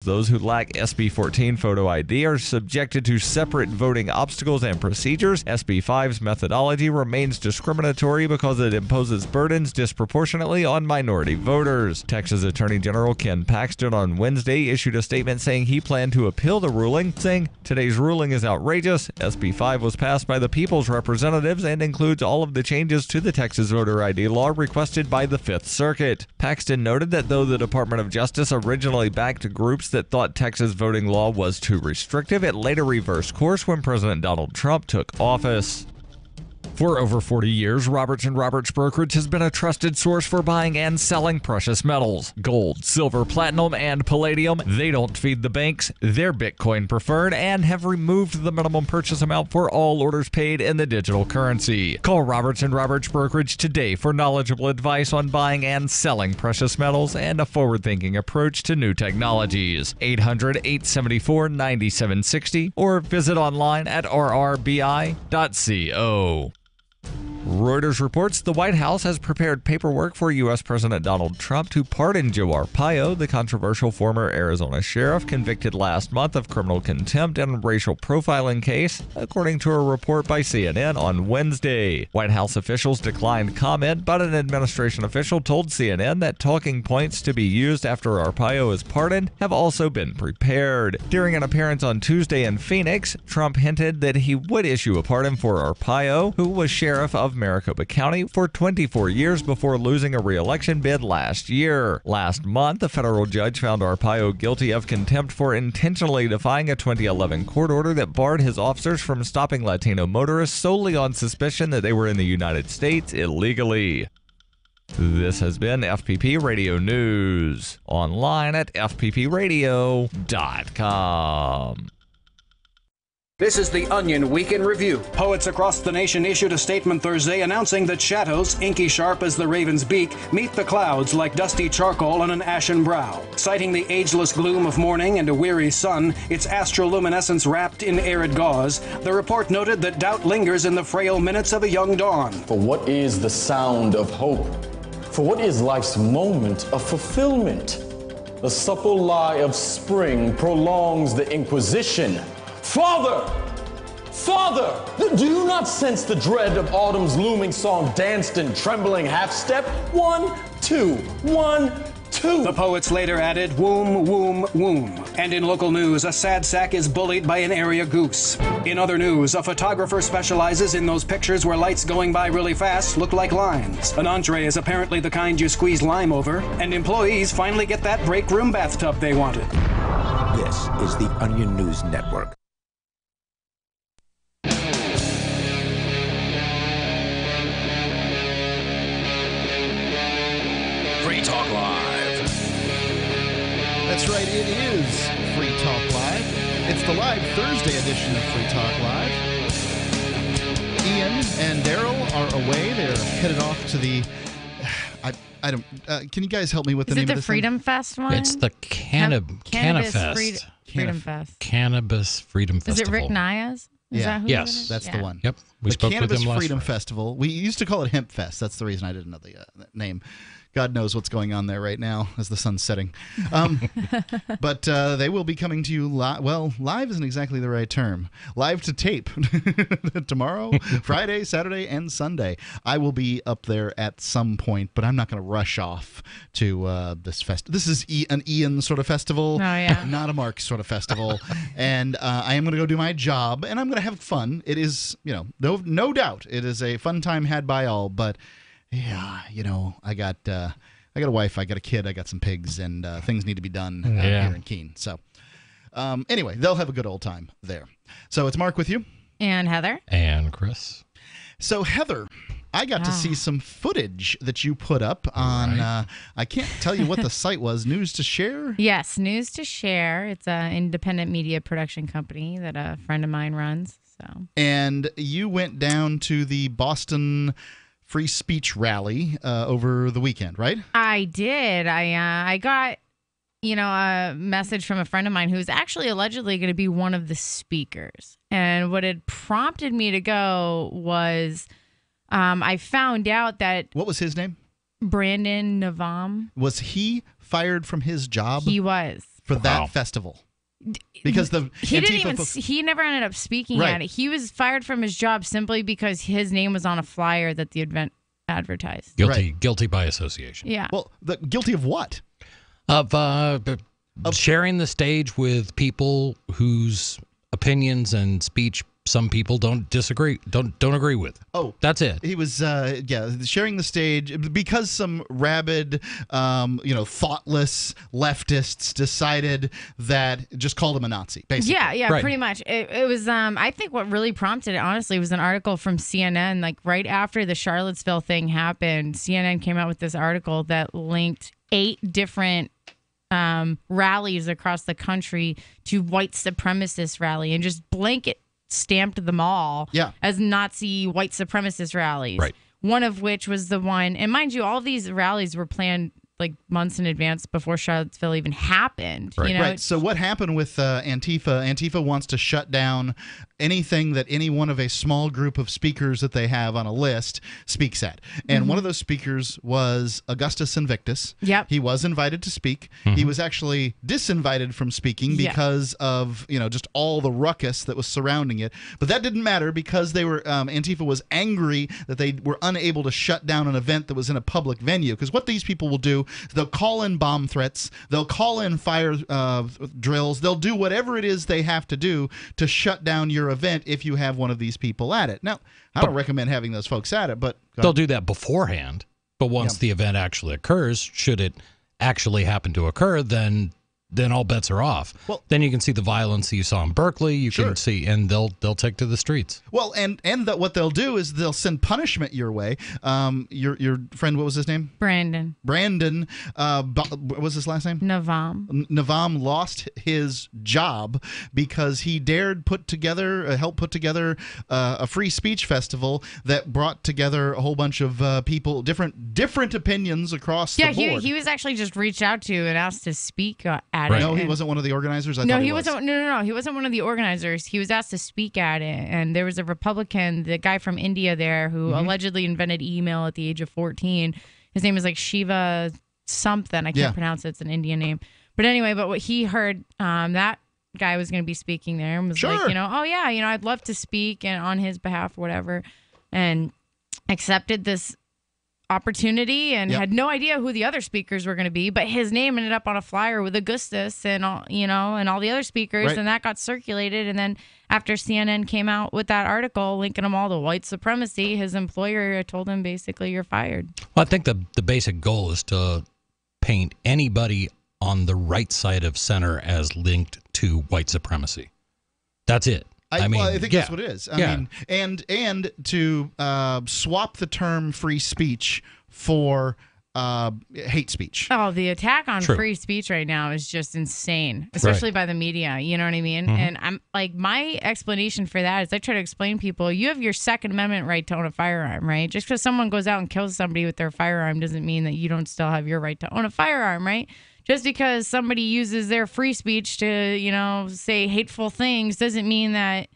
Those who lack SB 14 photo ID are subjected to separate voting obstacles and procedures. SB 5's methodology remains discriminatory because it imposes burdens disproportionately on minority voters. Texas Attorney General Ken Paxton on Wednesday issued a statement saying he planned to appeal the ruling, saying, "Today's ruling is outrageous. SB 5 was passed by the people's representatives and includes all of the changes to the Texas voter ID law requested by the Fifth Circuit." Paxton noted that though the Department of Justice originally backed groups that thought Texas voting law was too restrictive, it later reversed course when President Donald Trump took office. For over 40 years, Roberts & Roberts Brokerage has been a trusted source for buying and selling precious metals. Gold, silver, platinum, and palladium. They don't feed the banks. They're Bitcoin preferred and have removed the minimum purchase amount for all orders paid in the digital currency. Call Roberts & Roberts Brokerage today for knowledgeable advice on buying and selling precious metals and a forward-thinking approach to new technologies. 800-874-9760 or visit online at rrbi.co. Reuters reports the White House has prepared paperwork for U.S. President Donald Trump to pardon Joe Arpaio, the controversial former Arizona sheriff convicted last month of criminal contempt and racial profiling case, according to a report by CNN on Wednesday. White House officials declined comment, but an administration official told CNN that talking points to be used after Arpaio is pardoned have also been prepared. During an appearance on Tuesday in Phoenix, Trump hinted that he would issue a pardon for Arpaio, who was sheriff of Maricopa County for 24 years before losing a re-election bid last year. Last month, a federal judge found Arpaio guilty of contempt for intentionally defying a 2011 court order that barred his officers from stopping Latino motorists solely on suspicion that they were in the United States illegally. This has been FPP Radio News, online at fppradio.com. This is the Onion Week in Review. Poets across the nation issued a statement Thursday announcing that shadows, inky sharp as the raven's beak, meet the clouds like dusty charcoal on an ashen brow. Citing the ageless gloom of morning and a weary sun, its astroluminescence wrapped in arid gauze, the report noted that doubt lingers in the frail minutes of a young dawn. For what is the sound of hope? For what is life's moment of fulfillment? The supple lie of spring prolongs the inquisition. Father! Father! Do you not sense the dread of autumn's looming song danced in trembling half-step? 1, 2, 1, 2. The poets later added, womb, womb, womb. And in local news, a sad sack is bullied by an area goose. In other news, a photographer specializes in those pictures where lights going by really fast look like lines. An entree is apparently the kind you squeeze lime over, and employees finally get that break room bathtub they wanted. This is the Onion News Network. Free Talk Live. That's right, it is Free Talk Live. It's the live Thursday edition of Free Talk Live. Ian and Daryl are away. They're headed off to the... I don't... can you guys help me with the name of this? Is it the Freedom Fest one? It's the Cannabis Freedom Fest. Cannabis Freedom Festival. Is it Rick Naya's? Yes. That's the one. Yep. We spoke with Cannabis him last Freedom Friday. Festival. We used to call it Hemp Fest. That's the reason I didn't know the name. God knows what's going on there right now as the sun's setting. But they will be coming to you live. Well, live isn't exactly the right term. Live to tape tomorrow, Friday, Saturday, and Sunday. I will be up there at some point, but I'm not going to rush off to this fest. This is an Ian sort of festival, not a Mark sort of festival. And I am going to go do my job, and I'm going to have fun. It is, no doubt, it is a fun time had by all, but... yeah, I got a wife, I got a kid, I got some pigs, and things need to be done here in Keene. So, anyway, they'll have a good old time there. So it's Mark with you. And Heather. And Chris. So, Heather, I got to see some footage that you put up on, I can't tell you what the site was, News to Share? Yes, News to Share. It's an independent media production company that a friend of mine runs. And you went down to the Boston... free speech rally over the weekend, right? I did. I got, a message from a friend of mine who's actually allegedly going to be one of the speakers. And what had prompted me to go was I found out that... What was his name? Brandon Navam. Was he fired from his job? He was. for that festival. Because the he never ended up speaking at it. He was fired from his job simply because his name was on a flyer that the event advertised. Guilty by association. Yeah. Well, guilty of what? Of sharing the stage with people whose opinions and speech some people don't agree with. Oh, that's it. He was sharing the stage because some rabid, thoughtless leftists decided that just called him a Nazi. Basically, yeah, right. Pretty much. It was. I think what really prompted it, honestly, was an article from CNN. Like right after the Charlottesville thing happened, CNN came out with this article that linked 8 different rallies across the country to white supremacist rally and just blanket stamped them all as Nazi white supremacist rallies. Right. One of which was the one, and mind you, all these rallies were planned like months in advance before Charlottesville even happened. Right. You know? Right. So what happened with Antifa? Antifa wants to shut down anything that any one of a small group of speakers that they have on a list speaks at. And one of those speakers was Augustus Invictus. Yep. He was invited to speak. He was actually disinvited from speaking because of, just all the ruckus that was surrounding it. But that didn't matter because they were Antifa was angry that they were unable to shut down an event that was in a public venue. Because what these people will do, they'll call in bomb threats, they'll call in fire drills, they'll do whatever it is they have to do to shut down your event if you have one of these people at it. Now, I don't recommend having those folks at it, but they'll do that beforehand. But once the event actually occurs, should it actually happen to occur, then all bets are off. Well, then you can see the violence that you saw in Berkeley. You can see, and they'll take to the streets. Well, and what they'll do is they'll send punishment your way. Your friend, what was his name? Brandon. What was his last name? Navam lost his job because he dared help put together a free speech festival that brought together a whole bunch of people, different opinions across the board. Yeah, he was actually just reached out to and asked to speak at it. No, he wasn't one of the organizers? No, he wasn't one of the organizers. He was asked to speak at it, and there was a Republican, the guy from India there, who allegedly invented email at the age of 14. His name is like Shiva something. I can't pronounce it. It's an Indian name. But anyway, what he heard, that guy was going to be speaking there and was like, I'd love to speak and on his behalf or whatever, and accepted this opportunity and had no idea who the other speakers were going to be, but his name ended up on a flyer with Augustus and all, and all the other speakers, and that got circulated. And then after CNN came out with that article linking them all to white supremacy, his employer told him basically, you're fired. Well, I think the basic goal is to paint anybody on the right side of center as linked to white supremacy. That's it. I think that's what it is. I mean, and to swap the term free speech for hate speech. Oh, the attack on free speech right now is just insane, especially by the media. You know what I mean? And I'm like, my explanation for that is I try to explain to people, you have your Second Amendment right to own a firearm, right? Just because someone goes out and kills somebody with their firearm doesn't mean that you don't still have your right to own a firearm, right? Just because somebody uses their free speech to, say hateful things doesn't mean that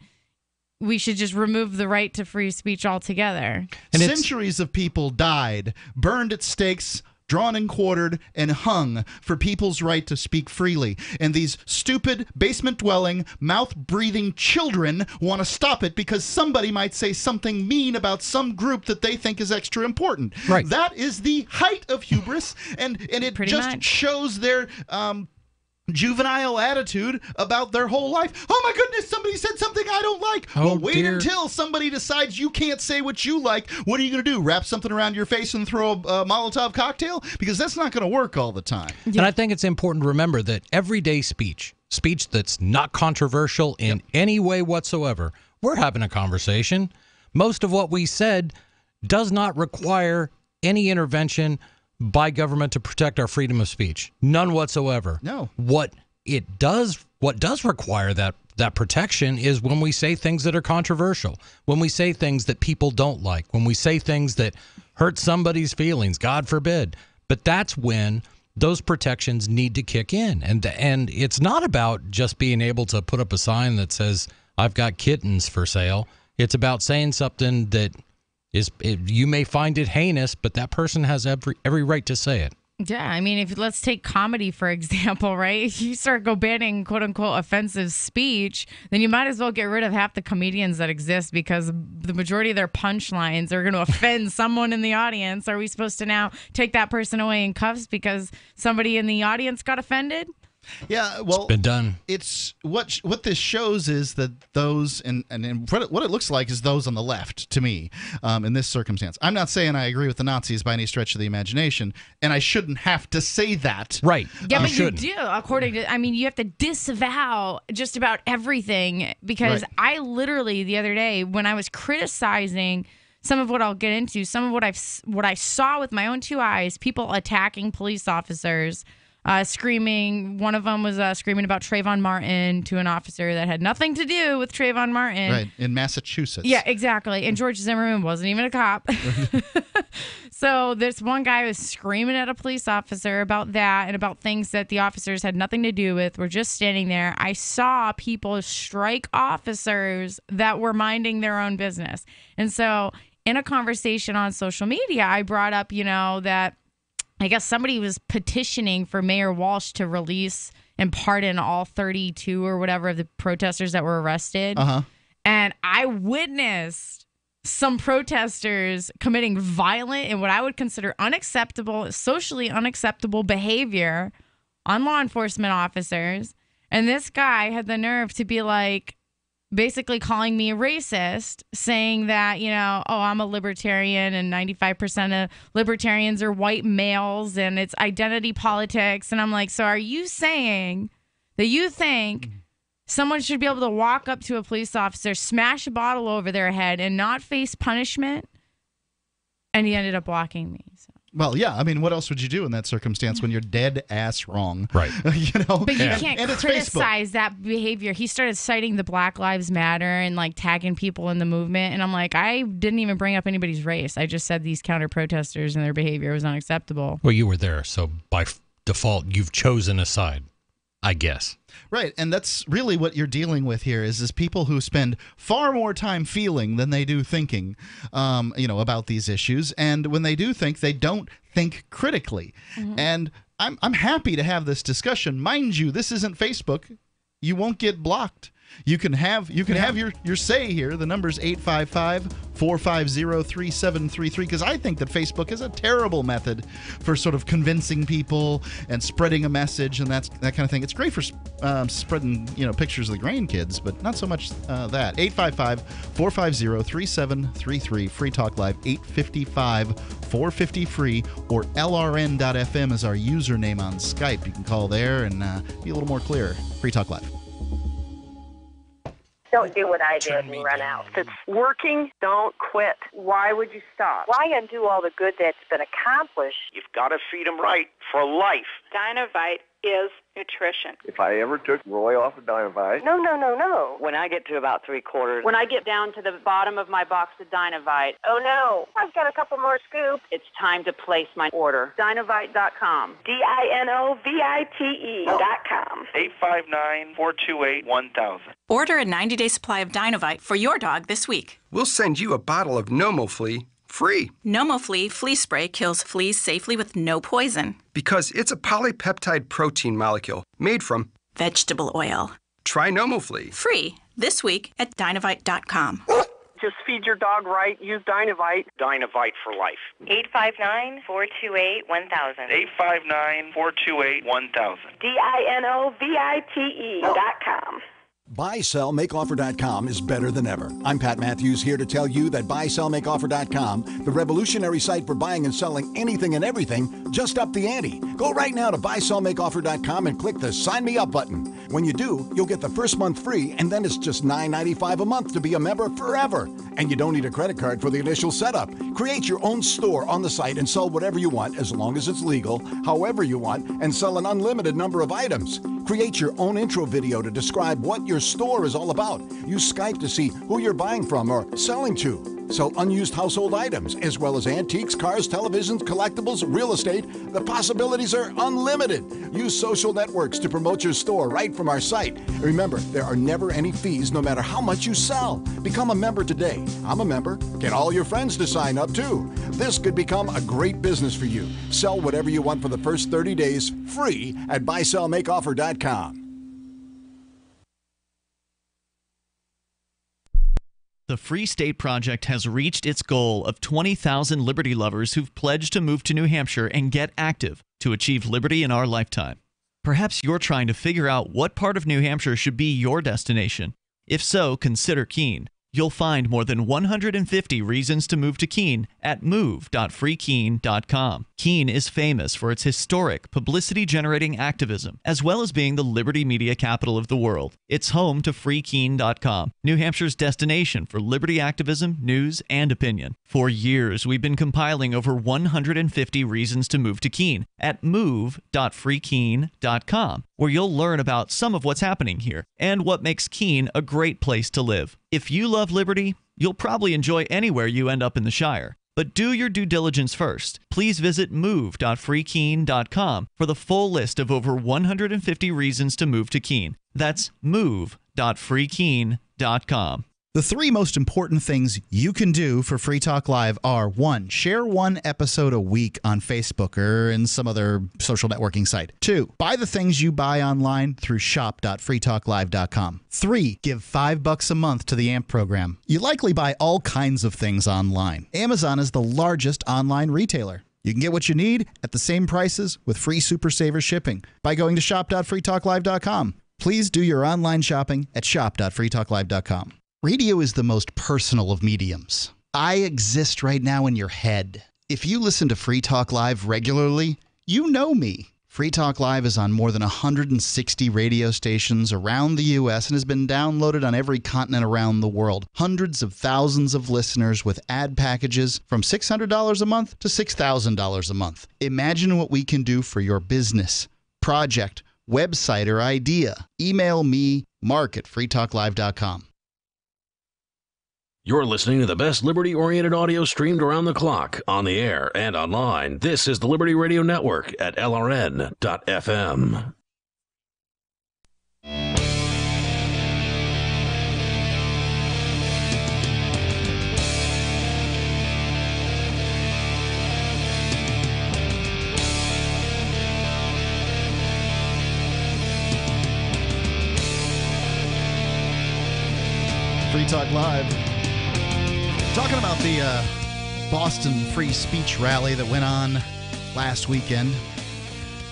we should just remove the right to free speech altogether. And centuries of people died, burned at stakes, drawn and quartered, and hung for people's right to speak freely. And these stupid, basement-dwelling, mouth-breathing children want to stop it because somebody might say something mean about some group that they think is extra important. Right. That is the height of hubris, and it Pretty just much shows their juvenile attitude about their whole life. Oh my goodness, somebody said something I don't like. Well, wait until somebody decides you can't say what you like. What are you going to do? Wrap something around your face and throw a Molotov cocktail? Because that's not going to work all the time. And I think it's important to remember that everyday speech that's not controversial in any way whatsoever, we're having a conversation. Most of what we said does not require any intervention by government to protect our freedom of speech. None whatsoever. No. What does require that protection is when we say things that are controversial, when we say things that people don't like, when we say things that hurt somebody's feelings, God forbid. But that's when those protections need to kick in. And it's not about just being able to put up a sign that says, I've got kittens for sale. It's about saying something that you may find it heinous, but that person has every right to say it. Yeah, I mean, let's take comedy, for example, right? If you start banning quote-unquote offensive speech, then you might as well get rid of half the comedians that exist because the majority of their punchlines are going to offend someone in the audience. Are we supposed to now take that person away in cuffs because somebody in the audience got offended? Yeah, well, It's been done. It's what this shows is that those and what it looks like is those on the left to me in this circumstance. I'm not saying I agree with the Nazis by any stretch of the imagination, and I shouldn't have to say that. Right. Yeah, but you do, according to, I mean, you have to disavow just about everything because Right. I literally the other day when I was criticizing some of what I'll get into, some of what I saw with my own two eyes, people attacking police officers. Screaming. One of them was screaming about Trayvon Martin to an officer that had nothing to do with Trayvon Martin. Right, in Massachusetts. Yeah, exactly. And George Zimmerman wasn't even a cop. So this one guy was screaming at a police officer about that and about things that the officers had nothing to do with. We're just standing there. I saw people strike officers that were minding their own business. And so in a conversation on social media, I brought up, that I guess somebody was petitioning for Mayor Walsh to release and pardon all 32 or whatever of the protesters that were arrested. Uh-huh. And I witnessed some protesters committing violent and what I would consider unacceptable, socially unacceptable behavior on law enforcement officers. And this guy had the nerve to be like, basically calling me a racist, saying that, I'm a libertarian and 95% of libertarians are white males and it's identity politics. And I'm like, so are you saying that you think someone should be able to walk up to a police officer, smash a bottle over their head and not face punishment? And he ended up blocking me. So. Well, yeah. I mean, what else would you do in that circumstance when you're dead ass wrong? Right. But you can't And it's criticize that behavior. He started citing the Black Lives Matter and tagging people in the movement. And I'm like, I didn't even bring up anybody's race. I just said these counter protesters and their behavior was unacceptable. Well, you were there, so by default, you've chosen a side, I guess. Right, and that's really what you're dealing with here is people who spend far more time feeling than they do thinking, about these issues. And when they do think, they don't think critically. Mm-hmm. And I'm happy to have this discussion. Mind you, this isn't Facebook. You won't get blocked. You can have your say here. The number's 855-450-3733 because I think that Facebook is a terrible method for sort of convincing people and spreading a message and that kind of thing. It's great for spreading pictures of the grandkids, but not so much that. 855-450-3733. Free Talk Live 855-450-FREE or LRN.FM is our username on Skype. You can call there and be a little more clear. Free Talk Live. Don't do what I did and run out. If it's working, don't quit. Why would you stop? Why undo all the good that's been accomplished? You've got to feed them right for life. Dynavite is nutrition. If I ever took Roy off of Dynavite... No. When I get to about 3/4... When I get down to the bottom of my box of Dynavite... Oh, no. I've got a couple more scoops. It's time to place my order. Dynavite.com. DINOVITE.com. 859-428-1000. Order a 90-day supply of Dynavite for your dog this week. We'll send you a bottle of NomoFlea free. NomoFlea flea spray kills fleas safely with no poison. Because it's a polypeptide protein molecule made from vegetable oil. Try NomoFlea. Free this week at Dynavite.com. Just feed your dog right. Use Dynavite. Dynavite for life. 859-428-1000. 859-428-1000. DINOVITE.com. BuySellMakeOffer.com is better than ever. I'm Pat Matthews here to tell you that BuySellMakeOffer.com, the revolutionary site for buying and selling anything and everything, just upped the ante. Go right now to BuySellMakeOffer.com and click the Sign Me Up button. When you do, you'll get the first month free, and then it's just $9.95 a month to be a member forever. And you don't need a credit card for the initial setup. Create your own store on the site and sell whatever you want, as long as it's legal, however you want, and sell an unlimited number of items. Create your own intro video to describe what your store is all about. Use Skype to see who you're buying from or selling to. Sell unused household items, as well as antiques, cars, televisions, collectibles, real estate. The possibilities are unlimited. Use social networks to promote your store right from our site. Remember, there are never any fees no matter how much you sell. Become a member today. I'm a member. Get all your friends to sign up too. This could become a great business for you. Sell whatever you want for the first 30 days free at buysellmakeoffer.com. The Free State Project has reached its goal of 20,000 liberty lovers who've pledged to move to New Hampshire and get active to achieve liberty in our lifetime. Perhaps you're trying to figure out what part of New Hampshire should be your destination. If so, consider Keene. You'll find more than 150 reasons to move to Keene at move.freekeene.com. Keene is famous for its historic, publicity-generating activism, as well as being the liberty media capital of the world. It's home to freekeene.com, New Hampshire's destination for liberty activism, news, and opinion. For years, we've been compiling over 150 reasons to move to Keene at move.freekeene.com, where you'll learn about some of what's happening here and what makes Keene a great place to live. If you love liberty, you'll probably enjoy anywhere you end up in the Shire. But do your due diligence first. Please visit move.freekeene.com for the full list of over 150 reasons to move to Keene. That's move.freekeene.com. The three most important things you can do for Free Talk Live are: 1. Share one episode a week on Facebook or in some other social networking site. 2. Buy the things you buy online through shop.freetalklive.com. 3. Give $5 a month to the AMP program. You likely buy all kinds of things online. Amazon is the largest online retailer. You can get what you need at the same prices with free Super Saver shipping by going to shop.freetalklive.com. Please do your online shopping at shop.freetalklive.com. Radio is the most personal of mediums. I exist right now in your head. If you listen to Free Talk Live regularly, you know me. Free Talk Live is on more than 160 radio stations around the U.S. and has been downloaded on every continent around the world. Hundreds of thousands of listeners with ad packages from $600 a month to $6,000 a month. Imagine what we can do for your business, project, website, or idea. Email me, mark@freetalklive.com. You're listening to the best liberty-oriented audio streamed around the clock, on the air and online. This is the Liberty Radio Network at LRN.FM. Free Talk Live. Talking about the Boston free speech rally that went on last weekend.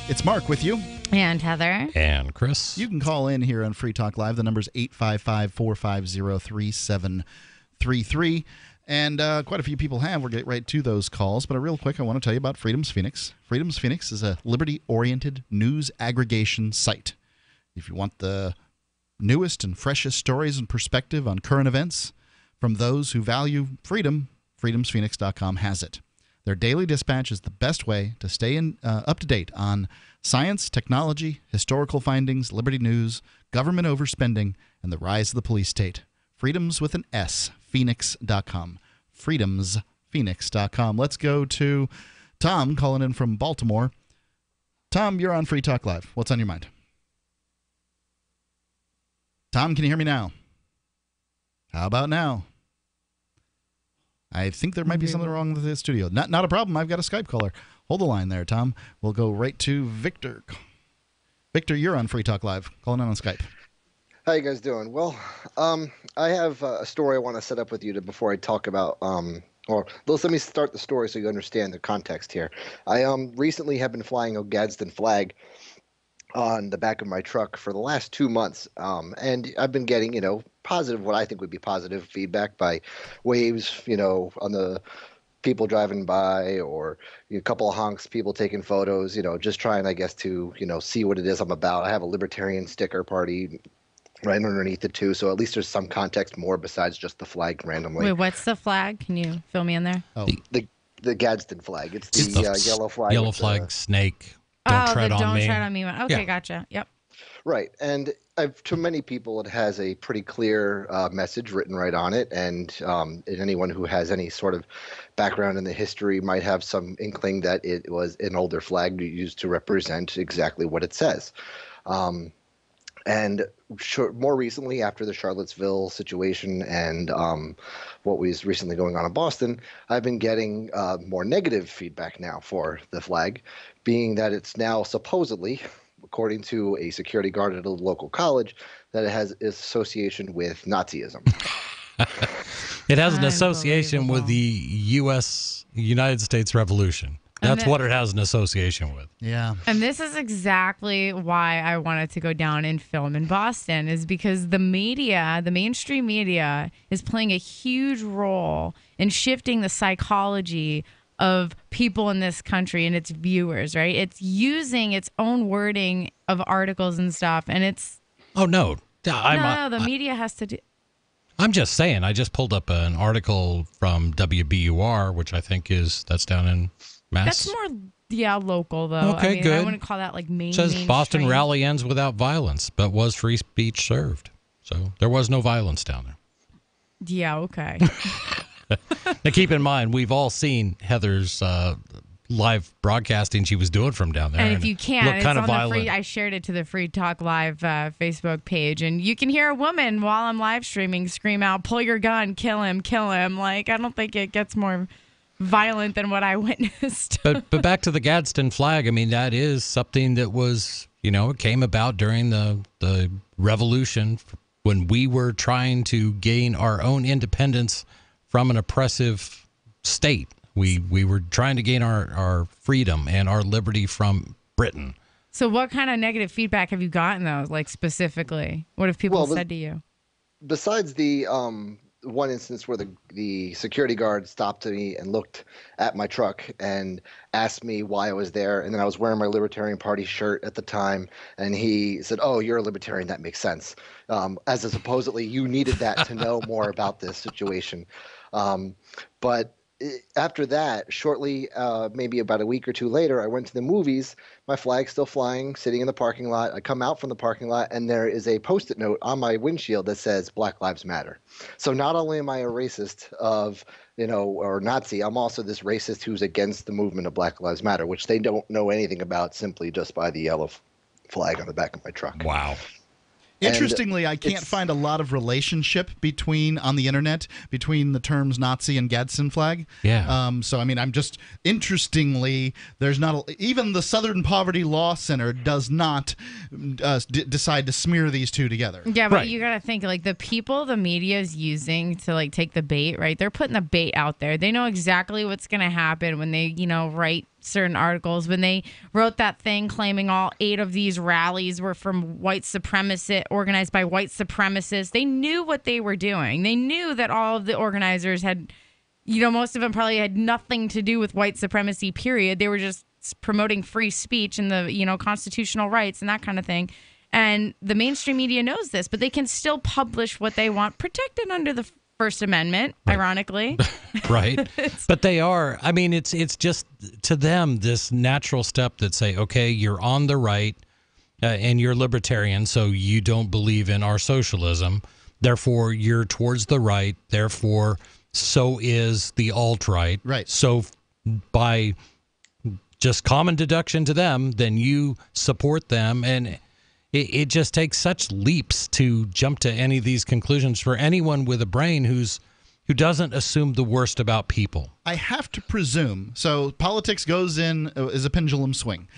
It's Mark with you. And Heather. And Chris. You can call in here on Free Talk Live. The number's 855-450-3733. And quite a few people have. We'll get right to those calls. But real quick, I want to tell you about Freedom's Phoenix. Freedom's Phoenix is a liberty-oriented news aggregation site. If you want the newest and freshest stories and perspective on current events from those who value freedom, freedomsphoenix.com has it. Their daily dispatch is the best way to stay up to date on science, technology, historical findings, liberty news, government overspending, and the rise of the police state. Freedoms with an S, phoenix.com. Freedomsphoenix.com. Let's go to Tom calling in from Baltimore. Tom, you're on Free Talk Live. What's on your mind? Tom, can you hear me now? How about now? I think there might be something wrong with the studio. Not a problem. I've got a Skype caller. Hold the line there, Tom. We'll go right to Victor. Victor, you're on Free Talk Live. Calling in on Skype. How you guys doing? Well, I have a story I want to set up with you before I talk about let me start the story so you understand the context here. I recently have been flying a Gadsden flag on the back of my truck for the last 2 months. And I've been getting, positive, what I think would be positive feedback by waves, on the people driving by, or a couple of honks, people taking photos, just trying, I guess, to, see what it is I'm about. I have a libertarian sticker party right underneath it too. So at least there's some context more besides just the flag randomly. Wait, what's the flag? Can you fill me in there? Oh, the Gadsden flag. It's the yellow flag. Yellow flag, snake. Don't tread on me. Don't tread on me. Okay, Yeah. gotcha. Yep. Right. And to many people, it has a pretty clear message written right on it, and anyone who has any sort of background in the history might have some inkling that it was an older flag used to represent exactly what it says. And more recently, after the Charlottesville situation and what was recently going on in Boston, I've been getting more negative feedback now for the flag, being that it's now supposedly, according to a security guard at a local college, that it has association with Nazism. It has an association with the United States Revolution. That's what it has an association with. Yeah. And this is exactly why I wanted to go down and film in Boston, is because the media, the mainstream media, is playing a huge role in shifting the psychology of people in this country and its viewers, right? It's using its own wording of articles and stuff, and it's... Oh, no. The media has to do... I'm just saying, I just pulled up an article from WBUR, which I think that's down in Mass. That's more, local, though. Okay, I mean, good. I wouldn't call that like It says mainstream. Boston rally ends without violence, but was free speech served. So there was no violence down there. Yeah, okay. Now, keep in mind, we've all seen Heather's live broadcasting she was doing from down there. And if you can't, it's kind on of violent. the free. I shared it to the Free Talk Live Facebook page, and you can hear a woman while I'm live streaming scream out, "Pull your gun, kill him, kill him!" Like, I don't think it gets more violent than what I witnessed. but back to the Gadsden flag. I mean, that is something that was, it came about during the Revolution when we were trying to gain our own independence from an oppressive state. We were trying to gain our freedom and our liberty from Britain. So what kind of negative feedback have you gotten, though, like specifically? What have people said to you? Besides the one instance where the security guard stopped me and looked at my truck and asked me why I was there, and then I was wearing my Libertarian Party shirt at the time, and he said, "Oh, you're a Libertarian, that makes sense," as if supposedly you needed that to know more about this situation. But after that, shortly, maybe about a week or two later, I went to the movies. My flag's still flying, sitting in the parking lot. I come out from the parking lot, and there is a Post-it note on my windshield that says "Black Lives Matter." So not only am I a racist or Nazi, I'm also this racist who's against the movement of Black Lives Matter, which they don't know anything about simply just by the yellow flag on the back of my truck. Wow. Interestingly, I can't find a lot of relationship on the internet between the terms Nazi and Gadsden flag. Yeah. So, I mean, interestingly, there's not even the Southern Poverty Law Center does not decide to smear these two together. Yeah, but you got to think, like, the people the media is using to, like, take the bait, right? They're putting the bait out there. They know exactly what's going to happen when they, write certain articles. When they wrote that thing claiming all 8 of these rallies were from organized by white supremacists, they knew what they were doing. They knew that all of the organizers had, most of them probably had nothing to do with white supremacy, period. They were just promoting free speech and the, constitutional rights and that kind of thing. And the mainstream media knows this, but they can still publish what they want, protected under the First Amendment, ironically. Right. But they are. I mean, it's just to them this natural step that say, okay, you're on the right and you're libertarian, so you don't believe in our socialism. Therefore, you're towards the right. Therefore, so is the alt-right. Right. So by just common deduction to them, then you support them. And it just takes such leaps to jump to any of these conclusions for anyone with a brain who doesn't assume the worst about people. I have to presume, so politics goes in as a pendulum swing.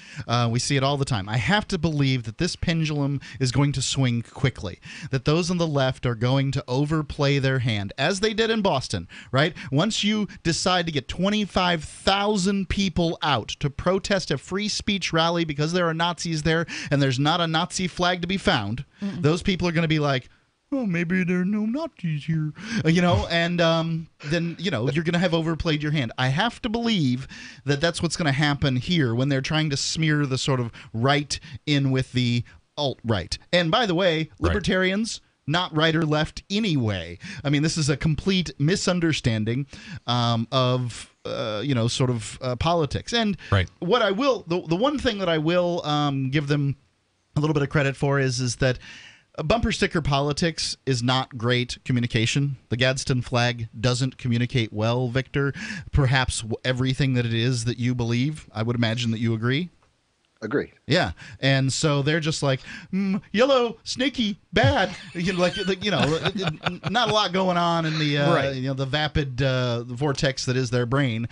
We see it all the time. I have to believe that this pendulum is going to swing quickly, that those on the left are going to overplay their hand, as they did in Boston, right? Once you decide to get 25,000 people out to protest a free speech rally because there are Nazis there and there's not a Nazi flag to be found, those people are going to be like, oh, maybe there are no Nazis here, and then, you're going to have overplayed your hand. I have to believe that that's what's going to happen here when they're trying to smear the sort of right in with the alt-right. And by the way, libertarians, not right or left anyway. I mean, this is a complete misunderstanding of politics. And what I will, the one thing that I will give them a little bit of credit for is that Bumper sticker politics is not great communication. The Gadsden flag doesn't communicate well, Victor. Perhaps everything that it is that you believe. I would imagine that you agree. Agree. Yeah, and so they're just like yellow, snaky, bad. Not a lot going on in the the vapid vortex that is their brain,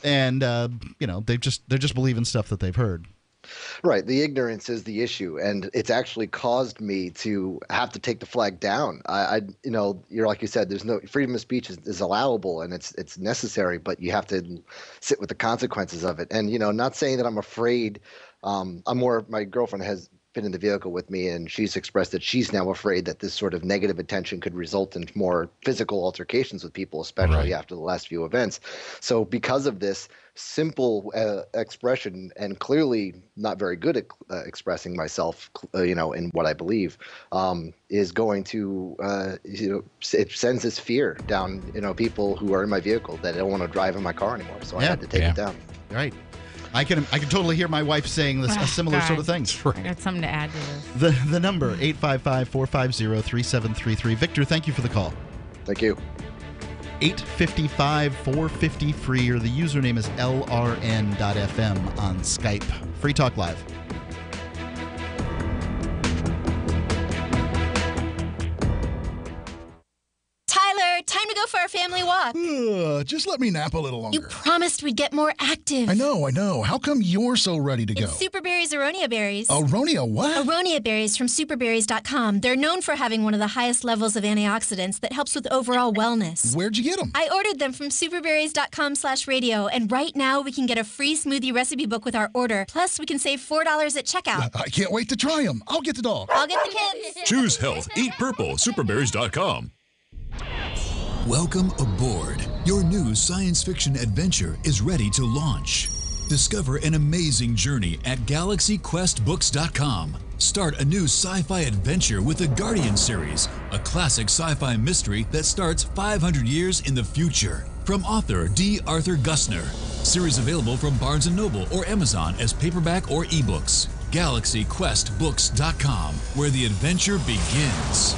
and they're just believing stuff that they've heard. Right. The ignorance is the issue, and it's actually caused me to have to take the flag down. You're like you said, there's no freedom of speech is allowable and it's necessary, but you have to sit with the consequences of it. And not saying that I'm afraid. My girlfriend has been in the vehicle with me, and she's expressed that she's now afraid that this sort of negative attention could result in more physical altercations with people, especially after the last few events. So because of this simple expression, and clearly not very good at expressing myself, in what I believe, is going to, it sends this fear down, people who are in my vehicle that don't want to drive in my car anymore. So I had to take it down. Right. I can totally hear my wife saying this, a similar sort of thing. I got something to add to this. The number, 855-450-3733. Victor, thank you for the call. Thank you. 855-450-FREE, or the username is lrn.fm on Skype. Free Talk Live. Time to go for our family walk. Just let me nap a little longer. You promised we'd get more active. I know. How come you're so ready to go? It's Superberry's Aronia berries. Aronia what? Aronia berries from superberries.com. They're known for having one of the highest levels of antioxidants that helps with overall wellness. Where'd you get them? I ordered them from superberries.com/radio, and right now we can get a free smoothie recipe book with our order. Plus, we can save $4 at checkout. I can't wait to try them. I'll get the dog. I'll get the kids. Choose health. Eat purple. Superberries.com. Welcome aboard. Your new science fiction adventure is ready to launch. Discover an amazing journey at GalaxyQuestBooks.com. Start a new sci-fi adventure with the Guardian series, a classic sci-fi mystery that starts 500 years in the future. From author D. Arthur Gussner. Series available from Barnes & Noble or Amazon as paperback or ebooks. GalaxyQuestBooks.com, where the adventure begins.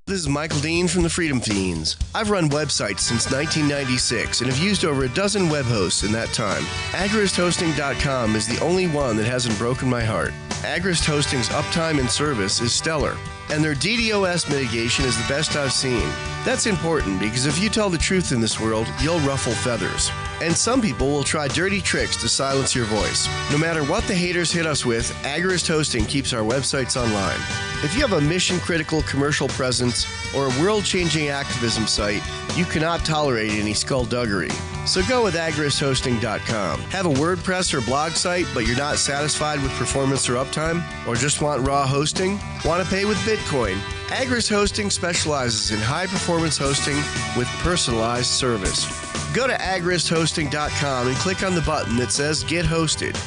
This is Michael Dean from the Freedom Fiends. I've run websites since 1996 and have used over a dozen web hosts in that time. AgristHosting.com is the only one that hasn't broken my heart. Agrist Hosting's uptime and service is stellar, and their DDoS mitigation is the best I've seen. That's important because if you tell the truth in this world, you'll ruffle feathers. And some people will try dirty tricks to silence your voice. No matter what the haters hit us with, Agrist Hosting keeps our websites online. If you have a mission-critical commercial presence or a world-changing activism site, you cannot tolerate any skullduggery. So go with agristhosting.com. Have a WordPress or blog site, but you're not satisfied with performance or uptime? Or just want raw hosting? Want to pay with Bitcoin? Agrist Hosting specializes in high-performance hosting with personalized service. Go to agristhosting.com and click on the button that says Get Hosted.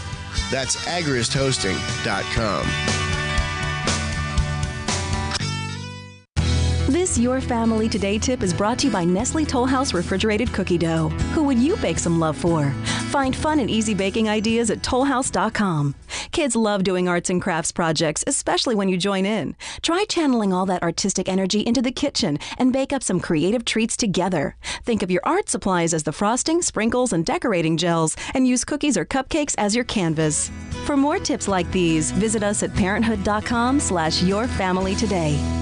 That's agristhosting.com. This Your Family Today tip is brought to you by Nestle Toll House Refrigerated Cookie Dough. Who would you bake some love for? Find fun and easy baking ideas at tollhouse.com. Kids love doing arts and crafts projects, especially when you join in. Try channeling all that artistic energy into the kitchen and bake up some creative treats together. Think of your art supplies as the frosting, sprinkles, and decorating gels, and use cookies or cupcakes as your canvas. For more tips like these, visit us at parenthood.com/yourfamilytoday.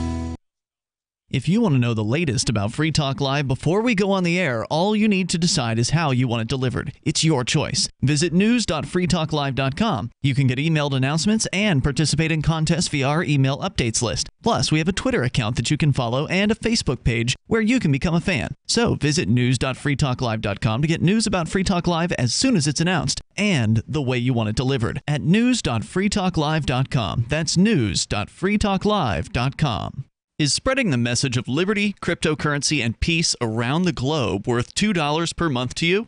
If you want to know the latest about Free Talk Live before we go on the air, all you need to decide is how you want it delivered. It's your choice. Visit news.freetalklive.com. You can get emailed announcements and participate in contests via our email updates list. Plus, we have a Twitter account that you can follow and a Facebook page where you can become a fan. So visit news.freetalklive.com to get news about Free Talk Live as soon as it's announced and the way you want it delivered at news.freetalklive.com. That's news.freetalklive.com. Is spreading the message of liberty, cryptocurrency, and peace around the globe worth $2 per month to you?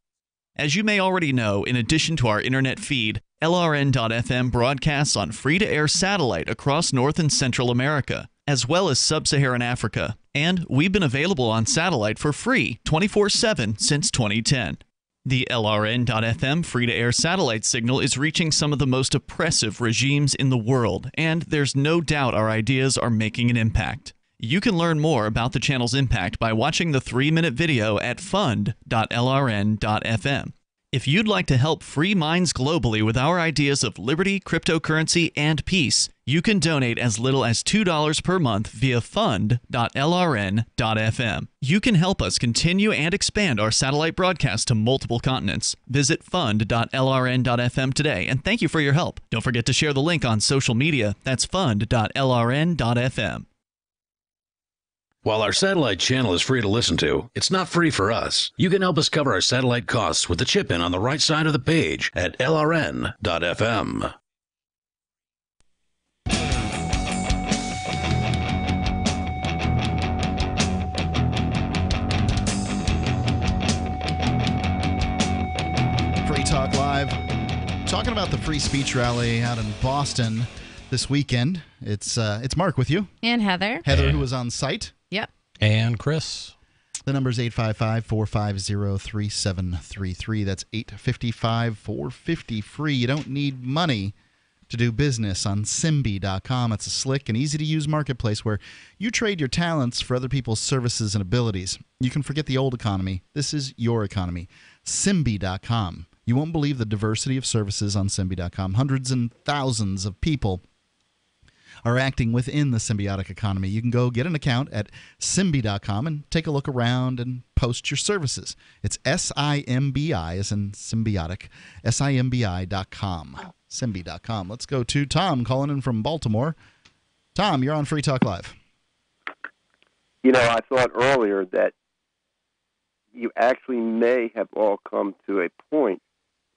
As you may already know, in addition to our internet feed, LRN.FM broadcasts on free-to-air satellite across North and Central America, as well as Sub-Saharan Africa. And we've been available on satellite for free 24/7 since 2010. The LRN.FM free-to-air satellite signal is reaching some of the most oppressive regimes in the world, and there's no doubt our ideas are making an impact. You can learn more about the channel's impact by watching the 3-minute video at fund.lrn.fm. If you'd like to help free minds globally with our ideas of liberty, cryptocurrency, and peace, you can donate as little as $2 per month via fund.lrn.fm. You can help us continue and expand our satellite broadcast to multiple continents. Visit fund.lrn.fm today, and thank you for your help. Don't forget to share the link on social media. That's fund.lrn.fm. While our satellite channel is free to listen to, it's not free for us. You can help us cover our satellite costs with the chip-in on the right side of the page at lrn.fm. Free Talk Live. Talking about the free speech rally out in Boston this weekend. It's Mark with you. And Heather. Heather, who was on site. Yep. And Chris. The number is 855-450-3733. That's 855-450-FREE. You don't need money to do business on Simbi.com. It's a slick and easy-to-use marketplace where you trade your talents for other people's services and abilities. You can forget the old economy. This is your economy. Simbi.com. You won't believe the diversity of services on Simbi.com. Hundreds and thousands of people are acting within the symbiotic economy. You can go get an account at Simbi.com and take a look around and post your services. It's SIMBI, as in symbiotic, SIMBI.com. Simbi.com. Let's go to Tom calling in from Baltimore. Tom, you're on Free Talk Live. You know, I thought earlier that you actually may have all come to a point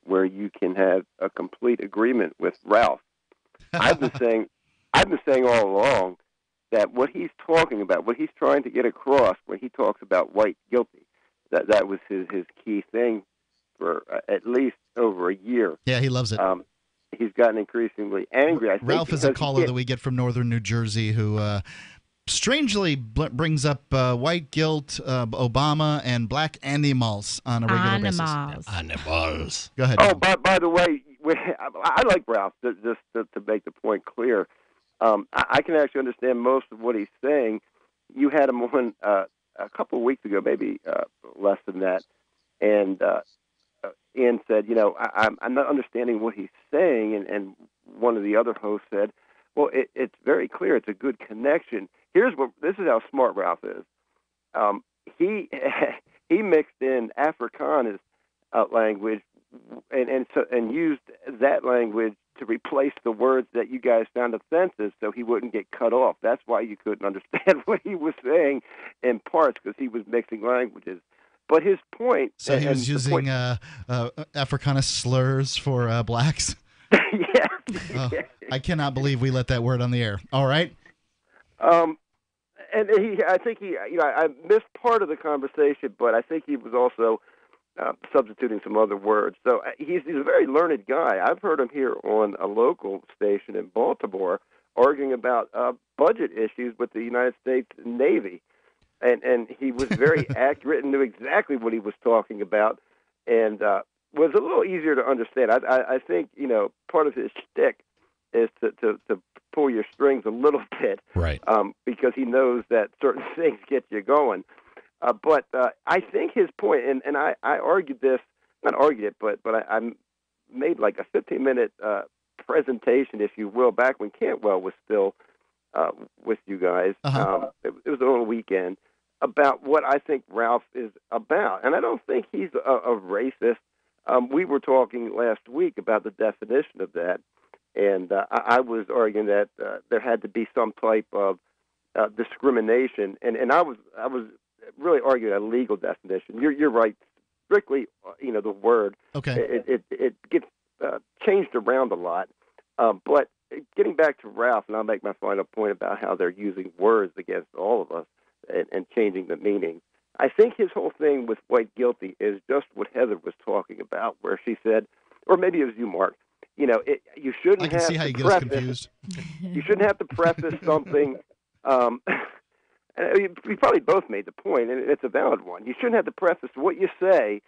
where you can have a complete agreement with Ralph. I've been saying all along that what he's talking about, what he's trying to get across when he talks about white guilty, that was his key thing for at least over a year. Yeah, he loves it. He's gotten increasingly angry. I think Ralph is a caller that we get from northern New Jersey who strangely brings up white guilt, Obama, and black animals on a regular basis. Animals. Go ahead. Oh, by the way, I like Ralph, just to make the point clear. I can actually understand most of what he's saying. You had him on a couple of weeks ago, maybe less than that, and Ian said, you know, I'm not understanding what he's saying, and one of the other hosts said, well, it's very clear. It's a good connection. This is how smart Ralph is. He mixed in Afrikaans language and used that language to replace the words that you guys found offensive so he wouldn't get cut off. That's why you couldn't understand what he was saying in parts, because he was mixing languages. But his point... So he was using Afrikaans slurs for blacks? Yeah. Oh, I cannot believe we let that word on the air. All right. And I think I missed part of the conversation, but I think he was also substituting some other words. So he's a very learned guy. I've heard him here on a local station in Baltimore arguing about budget issues with the United States Navy. And he was very accurate and knew exactly what he was talking about, and was a little easier to understand. I think, you know, part of his shtick is to pull your strings a little bit, right? Because he knows that certain things get you going. But I think his point, and I argued this, not argued it, but I made like a 15-minute presentation, if you will, back when Cantwell was still with you guys. It was on a weekend, about what I think Ralph is about. And I don't think he's a racist. We were talking last week about the definition of that, and I was arguing that there had to be some type of discrimination, and I was really arguing a legal definition. You're right. Strictly, you know, the word. Okay. It gets changed around a lot. But getting back to Ralph, and I'll make my final point about how they're using words against all of us and changing the meaning. I think his whole thing with white guilty is just what Heather was talking about, where she said, or maybe it was you, Mark, you know, you shouldn't have see how to you get us preface, confused. You shouldn't have to preface something. We probably both made the point, and it's a valid one. You shouldn't have to preface what you say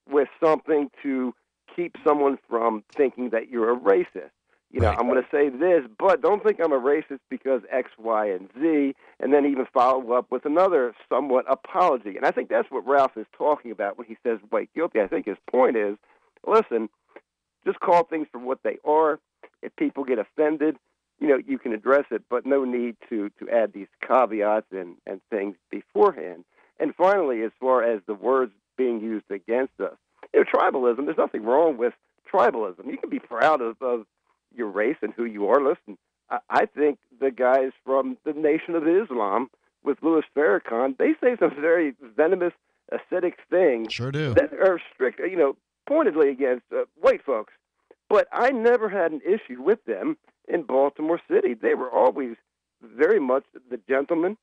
with something to keep someone from thinking that you're a racist. You know, I'm going to say this, but don't think I'm a racist because X, Y, and Z, and then even follow up with another somewhat apology. And I think that's what Ralph is talking about when he says white guilty. I think his point is, listen, just call things for what they are. If people get offended, you know, you can address it, but no need to add these caveats and things beforehand. And finally, as far as the words being used against us, you know, tribalism, there's nothing wrong with tribalism. You can be proud of your race and who you are. Listen, I think the guys from the Nation of Islam with Louis Farrakhan, they say some very venomous, acidic things. Sure do. That are strict, you know, pointedly against white folks. But I never had an issue with them in Baltimore City. They were always very much the gentlemen.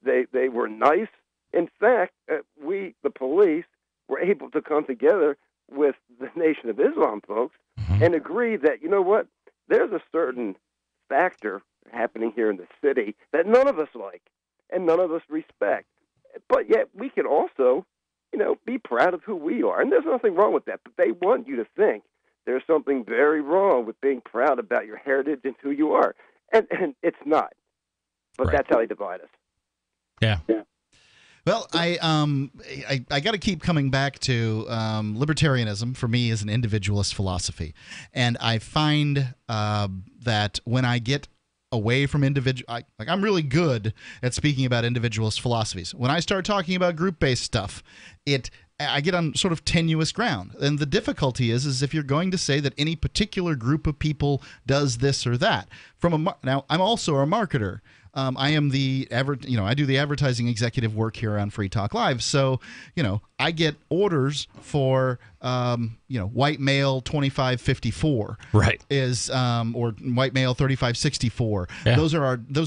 They were nice. In fact, we, the police, were able to come together with the Nation of Islam folks and agree that, you know what, there's a certain factor happening here in the city that none of us like and none of us respect. But yet we can also, you know, be proud of who we are. And there's nothing wrong with that. But they want you to think there's something very wrong with being proud about your heritage and who you are. And it's not. But that's how they divide us. Yeah. Well, I got to keep coming back to libertarianism. For me, is an individualist philosophy, and I find that when I get away from I'm really good at speaking about individualist philosophies. When I start talking about group-based stuff, I get on sort of tenuous ground. And the difficulty is if you're going to say that any particular group of people does this or that. Now, I'm also a marketer. I am I do the advertising executive work here on Free Talk Live. So, you know, I get orders for, white male 2554. Right. Or white male 3564. Yeah. Those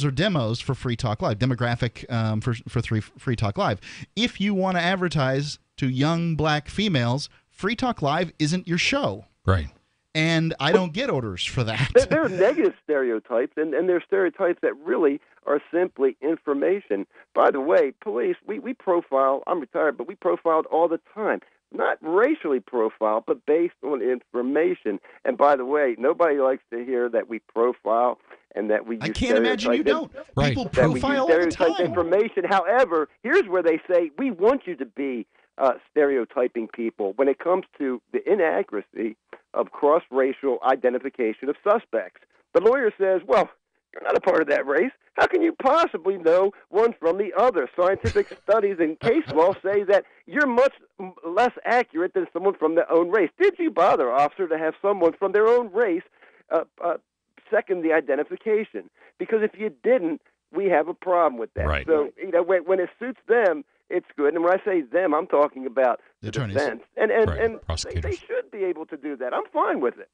are demos for Free Talk Live, demographic for Free Talk Live. If you want to advertise to young black females, Free Talk Live isn't your show. Right. And I don't get orders for that. There are negative stereotypes, and there are stereotypes that really are simply information. By the way, police, we profile, I'm retired, but we profiled all the time. Not racially profiled, but based on information. And by the way, nobody likes to hear that we profile and that we use I can't imagine you don't. Right. People profile all the time. Information. However, here's where they say, we want you to be stereotyping people when it comes to the inaccuracy of cross-racial identification of suspects. The lawyer says, well, you're not a part of that race. How can you possibly know one from the other? Scientific studies and case law say that you're much less accurate than someone from their own race. Did you bother, officer, to have someone from their own race second the identification? Because if you didn't, we have a problem with that. Right. So, you know, when it suits them, it's good. And when I say them, I'm talking about the defense. And they should be able to do that. I'm fine with it.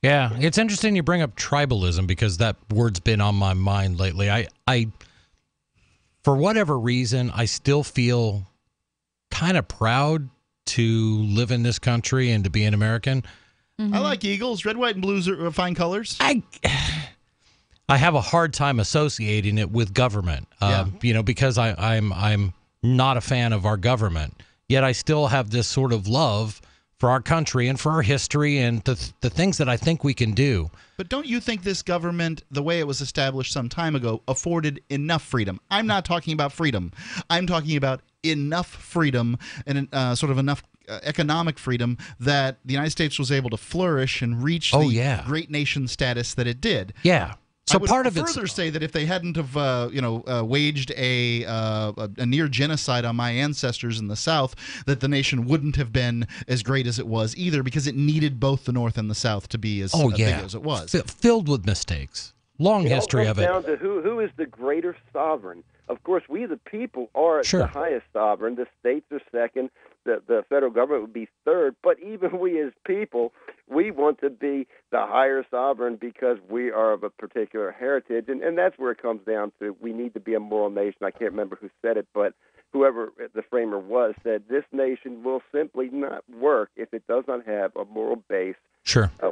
Yeah, it's interesting you bring up tribalism because that word's been on my mind lately. I for whatever reason, I still feel kind of proud to live in this country and to be an American. I like Eagles. Red, white, and blues are fine colors. I have a hard time associating it with government, because I'm not a fan of our government. Yet I still have this sort of love for our country and for our history and the things that I think we can do. But don't you think this government, the way it was established some time ago, afforded enough freedom? I'm not talking about freedom. I'm talking about enough freedom and sort of enough economic freedom that the United States was able to flourish and reach the great nation status that it did. Yeah. So I would part of further say that if they hadn't have, waged a near genocide on my ancestors in the South, that the nation wouldn't have been as great as it was either, because it needed both the North and the South to be as big as it was. Filled with mistakes. Long history of it. It all comes down to who is the greater sovereign. Of course, we the people are the highest sovereign. The states are second. The federal government would be third. But even we as people, we want to be the higher sovereign because we are of a particular heritage. And that's where it comes down to. We need to be a moral nation. I can't remember who said it, but whoever the framer was said this nation will simply not work if it does not have a moral base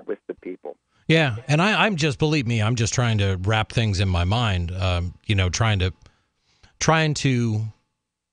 with the people. Yeah, and I'm just, believe me, I'm just trying to wrap things in my mind, trying to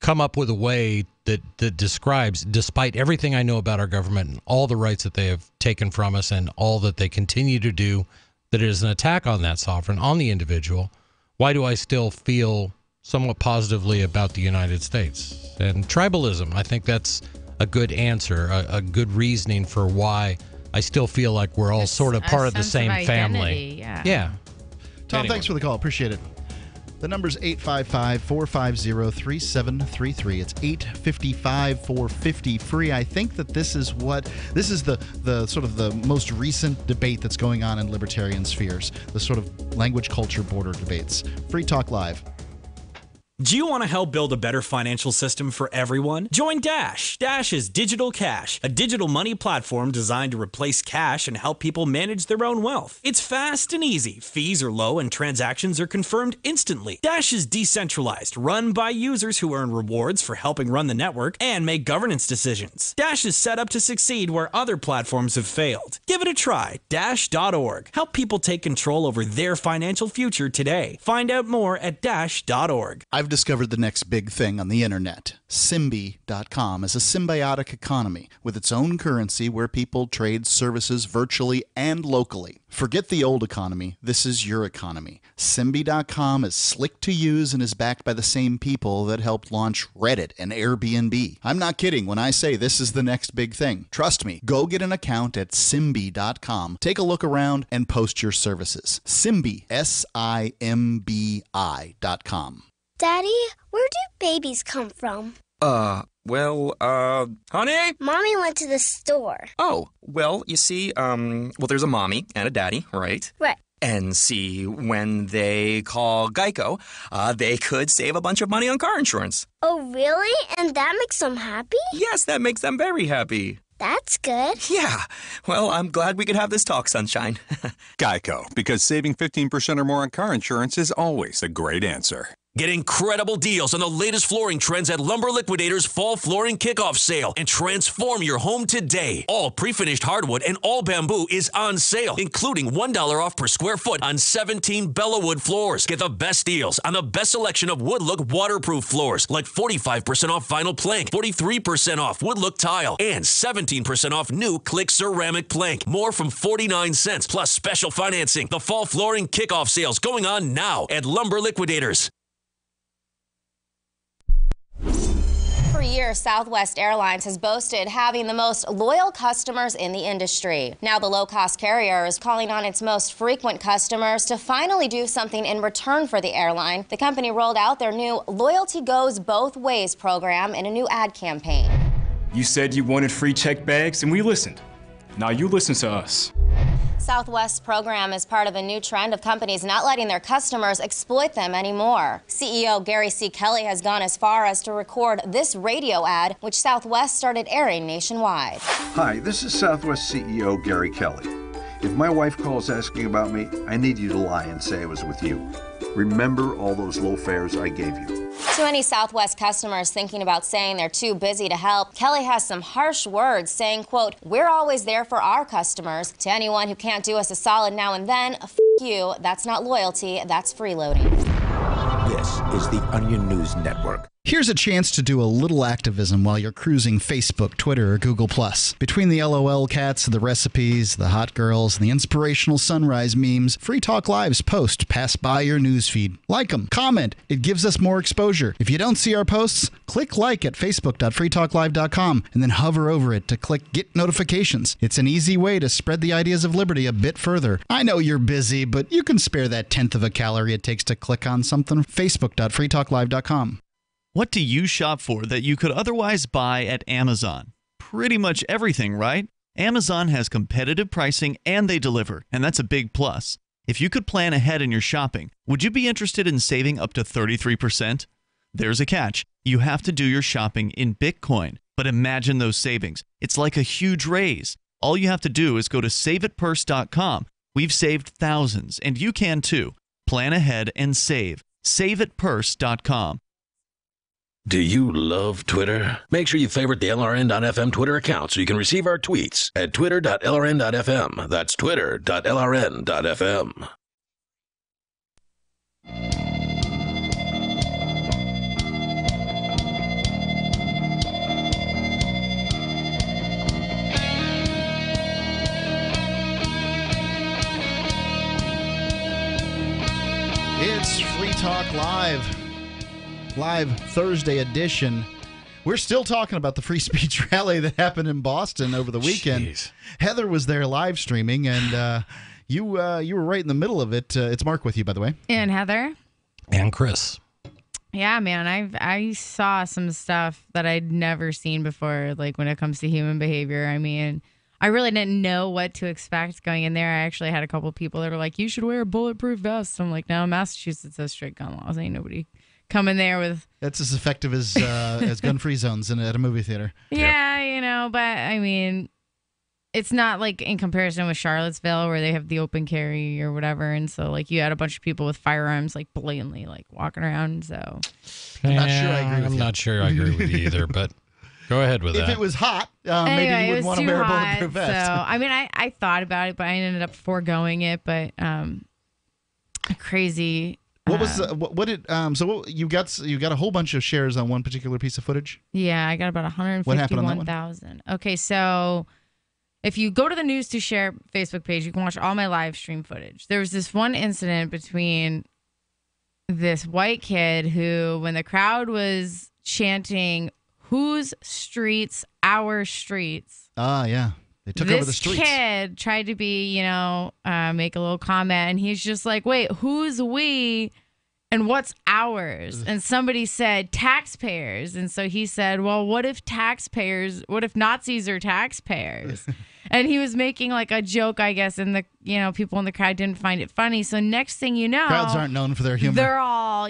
come up with a way that describes, despite everything I know about our government and all the rights that they have taken from us and all that they continue to do, that it is an attack on that sovereign, on the individual, why do I still feel somewhat positively about the United States? And tribalism, I think that's a good answer, a good reasoning for why I still feel like we're all sort of part of the same family. Yeah. Tom, Anyway. thanks for the call. Appreciate it. The number's 855-450-3733. It's 855-450-FREE. I think that this is the sort of the most recent debate that's going on in libertarian spheres, the sort of language culture border debates. Free Talk Live. Do you want to help build a better financial system for everyone? Join Dash. Dash is Digital Cash, a digital money platform designed to replace cash and help people manage their own wealth. It's fast and easy. Fees are low and transactions are confirmed instantly. Dash is decentralized, run by users who earn rewards for helping run the network and make governance decisions. Dash is set up to succeed where other platforms have failed. Give it a try. Dash.org. Help people take control over their financial future today. Find out more at Dash.org. I've discovered the next big thing on the internet. Symbi.com is a symbiotic economy with its own currency where people trade services virtually and locally. Forget the old economy. This is your economy. Symbi.com is slick to use and is backed by the same people that helped launch Reddit and Airbnb. I'm not kidding when I say this is the next big thing. Trust me. Go get an account at Symbi.com. Take a look around and post your services. Symbi, SIMBI.com. Daddy, where do babies come from? Honey? Mommy went to the store. Oh, well, you see, there's a mommy and a daddy, right? Right. And see, when they call Geico, they could save a bunch of money on car insurance. Oh, really? And that makes them happy? Yes, that makes them very happy. That's good. Yeah. Well, I'm glad we could have this talk, Sunshine. Geico, because saving 15% or more on car insurance is always a great answer. Get incredible deals on the latest flooring trends at Lumber Liquidators Fall Flooring Kickoff Sale and transform your home today. All pre-finished hardwood and all bamboo is on sale, including $1 off per square foot on 17 Bellawood floors. Get the best deals on the best selection of Wood Look waterproof floors, like 45% off vinyl plank, 43% off Wood Look tile, and 17% off new Click ceramic plank. More from 49 cents plus special financing. The Fall Flooring Kickoff Sales going on now at Lumber Liquidators. For years, Southwest Airlines has boasted having the most loyal customers in the industry. Now the low-cost carrier is calling on its most frequent customers to finally do something in return for the airline. The company rolled out their new Loyalty Goes Both Ways program in a new ad campaign. You said you wanted free checked bags, and we listened. Now you listen to us. Southwest's program is part of a new trend of companies not letting their customers exploit them anymore. CEO Gary C. Kelly has gone as far as to record this radio ad, which Southwest started airing nationwide. Hi, this is Southwest CEO Gary Kelly. If my wife calls asking about me, I need you to lie and say I was with you. Remember all those low fares I gave you. To any Southwest customers thinking about saying they're too busy to help, Kelly has some harsh words saying, quote, "We're always there for our customers. To anyone who can't do us a solid now and then, f*** you. That's not loyalty, that's freeloading." This is the Onion News Network. Here's a chance to do a little activism while you're cruising Facebook, Twitter, or Google+. Between the LOL cats, the recipes, the hot girls, and the inspirational sunrise memes, Free Talk Live's posts pass by your newsfeed. Like them, comment. It gives us more exposure. If you don't see our posts, click like at facebook.freetalklive.com and then hover over it to click Get Notifications. It's an easy way to spread the ideas of liberty a bit further. I know you're busy, but you can spare that 1/10 of a calorie it takes to click on something. facebook.freetalklive.com. What do you shop for that you could otherwise buy at Amazon? Pretty much everything, right? Amazon has competitive pricing and they deliver, and that's a big plus. If you could plan ahead in your shopping, would you be interested in saving up to 33%? There's a catch. You have to do your shopping in Bitcoin. But imagine those savings. It's like a huge raise. All you have to do is go to saveitpurse.com. We've saved thousands, and you can too. Plan ahead and save. Saveitpurse.com. Do you love Twitter? Make sure you favorite the LRN.FM Twitter account so you can receive our tweets at twitter.lrn.fm. That's twitter.lrn.fm. It's Free Talk Live Thursday edition. We're still talking about the free speech rally that happened in Boston over the weekend. Jeez. Heather was there live streaming, and you were right in the middle of it. It's Mark with you, by the way. And Heather. And Chris. Yeah, man, I saw some stuff that I'd never seen before, like when it comes to human behavior. I mean, I really didn't know what to expect going in there. I actually had a couple people that were like, you should wear a bulletproof vest. I'm like, no, Massachusetts has strict gun laws. Ain't nobody coming there with... That's as effective as gun-free zones at a movie theater. Yeah, you know, but I mean, it's not like in comparison with Charlottesville where they have the open carry or whatever. And so like you had a bunch of people with firearms like blatantly like walking around. So I'm not sure I agree with you. I'm not sure I agree with you either, but go ahead with that. If it was hot, anyway, maybe you wouldn't want to wear a bulletproof vest. So, I mean, I thought about it, but I ended up foregoing it. But crazy. What was you got a whole bunch of shares on one particular piece of footage? Yeah, I got about 151,000. Okay, so if you go to the News to Share Facebook page, you can watch all my live stream footage. There was this one incident between this white kid who, when the crowd was chanting, "Whose streets? Our streets." Ah, yeah. They took over the streets. This kid tried to make a little comment, and he's just like, wait, who's we and what's ours? And somebody said taxpayers. And so he said, well, what if Nazis are taxpayers? And he was making like a joke, I guess, and the people in the crowd didn't find it funny. So next thing you know, crowds aren't known for their humor. They're all,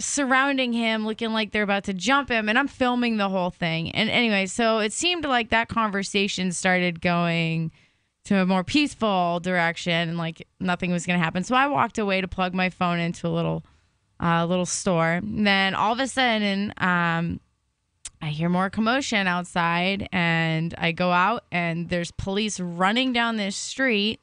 surrounding him, looking like they're about to jump him, and I'm filming the whole thing. And anyway, so it seemed like that conversation started going to a more peaceful direction, and like nothing was going to happen. So I walked away to plug my phone into a little store. And then all of a sudden, I hear more commotion outside, and I go out, and there's police running down this street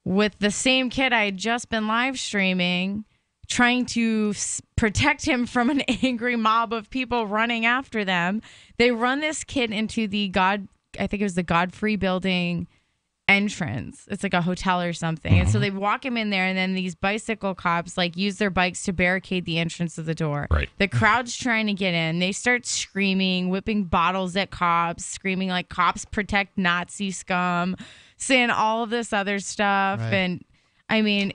with the same kid I had just been live streaming, trying to protect him from an angry mob of people running after them. They run this kid into I think it was the Godfrey building entrance. It's like a hotel or something. And so they walk him in there, and then these bicycle cops like use their bikes to barricade the entrance of the door. Right. The crowd's trying to get in. They start screaming, whipping bottles at cops, screaming like cops protect Nazi scum, saying all of this other stuff. Right. And I mean,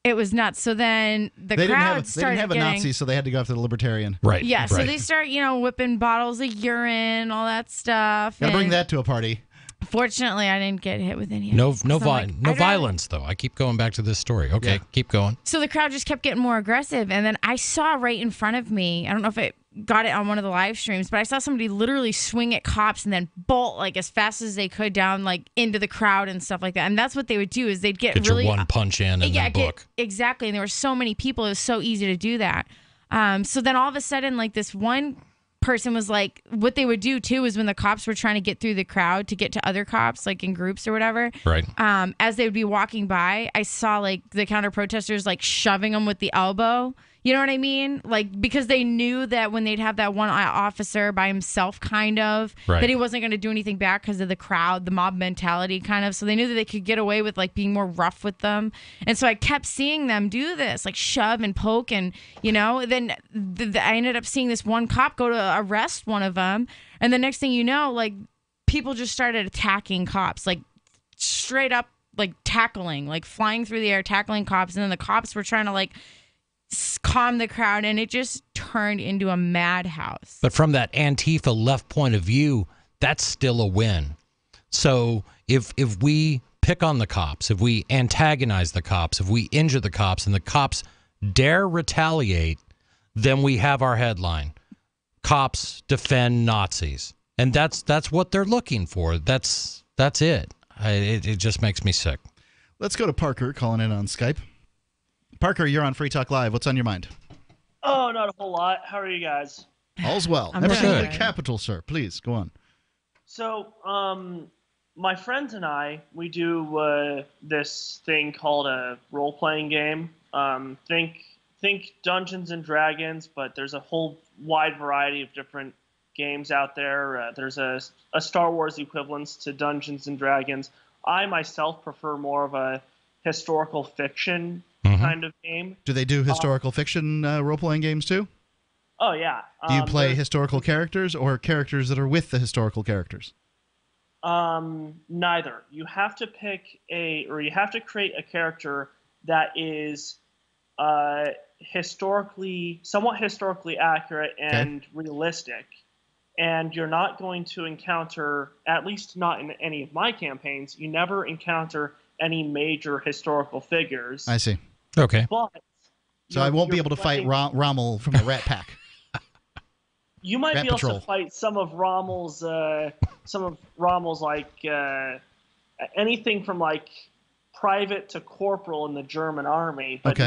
it was nuts. So then the crowd started They didn't have a Nazi, so they had to go after the Libertarian. Right. Yeah, so they start, whipping bottles of urine, all that stuff. Gotta bring that to a party. Fortunately, I didn't get hit with any. No violence, though. I keep going back to this story. Okay, keep going. So the crowd just kept getting more aggressive, and then I saw right in front of me, I don't know if it got it on one of the live streams, but I saw somebody literally swing at cops and then bolt like as fast as they could down like into the crowd and stuff like that. And that's what they would do is they'd get really your one punch in and then book. Exactly. And there were so many people. It was so easy to do that. So then all of a sudden, like this one person was like, what they would do too is when the cops were trying to get through the crowd to get to other cops, like in groups or whatever. Right. As they would be walking by, I saw like the counter protesters like shoving them with the elbow. You know what I mean? Like, because they knew that when they'd have that one officer by himself, kind of, that he wasn't going to do anything back because of the crowd, the mob mentality, kind of. So they knew that they could get away with, like, being more rough with them. And so I kept seeing them do this, like, shove and poke. And, then I ended up seeing this one cop go to arrest one of them. And the next thing you know, like, people just started attacking cops, like, straight up, like, tackling, like, flying through the air, tackling cops. And then the cops were trying to, like, calm the crowd, and it just turned into a madhouse. But from that Antifa left point of view, that's still a win. So if we pick on the cops, if we antagonize the cops, if we injure the cops, and the cops dare retaliate, then we have our headline: cops defend Nazis. And that's what they're looking for. That's it. It just makes me sick. Let's go to Parker calling in on Skype. Parker, you're on Free Talk Live. What's on your mind? Oh, not a whole lot. How are you guys? All's well. Everything in the capital, sir. Please, go on. So, my friends and I, we do this thing called a role-playing game. Think Dungeons and Dragons, but there's a whole wide variety of different games out there. There's a Star Wars equivalence to Dungeons and Dragons. I myself prefer more of a historical fiction kind of game. Do they do historical fiction role-playing games too? Oh yeah. Do you play historical characters or characters that are with the historical characters? Neither. You have to you have to create a character that is somewhat historically accurate and realistic. And you're not going to encounter, at least not in any of my campaigns, you never encounter any major historical figures. I see. Okay. But so I won't be able to fight Rommel from the Rat Pack. You might Rat be able Patrol. to fight some of Rommel's like anything from like private to corporal in the German army, but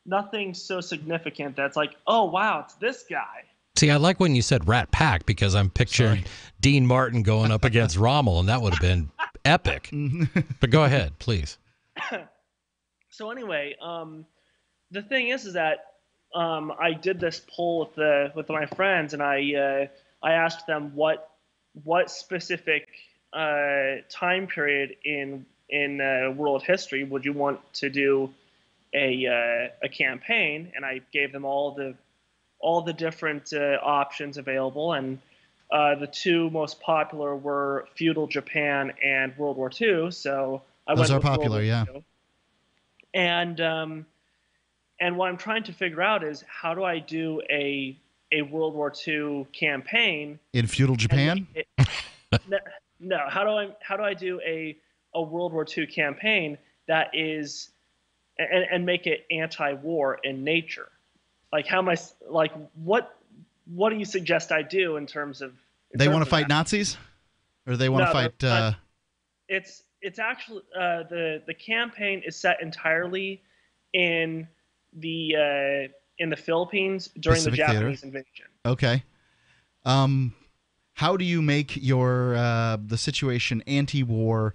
nothing so significant that's like, oh wow, it's this guy. See, I like when you said Rat Pack because I'm picturing Dean Martin going up against Rommel, and that would have been epic. But go ahead, please. So anyway, the thing is that I did this poll with my friends, and I asked them what specific time period in world history would you want to do a campaign, and I gave them all the different options available, and the two most popular were feudal Japan and World War II. So those are popular, yeah. And what I'm trying to figure out is how do I do a World War II campaign in feudal Japan? No, how do I do a World War II campaign that is and make it anti-war in nature? Like what do you suggest I do in terms of? They want to fight Nazis, or they want to fight? It's actually the campaign is set entirely in the Philippines during Pacific the Japanese Theater. invasion. Okay. How do you make your the situation anti-war?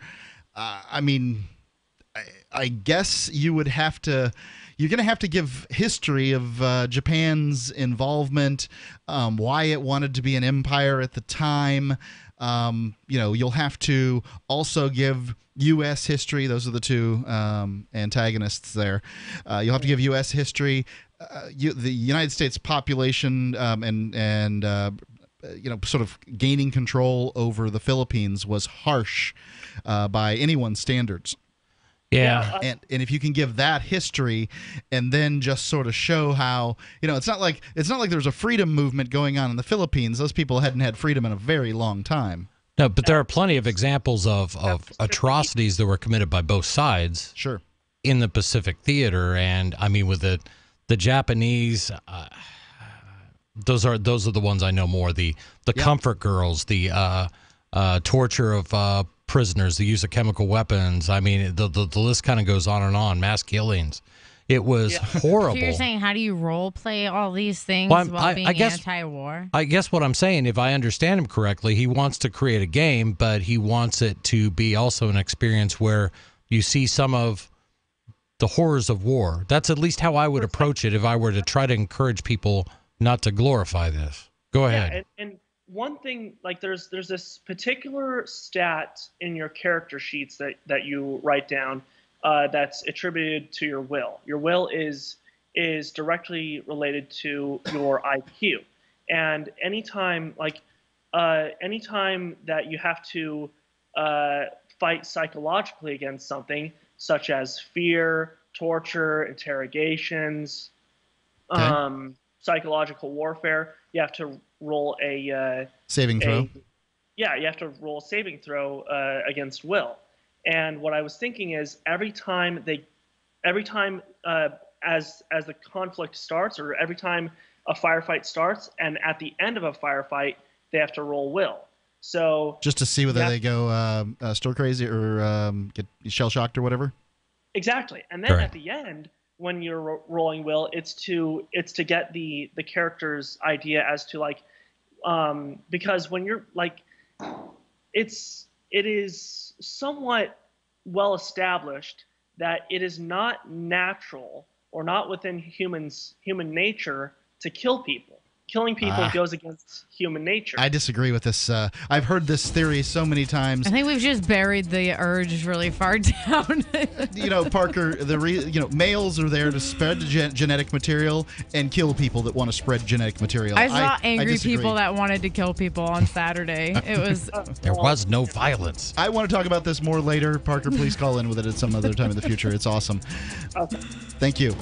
I mean, I guess you would have to. You're going to have to give history of Japan's involvement, why it wanted to be an empire at the time. You'll have to also give U.S. history. Those are the two antagonists there. You'll have to give U.S. history. The United States population and sort of gaining control over the Philippines was harsh by anyone's standards. Yeah. And if you can give that history and then just sort of show how, it's not like there's a freedom movement going on in the Philippines. Those people hadn't had freedom in a very long time. No, but there are plenty of examples of atrocities that were committed by both sides. Sure. In the Pacific Theater, and I mean with the Japanese, those are the ones I know more. The comfort girls, the torture of prisoners, the use of chemical weapons. I mean, the list kind of goes on and on. Mass killings. It was horrible. So you're saying, how do you role play all these things while being anti-war? I guess what I'm saying, if I understand him correctly, he wants to create a game, but he wants it to be also an experience where you see some of the horrors of war. That's at least how I would approach it if I were to try to encourage people not to glorify this. Go ahead. Yeah, and one thing, like there's this particular stat in your character sheets that you write down that's attributed to your will. Your will is directly related to your IQ, and anytime that you have to fight psychologically against something, such as fear, torture, interrogations, psychological warfare, you have to roll a saving throw. You have to roll a saving throw against will. And what I was thinking is every time as the conflict starts, or every time a firefight starts, and at the end of a firefight, they have to roll will. So just to see whether they go stir crazy or get shell shocked or whatever. Exactly, and then at the end, when you're rolling will, it's to get the character's idea as to like, because when you're like, it is somewhat well established that it is not natural or not within human nature to kill people. killing people goes against human nature. I disagree with this. I've heard this theory so many times. I think we've just buried the urge really far down. Parker, males are there to spread genetic material and kill people that want to spread genetic material. I saw angry disagree. people that wanted to kill people on Saturday. It was. There was no violence. I want to talk about this more later. Parker, please call in with it at some other time in the future. It's awesome. Okay. Thank you.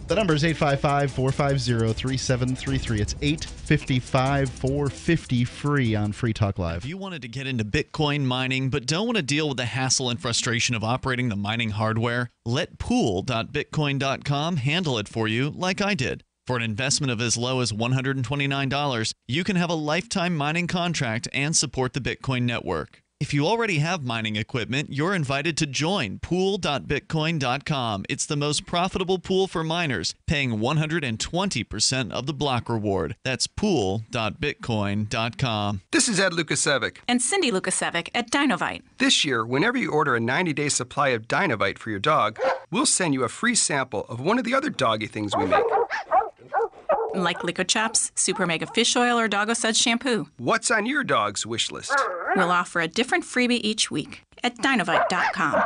The number is 855-450-3733. It's 855-450-FREE on Free Talk Live. If you wanted to get into Bitcoin mining but don't want to deal with the hassle and frustration of operating the mining hardware, let pool.bitcoin.com handle it for you like I did. For an investment of as low as $129, you can have a lifetime mining contract and support the Bitcoin network. If you already have mining equipment, you're invited to join pool.bitcoin.com. It's the most profitable pool for miners, paying 120% of the block reward. That's pool.bitcoin.com. This is Ed Lukasevic. And Cindy Lukasevic at Dinovite. This year, whenever you order a 90-day supply of Dinovite for your dog, we'll send you a free sample of one of the other doggy things we make. Like Liquid Chaps, Super Mega Fish Oil, or Doggo Suds Shampoo. What's on your dog's wish list? We'll offer a different freebie each week at Dinovite.com.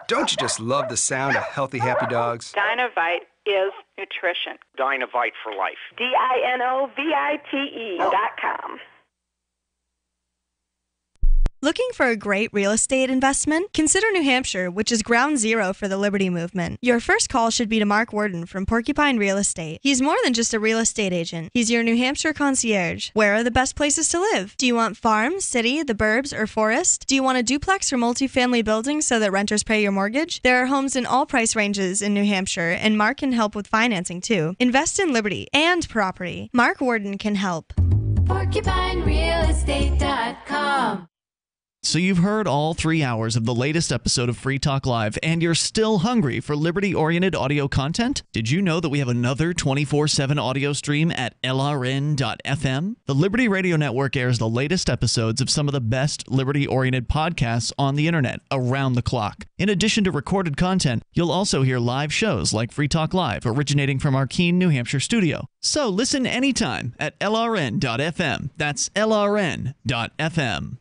Don't you just love the sound of healthy, happy dogs? Dinovite is nutrition. Dinovite for life. DINOVITE.com. Looking for a great real estate investment? Consider New Hampshire, which is ground zero for the Liberty Movement. Your first call should be to Mark Worden from Porcupine Real Estate. He's more than just a real estate agent. He's your New Hampshire concierge. Where are the best places to live? Do you want farm, city, the burbs, or forest? Do you want a duplex or multifamily building so that renters pay your mortgage? There are homes in all price ranges in New Hampshire, and Mark can help with financing too. Invest in Liberty and property. Mark Worden can help. PorcupineRealEstate.com. So you've heard all 3 hours of the latest episode of Free Talk Live, and you're still hungry for liberty-oriented audio content? Did you know that we have another 24/7 audio stream at LRN.FM? The Liberty Radio Network airs the latest episodes of some of the best liberty-oriented podcasts on the internet around the clock. In addition to recorded content, you'll also hear live shows like Free Talk Live, originating from our Keene, New Hampshire studio. So listen anytime at LRN.FM. That's LRN.FM.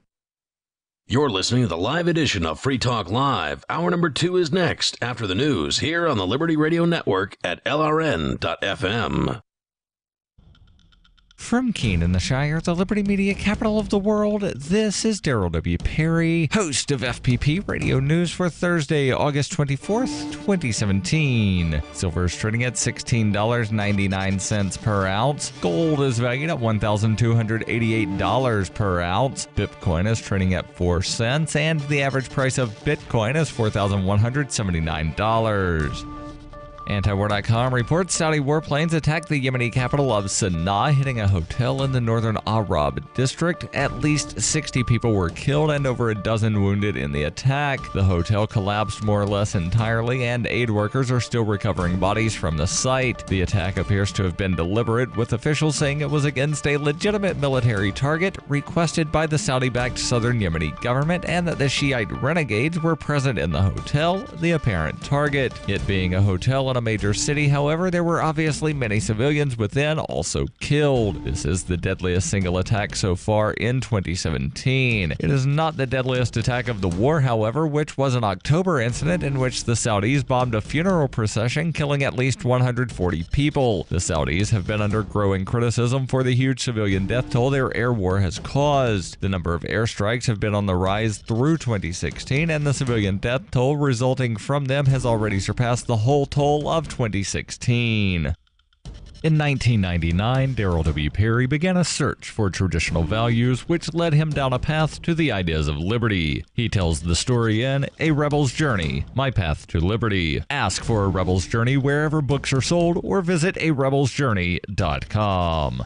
You're listening to the live edition of Free Talk Live. Hour number 2 is next after the news here on the Liberty Radio Network at LRN.FM. From Keene in the Shire, the Liberty Media capital of the world, this is Daryl W. Perry, host of FPP Radio News for Thursday, August 24th, 2017. Silver is trading at $16.99 per ounce. Gold is valued at $1,288 per ounce. Bitcoin is trading at 4 cents, and the average price of Bitcoin is $4,179. Antiwar.com reports Saudi warplanes attacked the Yemeni capital of Sana'a, hitting a hotel in the northern Arab district. At least 60 people were killed and over a dozen wounded in the attack. The hotel collapsed more or less entirely, and aid workers are still recovering bodies from the site. The attack appears to have been deliberate, with officials saying it was against a legitimate military target requested by the Saudi-backed southern Yemeni government, and that the Shiite renegades were present in the hotel, the apparent target. It being a hotel in a major city, however, there were obviously many civilians within also killed. This is the deadliest single attack so far in 2017. It is not the deadliest attack of the war, however, which was an October incident in which the Saudis bombed a funeral procession, killing at least 140 people. The Saudis have been under growing criticism for the huge civilian death toll their air war has caused. The number of airstrikes have been on the rise through 2016, and the civilian death toll resulting from them has already surpassed the whole toll of 2016. In 1999, Daryl W. Perry began a search for traditional values, which led him down a path to the ideas of liberty. He tells the story in A Rebel's Journey, My Path to Liberty. Ask for A Rebel's Journey wherever books are sold, or visit arebelsjourney.com.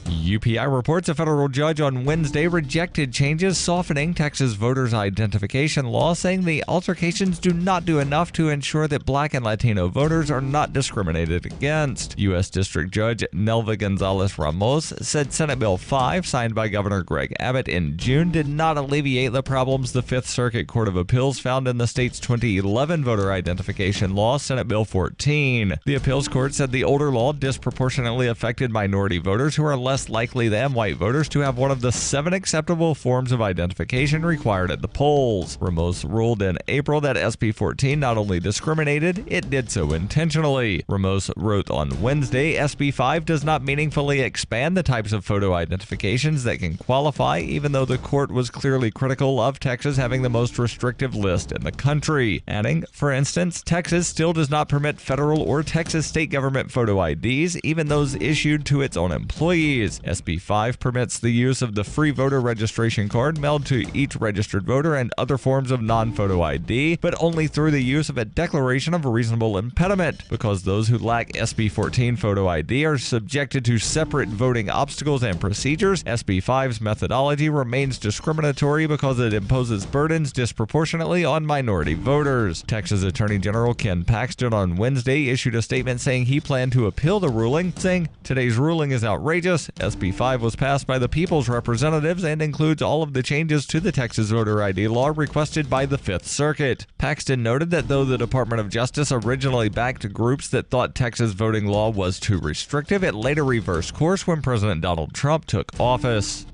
UPI reports a federal judge on Wednesday rejected changes softening Texas voters' identification law, saying the altercations do not do enough to ensure that Black and Latino voters are not discriminated against. U.S. District Judge Nelva Gonzalez Ramos said Senate Bill 5, signed by Governor Greg Abbott in June, did not alleviate the problems the Fifth Circuit Court of Appeals found in the state's 2011 voter identification law, Senate Bill 14. The appeals court said the older law disproportionately affected minority voters who are less likely than white voters to have one of the 7 acceptable forms of identification required at the polls. Ramos ruled in April that SB 14 not only discriminated, it did so intentionally. Ramos wrote on Wednesday, SB 5 does not meaningfully expand the types of photo identifications that can qualify, even though the court was clearly critical of Texas having the most restrictive list in the country. Adding, for instance, Texas still does not permit federal or Texas state government photo IDs, even those issued to its own employees. SB 5 permits the use of the free voter registration card mailed to each registered voter and other forms of non-photo ID, but only through the use of a declaration of reasonable impediment. Because those who lack SB 14 photo ID are subjected to separate voting obstacles and procedures, SB 5's methodology remains discriminatory because it imposes burdens disproportionately on minority voters. Texas Attorney General Ken Paxton on Wednesday issued a statement saying he planned to appeal the ruling, saying, "Today's ruling is outrageous. SB 5 was passed by the people's representatives and includes all of the changes to the Texas voter ID law requested by the Fifth Circuit." Paxton noted that though the Department of Justice originally backed groups that thought Texas voting law was too restrictive, it later reversed course when President Donald Trump took office.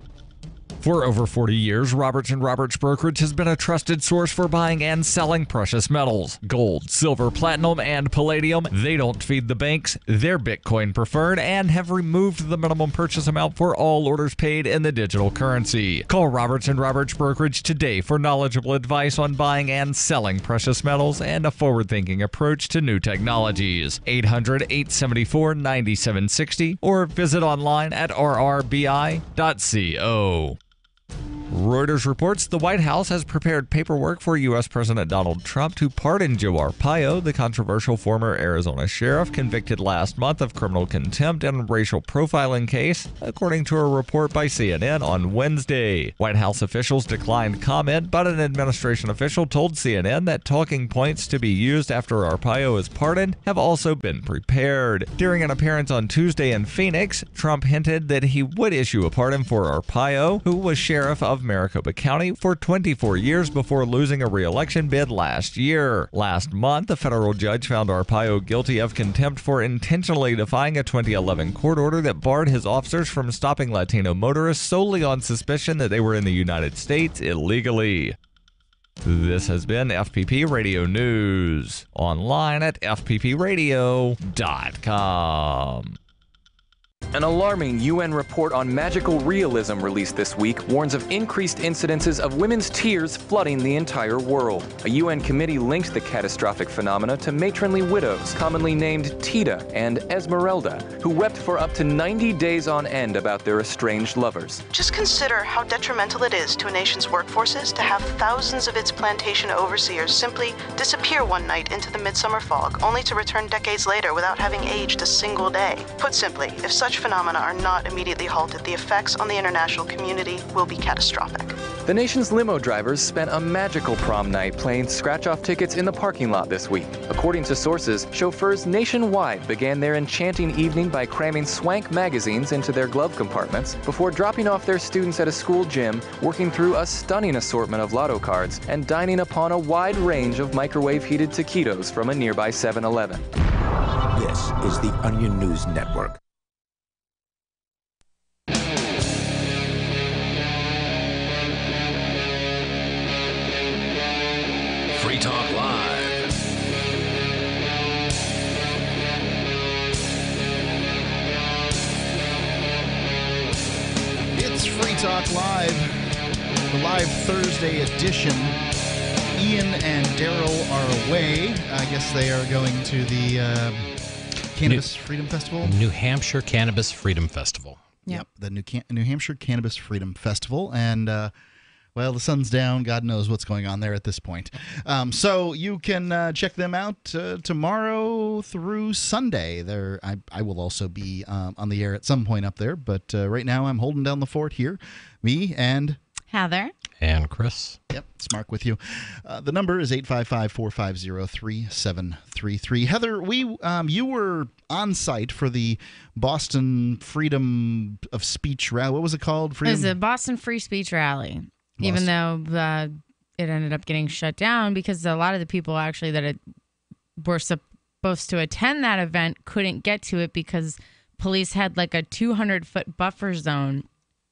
For over 40 years, Roberts & Roberts Brokerage has been a trusted source for buying and selling precious metals. Gold, silver, platinum, and palladium. They don't feed the banks. They're Bitcoin preferred and have removed the minimum purchase amount for all orders paid in the digital currency. Call Roberts & Roberts Brokerage today for knowledgeable advice on buying and selling precious metals and a forward-thinking approach to new technologies. 800-874-9760 or visit online at rrbi.co. Reuters reports the White House has prepared paperwork for U.S. President Donald Trump to pardon Joe Arpaio, the controversial former Arizona sheriff convicted last month of criminal contempt and racial profiling case, according to a report by CNN on Wednesday. White House officials declined comment, but an administration official told CNN that talking points to be used after Arpaio is pardoned have also been prepared. During an appearance on Tuesday in Phoenix, Trump hinted that he would issue a pardon for Arpaio, who was sheriff of Maricopa County for 24 years before losing a re-election bid last year. Last month, a federal judge found Arpaio guilty of contempt for intentionally defying a 2011 court order that barred his officers from stopping Latino motorists solely on suspicion that they were in the United States illegally. This has been FPP Radio News, online at fppradio.com. An alarming UN report on magical realism released this week warns of increased incidences of women's tears flooding the entire world. A UN committee linked the catastrophic phenomena to matronly widows, commonly named Tita and Esmeralda, who wept for up to 90 days on end about their estranged lovers. Just consider how detrimental it is to a nation's workforces to have thousands of its plantation overseers simply disappear one night into the midsummer fog, only to return decades later without having aged a single day. Put simply, if such phenomena are not immediately halted, the effects on the international community will be catastrophic. The nation's limo drivers spent a magical prom night playing scratch-off tickets in the parking lot this week. According to sources, chauffeurs nationwide began their enchanting evening by cramming swank magazines into their glove compartments before dropping off their students at a school gym, working through a stunning assortment of lotto cards, and dining upon a wide range of microwave-heated taquitos from a nearby 7-Eleven. This is the Onion News Network. Free Talk Live. It's Free Talk Live, the live Thursday edition. Ian and Daryl are away. I guess they are going to the Cannabis Freedom Festival? New Hampshire Cannabis Freedom Festival. Yep, the New Hampshire Cannabis Freedom Festival. And Well, the sun's down. God knows what's going on there at this point. So you can check them out tomorrow through Sunday. I will also be on the air at some point up there, but right now I'm holding down the fort here. Me and Heather. And Chris. Yep, it's Mark with you. The number is 855-450-3733. Heather, you were on site for the Boston Freedom of Speech rally. What was it called? It was a Boston Free Speech Rally, even though it ended up getting shut down because a lot of the people actually that were supposed to attend that event couldn't get to it because police had like a 200-foot buffer zone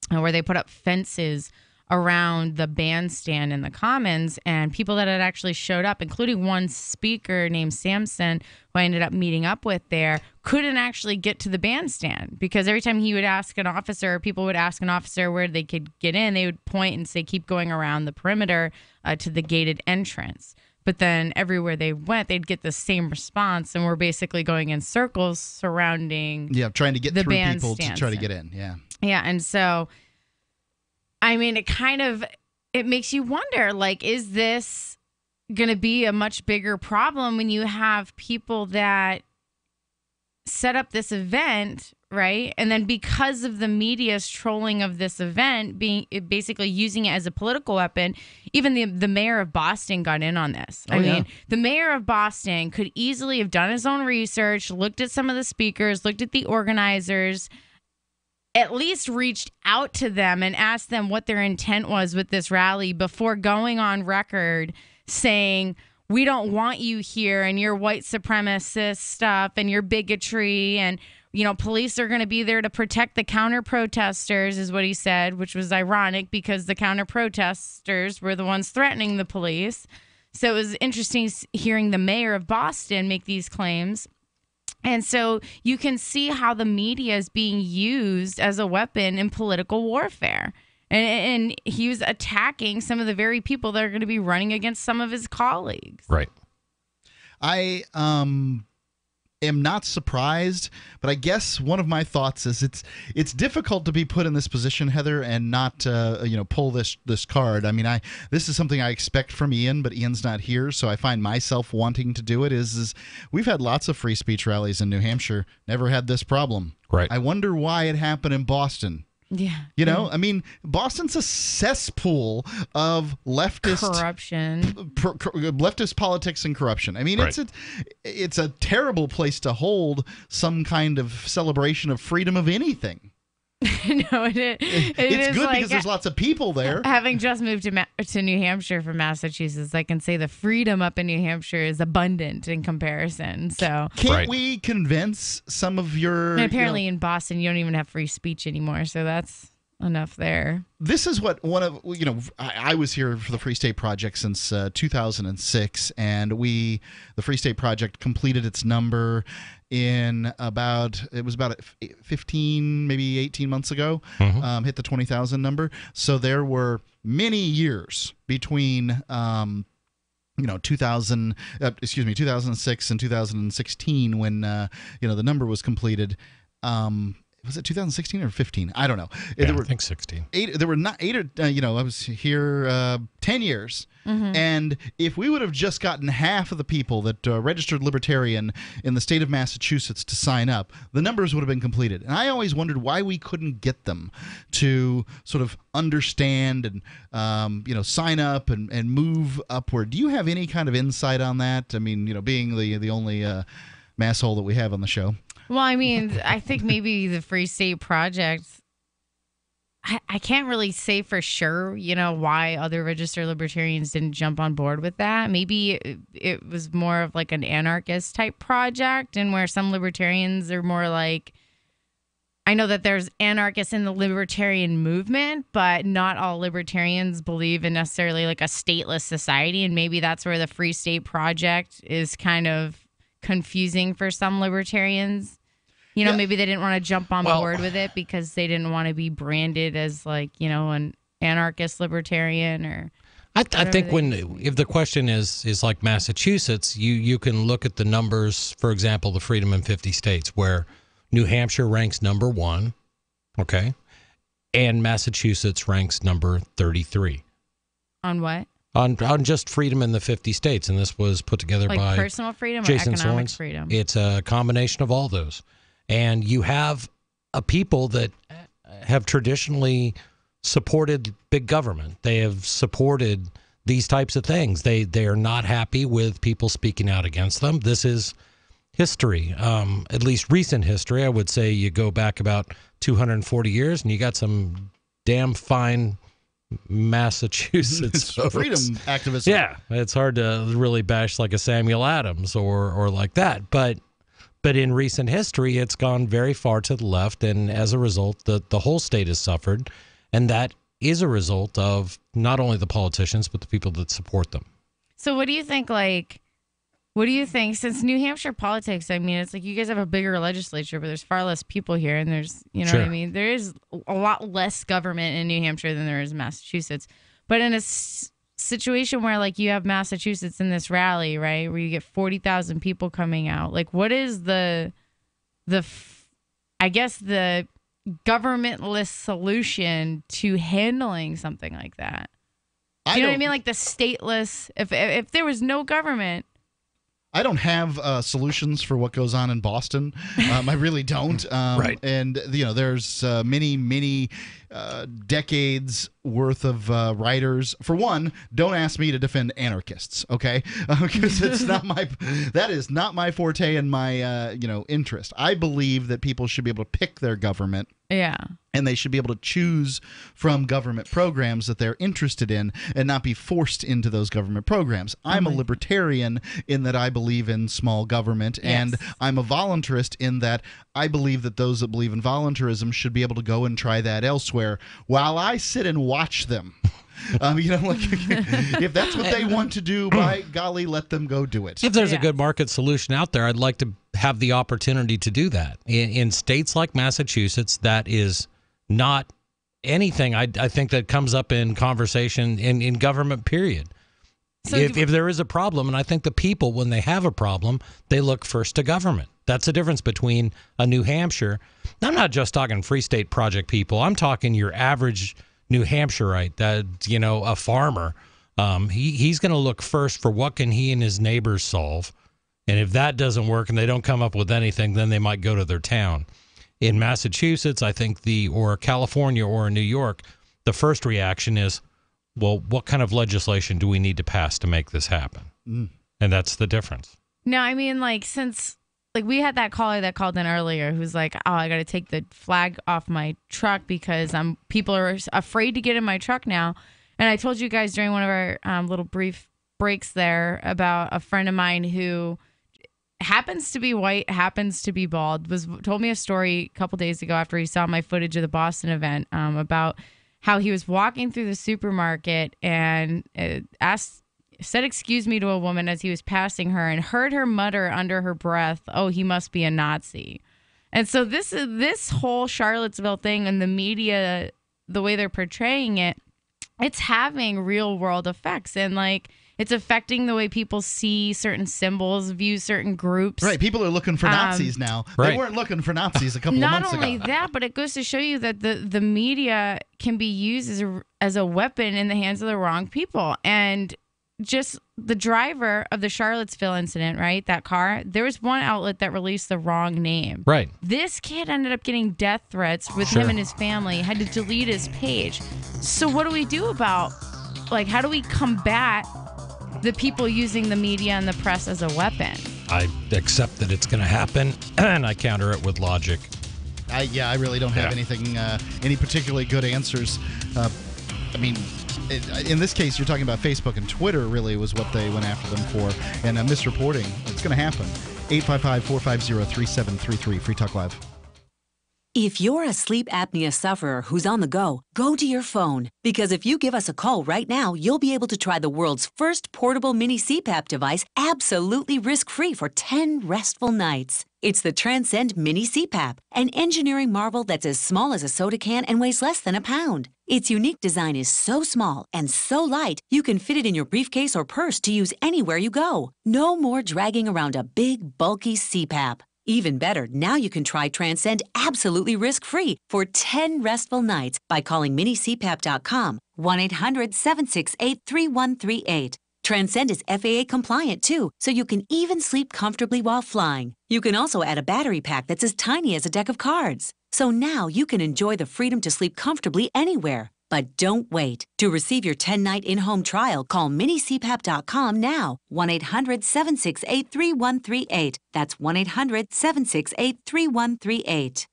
where they put up fences around the bandstand in the Commons, and people that had actually showed up, including one speaker named Samson, who I ended up meeting up with there, couldn't actually get to the bandstand because every time he would ask an officer, people would ask an officer where they could get in, they would point and say, keep going around the perimeter to the gated entrance. But then everywhere they went, they'd get the same response, and we're basically going in circles surrounding trying to get the through people to bandstands. try to get in. Yeah, and so I mean, it makes you wonder, like, is this going to be a much bigger problem when you have people that set up this event, right? And then because of the media's trolling of this event, basically using it as a political weapon, even the mayor of Boston got in on this. I mean, the mayor of Boston could easily have done his own research, looked at some of the speakers, looked at the organizers, at least reached out to them and asked them what their intent was with this rally before going on record saying, we don't want you here and your white supremacist stuff and your bigotry and, police are going to be there to protect the counter protesters is what he said, which was ironic because the counter protesters were the ones threatening the police. So it was interesting hearing the mayor of Boston make these claims. And so you can see how the media is being used as a weapon in political warfare. And he was attacking some of the very people that are going to be running against some of his colleagues. Right. I am not surprised, but I guess one of my thoughts is it's difficult to be put in this position, Heather, and not pull this card. I mean, this is something I expect from Ian, but Ian's not here, so I find myself wanting to do it. Is we've had lots of free speech rallies in New Hampshire, never had this problem. Right. I wonder why it happened in Boston. Yeah. I mean, Boston's a cesspool of leftist corruption, leftist politics and corruption. I mean, it's a terrible place to hold some kind of celebration of freedom of anything. No, it's good because there's lots of people there. Having just moved to New Hampshire from Massachusetts, I can say the freedom up in New Hampshire is abundant in comparison. So can't we convince some of your? And apparently, in Boston, you don't even have free speech anymore. So that's enough there. This is what I was here for the Free State Project since 2006, and the Free State Project completed its number in about 15, maybe 18 months ago, hit the 20,000 number. So there were many years between 2006 and 2016 when the number was completed. Was it 2016 or 15? I don't know. Yeah, I think 16. There were not 8 or, I was here 10 years. Mm-hmm. And if we would have just gotten half of the people that registered Libertarian in the state of Massachusetts to sign up, the numbers would have been completed. And I always wondered why we couldn't get them to sort of understand and, sign up and move upward. Do you have any kind of insight on that? I mean, being the only masshole that we have on the show. Well, I mean, I think maybe the Free State Project, I can't really say for sure, why other registered libertarians didn't jump on board with that. Maybe it was more of like an anarchist type project, and where some libertarians are more like, I know that there's anarchists in the libertarian movement, but not all libertarians believe in necessarily like a stateless society, and maybe that's where the Free State Project is kind of confusing for some libertarians. Maybe they didn't want to jump on board with it because they didn't want to be branded as like, an anarchist libertarian or. I think if the question is like Massachusetts, you can look at the numbers, for example, the Freedom in 50 States, where New Hampshire ranks number 1, okay, and Massachusetts ranks number 33. On what? On just freedom in the 50 states, and this was put together Like by personal freedom or Jason economic Sorens. freedom? It's a combination of all those. And you have a people that have traditionally supported big government. They have supported these types of things. They are not happy with people speaking out against them. This is history, at least recent history. I would say you go back about 240 years, and you got some damn fine Massachusetts freedom activists. Yeah, it's hard to really bash like a Samuel Adams or like that. But in recent history, it's gone very far to the left, and as a result, the whole state has suffered, and that is a result of not only the politicians but the people that support them. So what do you think, since New Hampshire politics, I mean, it's like you guys have a bigger legislature, but there's far less people here, and there's, you know what I mean? There is a lot less government in New Hampshire than there is in Massachusetts. But in a situation where, like, you have Massachusetts in this rally, right, where you get 40,000 people coming out, like, what is the governmentless solution to handling something like that? Do you know what I mean? Like the stateless, if there was no government. I don't have solutions for what goes on in Boston. I really don't. Right. And, there's many decades worth of writers. For one, don't ask me to defend anarchists, okay? Because that is not my forte and my, interest. I believe that people should be able to pick their government. Yeah. And they should be able to choose from government programs that they're interested in and not be forced into those government programs. I'm a libertarian in that I believe in small government, and I'm a voluntarist in that I believe that those that believe in voluntarism should be able to go and try that elsewhere while I sit and watch them. If that's what they want to do, by golly, let them go do it. If there's a good market solution out there, I'd like to have the opportunity to do that. In states like Massachusetts, that is not anything I think that comes up in conversation in government, period. So if there is a problem, and I think the people, when they have a problem, they look first to government. That's the difference between a New Hampshire. I'm not just talking Free State Project people. I'm talking your average New Hampshireite, that, a farmer. He's going to look first for what can he and his neighbors solve. And if that doesn't work and they don't come up with anything, then they might go to their town. In Massachusetts, I think or California or New York, the first reaction is, well, what kind of legislation do we need to pass to make this happen? And that's the difference. No, I mean, since we had that caller that called in earlier who's like, oh, I got to take the flag off my truck because people are afraid to get in my truck now. And I told you guys during one of our little brief breaks there about a friend of mine who happens to be white, happens to be bald, told me a story a couple days ago after he saw my footage of the Boston event about how he was walking through the supermarket and said excuse me to a woman as he was passing her and heard her mutter under her breath, oh, he must be a Nazi. And so this whole Charlottesville thing and the media, the way they're portraying it, it's having real world effects. And it's affecting the way people see certain symbols, view certain groups. Right. People are looking for Nazis now. They weren't looking for Nazis a couple of months ago. Not only that, but it goes to show you that the media can be used as a weapon in the hands of the wrong people. And just the driver of the Charlottesville incident, right? That car, there was one outlet that released the wrong name. Right. This kid ended up getting death threats with him and his family, had to delete his page. So what do we do about, how do we combat the people using the media and the press as a weapon? I accept that it's going to happen, and I counter it with logic. I really don't have anything, any particularly good answers. In this case, you're talking about Facebook and Twitter really was what they went after them for. And misreporting, it's going to happen. 855-450-3733, Free Talk Live. If you're a sleep apnea sufferer who's on the go to your phone. Because if you give us a call right now, you'll be able to try the world's first portable mini CPAP device absolutely risk-free for 10 restful nights. It's the Transcend Mini CPAP, an engineering marvel that's as small as a soda can and weighs less than a pound. Its unique design is so small and so light, you can fit it in your briefcase or purse to use anywhere you go. No more dragging around a big, bulky CPAP. Even better, now you can try Transcend absolutely risk-free for 10 restful nights by calling minicpap.com, 1-800-768-3138. Transcend is FAA compliant too, so you can even sleep comfortably while flying. You can also add a battery pack that's as tiny as a deck of cards. So now you can enjoy the freedom to sleep comfortably anywhere. But don't wait. To receive your 10-night in-home trial, call minicpap.com now, 1-800-768-3138. That's 1-800-768-3138.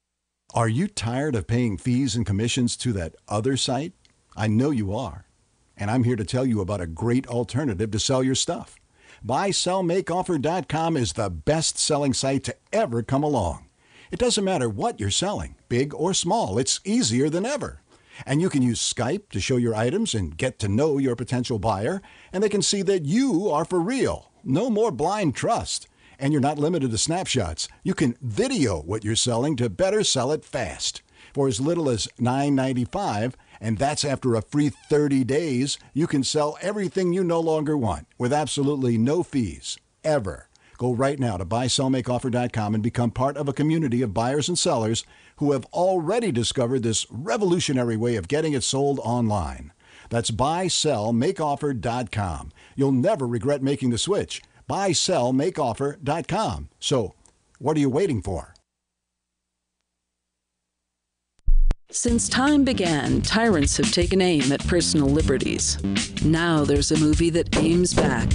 Are you tired of paying fees and commissions to that other site? I know you are. And I'm here to tell you about a great alternative to sell your stuff. BuySellMakeOffer.com is the best-selling site to ever come along. It doesn't matter what you're selling, big or small, it's easier than ever. And you can use Skype to show your items and get to know your potential buyer, and they can see that you are for real. No more blind trust. And you're not limited to snapshots. You can video what you're selling to better sell it fast. For as little as $9.95, and that's after a free 30 days, you can sell everything you no longer want with absolutely no fees, ever. Go right now to BuySellMakeOffer.com and become part of a community of buyers and sellers who have already discovered this revolutionary way of getting it sold online. That's BuySellMakeOffer.com. You'll never regret making the switch. BuySellMakeOffer.com. So, what are you waiting for? Since time began, tyrants have taken aim at personal liberties. Now there's a movie that aims back.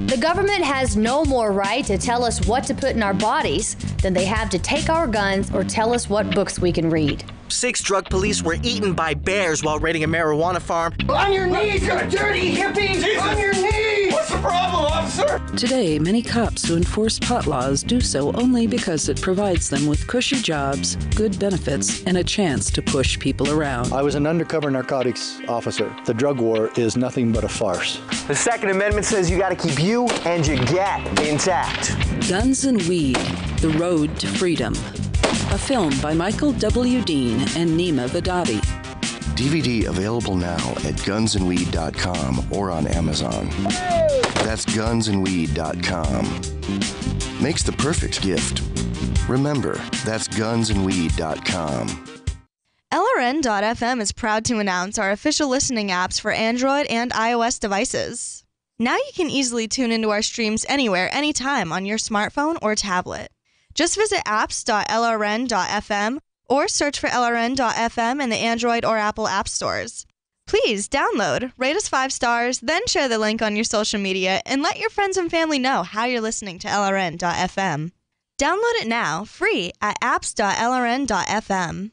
The government has no more right to tell us what to put in our bodies than they have to take our guns or tell us what books we can read. 6 drug police were eaten by bears while raiding a marijuana farm. On your knees, you dirty hippies! Jesus. On your knees! What's the problem, officer? Today, many cops who enforce pot laws do so only because it provides them with cushy jobs, good benefits, and a chance to push people around. I was an undercover narcotics officer. The drug war is nothing but a farce. The Second Amendment says you got to keep you and your gat intact. Guns and Weed, The Road to Freedom. A film by Michael W. Dean and Nima Vadadi. DVD available now at gunsandweed.com or on Amazon. That's gunsandweed.com. Makes the perfect gift. Remember, that's gunsandweed.com. LRN.FM is proud to announce our official listening apps for Android and iOS devices. Now you can easily tune into our streams anywhere, anytime on your smartphone or tablet. Just visit apps.lrn.fm or search for LRN.FM in the Android or Apple app stores. Please download, rate us 5 stars, then share the link on your social media and let your friends and family know how you're listening to LRN.FM. Download it now, free at apps.lrn.fm.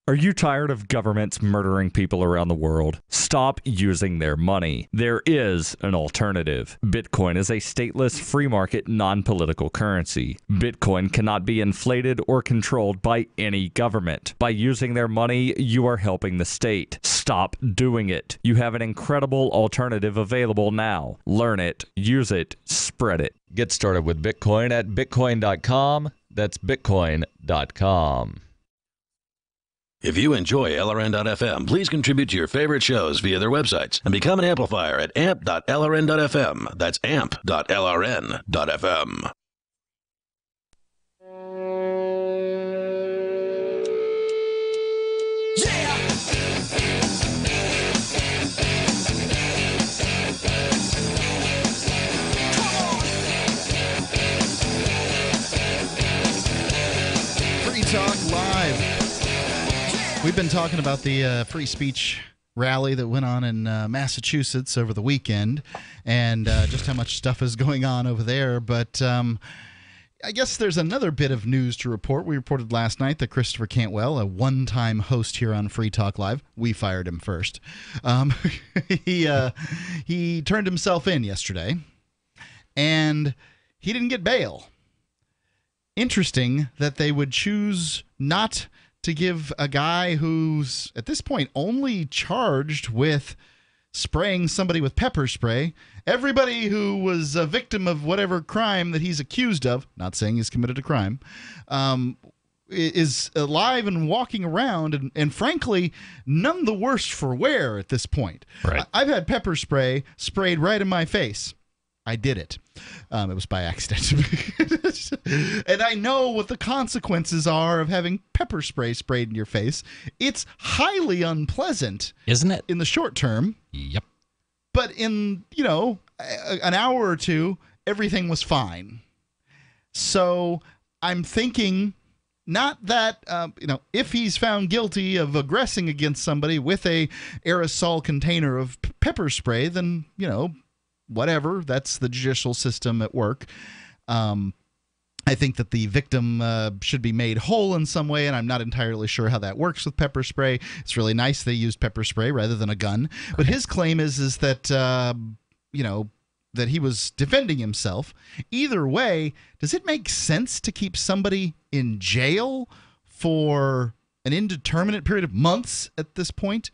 Are you tired of governments murdering people around the world? Stop using their money. There is an alternative. Bitcoin is a stateless, free market, non-political currency. Bitcoin cannot be inflated or controlled by any government. By using their money, you are helping the state. Stop doing it. You have an incredible alternative available now. Learn it, use it, spread it. Get started with Bitcoin at bitcoin.com. That's bitcoin.com. If you enjoy LRN.FM, please contribute to your favorite shows via their websites and become an amplifier at amp.lrn.fm. That's amp.lrn.fm. Free Talk Live. We've been talking about the free speech rally that went on in Massachusetts over the weekend and just how much stuff is going on over there. But I guess there's another bit of news to report. We reported last night that Christopher Cantwell, a one-time host here on Free Talk Live, we fired him first. He turned himself in yesterday, and he didn't get bail. Interesting that they would choose not to give a guy who's, at this point, only charged with spraying somebody with pepper spray. Everybody who was a victim of whatever crime that he's accused of, not saying he's committed a crime, is alive and walking around, and frankly, none the worse for wear at this point. Right. I've had pepper spray sprayed right in my face. I did it. It was by accident. And I know what the consequences are of having pepper spray sprayed in your face. It's highly unpleasant. Isn't it? In the short term. Yep. But in, an hour or two, everything was fine. So I'm thinking not that, if he's found guilty of aggressing against somebody with a aerosol container of pepper spray, then, whatever. That's the judicial system at work. I think that the victim should be made whole in some way, and I'm not entirely sure how that works with pepper spray. It's really nice they used pepper spray rather than a gun. But his claim is that, that he was defending himself. Either way, does it make sense to keep somebody in jail for an indeterminate period of months at this point?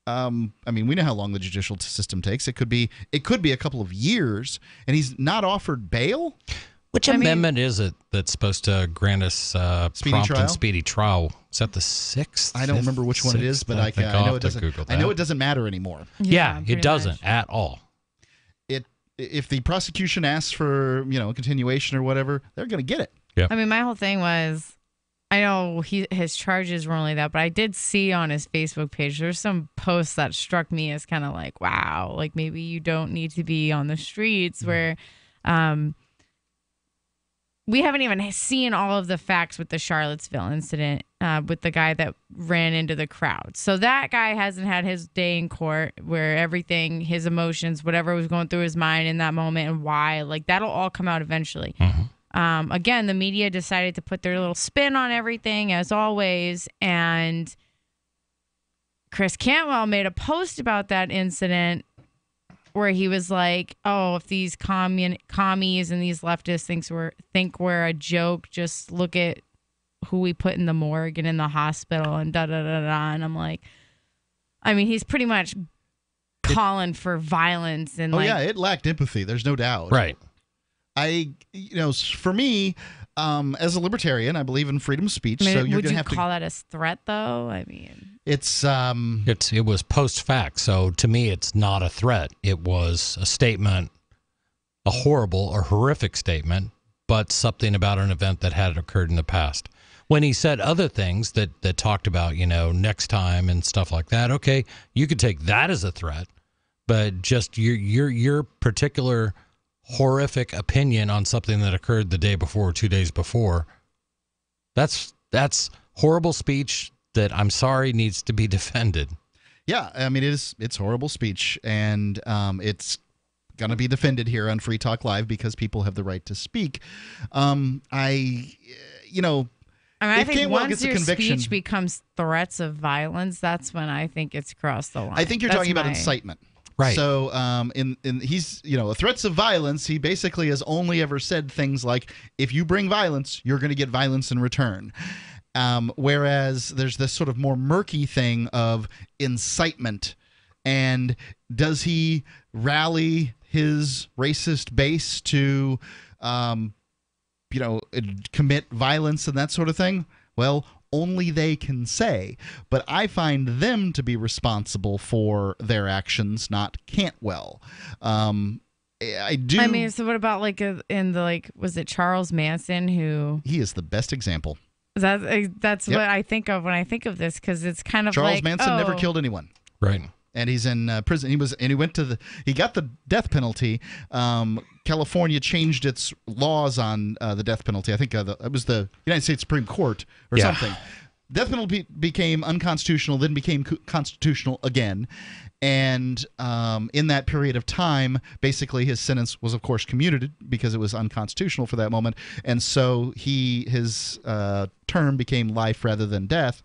We know how long the judicial system takes. It could be a couple of years, and he's not offered bail. Which amendment is it that's supposed to grant us prompt and speedy trial? Is that the 6th? I don't remember which one it is, but I know it doesn't. I know it doesn't matter anymore. Yeah, it doesn't at all. If the prosecution asks for a continuation or whatever, they're going to get it. Yeah. My whole thing was, I know his charges were only that, but I did see on his Facebook page there's some posts that struck me as kind of like, wow, like maybe you don't need to be on the streets where we haven't even seen all of the facts with the Charlottesville incident with the guy that ran into the crowd. So that guy hasn't had his day in court where everything, his emotions, whatever was going through his mind in that moment and why, like that'll all come out eventually. Again, the media decided to put their little spin on everything as always. And Chris Cantwell made a post about that incident where he was like, oh, if these commies and these leftists think we're a joke, just look at who we put in the morgue and in the hospital and da-da-da-da. And I'm like, he's pretty much calling for violence. And it lacked empathy. There's no doubt. Right. For me, as a libertarian, I believe in freedom of speech. So you're would going you to have call that a threat, though? It was post fact, so to me, it's not a threat. It was a statement, a horrific statement, but something about an event that had occurred in the past. When he said other things that talked about, next time and stuff like that, okay, you could take that as a threat, but just your particular horrific opinion on something that occurred the day before or 2 days before, that's horrible speech that I'm sorry needs to be defended. Yeah, it's horrible speech, and it's going to be defended here on Free Talk Live because people have the right to speak. I think once your speech becomes threats of violence, that's when I think it's crossed the line. I think you're talking about incitement. Right. So, he's, threats of violence, he basically has only ever said things like, if you bring violence, you're going to get violence in return. Whereas there's this sort of more murky thing of incitement. And does he rally his racist base to, commit violence and that sort of thing? Well, only they can say. But I find them to be responsible for their actions, not Cantwell. I do. So what about was it Charles Manson who? He is the best example. That's what I think of when I think of this, because it's kind of Charles Manson never killed anyone. Right. And he's in prison. He got the death penalty. California changed its laws on the death penalty. I think it was the United States Supreme Court or something. Death penalty became unconstitutional, then became constitutional again. And in that period of time, basically his sentence was, of course, commuted because it was unconstitutional for that moment. And so his term became life rather than death.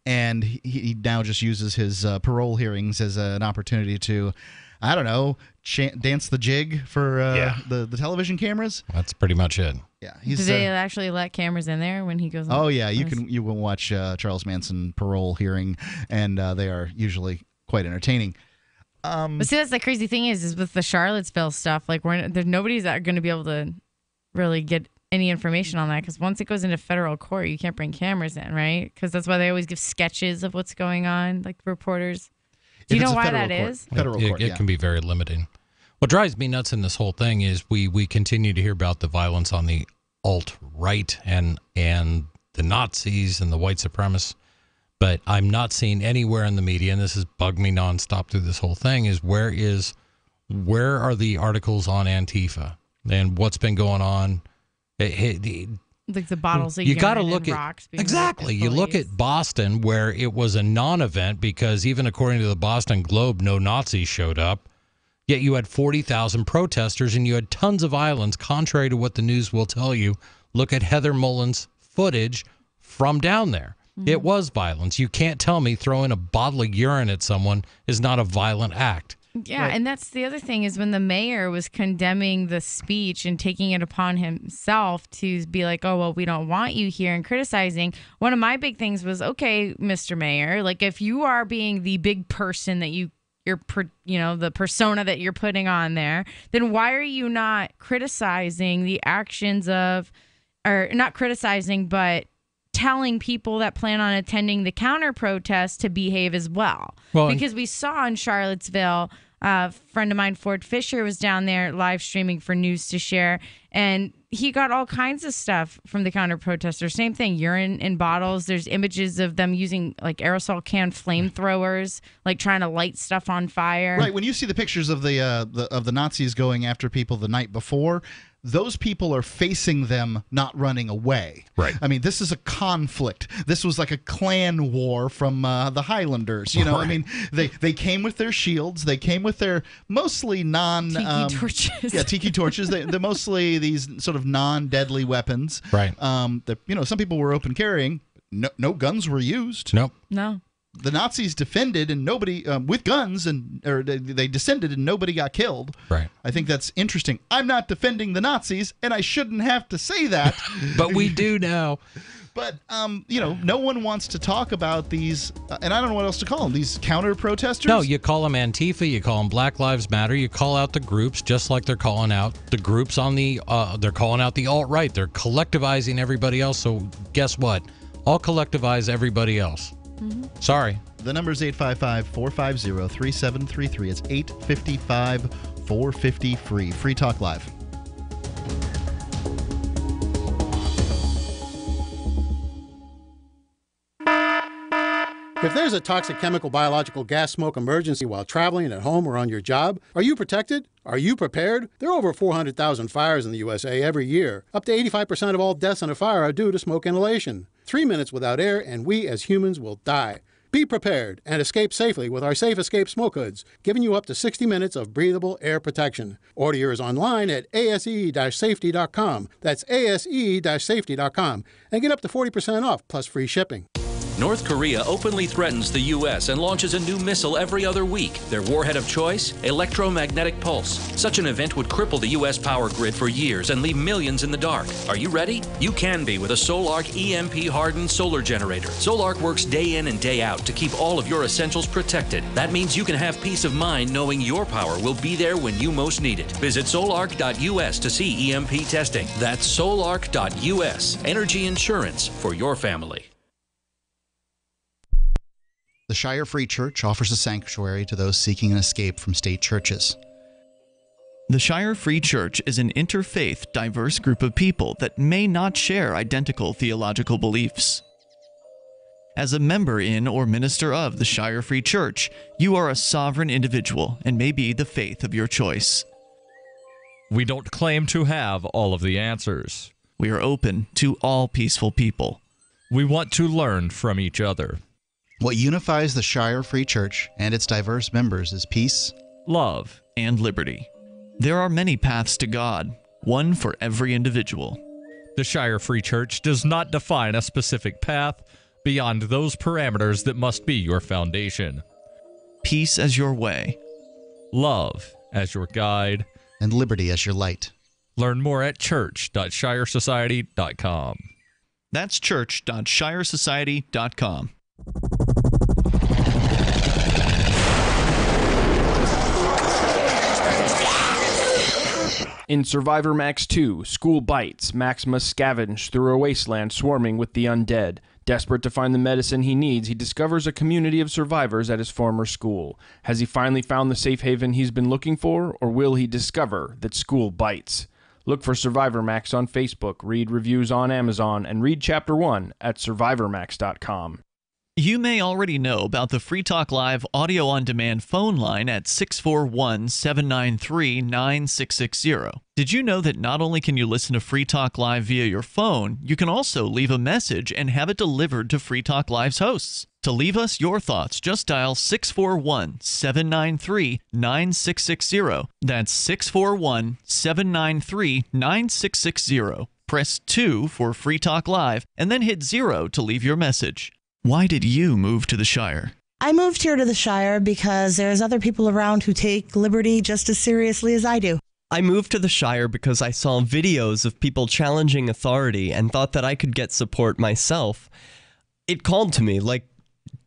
And he now just uses his parole hearings as an opportunity to, I don't know, dance the jig for the television cameras. That's pretty much it. Yeah. Do they actually let cameras in there when he goes on? Oh, yeah. You can watch Charles Manson parole hearing, and they are usually quite entertaining. But see, that's the crazy thing is with the Charlottesville stuff, nobody's going to be able to really get any information on that, because once it goes into federal court, you can't bring cameras in, right? Because that's why they always give sketches of what's going on, like reporters. Do you know why that is? Federal court, it can be very limiting. What drives me nuts in this whole thing is we continue to hear about the violence on the alt-right and the Nazis and the white supremacists, but I'm not seeing anywhere in the media, and this has bugged me nonstop through this whole thing, is where are the articles on Antifa and what's been going on? Like the bottles of you got to urine look and at rocks being exactly. ripped at You look police. at Boston, where it was a non-event because even according to the Boston Globe, no Nazis showed up. Yet you had 40,000 protesters and you had tons of violence, contrary to what the news will tell you. Look at Heather Mullen's footage from down there. It was violence. You can't tell me throwing a bottle of urine at someone is not a violent act. Yeah, and that's the other thing is when the mayor was condemning the speech and taking it upon himself to be like, oh, well, we don't want you here and criticizing. One of my big things was, okay, Mr. Mayor, like if you are being the big person that you're, the persona that you're putting on there, then why are you not criticizing the actions of, or not criticizing, but telling people that plan on attending the counter protest to behave as well? Because we saw in Charlottesville, a friend of mine, Ford Fisher, was down there live streaming for News to Share, and he got all kinds of stuff from the counter protesters. Same thing, urine in bottles. There's images of them using like aerosol can flamethrowers, like trying to light stuff on fire. Right. When you see the pictures of the Nazis going after people the night before, those people are facing them, not running away. Right. I mean, this is a conflict. This was like a clan war from the Highlanders. You know, Right. I mean, they came with their shields. They came with their mostly Tiki torches. Yeah, tiki torches. They're mostly these sort of non-deadly weapons. Right. Some people were open carrying. No guns were used. Nope. No. The Nazis defended and nobody with guns or they descended and nobody got killed. Right. I think that's interesting. I'm not defending the Nazis, and I shouldn't have to say that. But we do now. But no one wants to talk about these, and I don't know what else to call them. These counter protesters. No, you call them Antifa, you call them Black Lives Matter, you call out the groups just like they're calling out the groups on the. They're calling out the alt-right. They're collectivizing everybody else. So guess what? I'll collectivize everybody else. Sorry. The number is 855-450-3733. It's 855-450-FREE. Free Talk Live. If there's a toxic chemical, biological, gas, smoke emergency while traveling at home or on your job, are you protected? Are you prepared? There are over 400,000 fires in the USA every year. Up to 85% of all deaths in a fire are due to smoke inhalation. 3 minutes without air, and we as humans will die. Be prepared and escape safely with our Safe Escape Smoke Hoods, giving you up to 60 minutes of breathable air protection. Order yours online at ase-safety.com. That's ase-safety.com. And get up to 40% off plus free shipping. North Korea openly threatens the U.S. and launches a new missile every other week. Their warhead of choice? Electromagnetic pulse. Such an event would cripple the U.S. power grid for years and leave millions in the dark. Are you ready? You can be with a Solarc EMP-hardened solar generator. Solarc works day in and day out to keep all of your essentials protected. That means you can have peace of mind knowing your power will be there when you most need it. Visit solarc.us to see EMP testing. That's solarc.us. Energy insurance for your family. The Shire Free Church offers a sanctuary to those seeking an escape from state churches. The Shire Free Church is an interfaith, diverse group of people that may not share identical theological beliefs. As a member in or minister of the Shire Free Church, you are a sovereign individual and may be the faith of your choice. We don't claim to have all of the answers. We are open to all peaceful people. We want to learn from each other. What unifies the Shire Free Church and its diverse members is peace, love, and liberty. There are many paths to God, one for every individual. The Shire Free Church does not define a specific path beyond those parameters that must be your foundation. Peace as your way, love as your guide, and liberty as your light. Learn more at church.shiresociety.com. That's church.shiresociety.com. In Survivor Max 2, School Bites, Maximus scavenged through a wasteland swarming with the undead. Desperate to find the medicine he needs, he discovers a community of survivors at his former school. Has he finally found the safe haven he's been looking for, or will he discover that school bites? Look for Survivor Max on Facebook, read reviews on Amazon, and read Chapter 1 at survivormax.com. You may already know about the Free Talk Live audio-on-demand phone line at 641-793-9660. Did you know that not only can you listen to Free Talk Live via your phone, you can also leave a message and have it delivered to Free Talk Live's hosts? To leave us your thoughts, just dial 641-793-9660. That's 641-793-9660. Press 2 for Free Talk Live, and then hit 0 to leave your message. Why did you move to the Shire? I moved here to the Shire because there's other people around who take liberty just as seriously as I do. I moved to the Shire because I saw videos of people challenging authority and thought that I could get support myself. It called to me, like,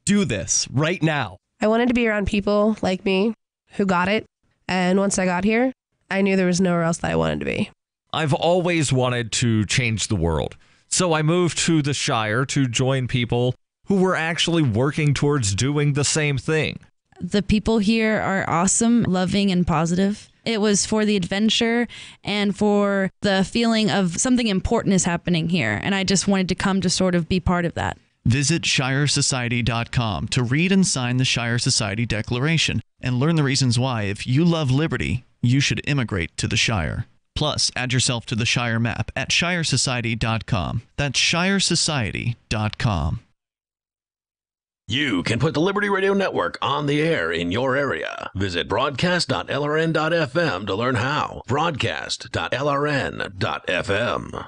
do this right now. I wanted to be around people like me who got it. And once I got here, I knew there was nowhere else that I wanted to be. I've always wanted to change the world. So I moved to the Shire to join people who were actually working towards doing the same thing. The people here are awesome, loving, and positive. It was for the adventure and for the feeling of something important is happening here. And I just wanted to come to sort of be part of that. Visit ShireSociety.com to read and sign the Shire Society Declaration and learn the reasons why, if you love liberty, you should immigrate to the Shire. Plus, add yourself to the Shire map at ShireSociety.com. That's ShireSociety.com. You can put the Liberty Radio Network on the air in your area. Visit broadcast.lrn.fm to learn how. Broadcast.lrn.fm.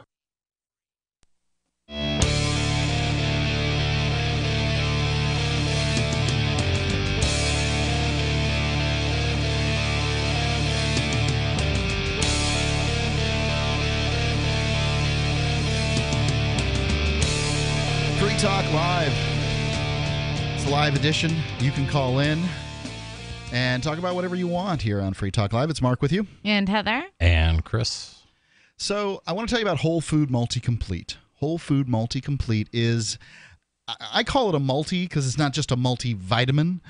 Free Talk Live. It's a live edition. You can call in and talk about whatever you want here on Free Talk Live. It's Mark with you. And Heather. And Chris. So I want to tell you about Whole Food Multi-Complete. Whole Food Multi-Complete is, I call it a multi because it's not just a multivitamin.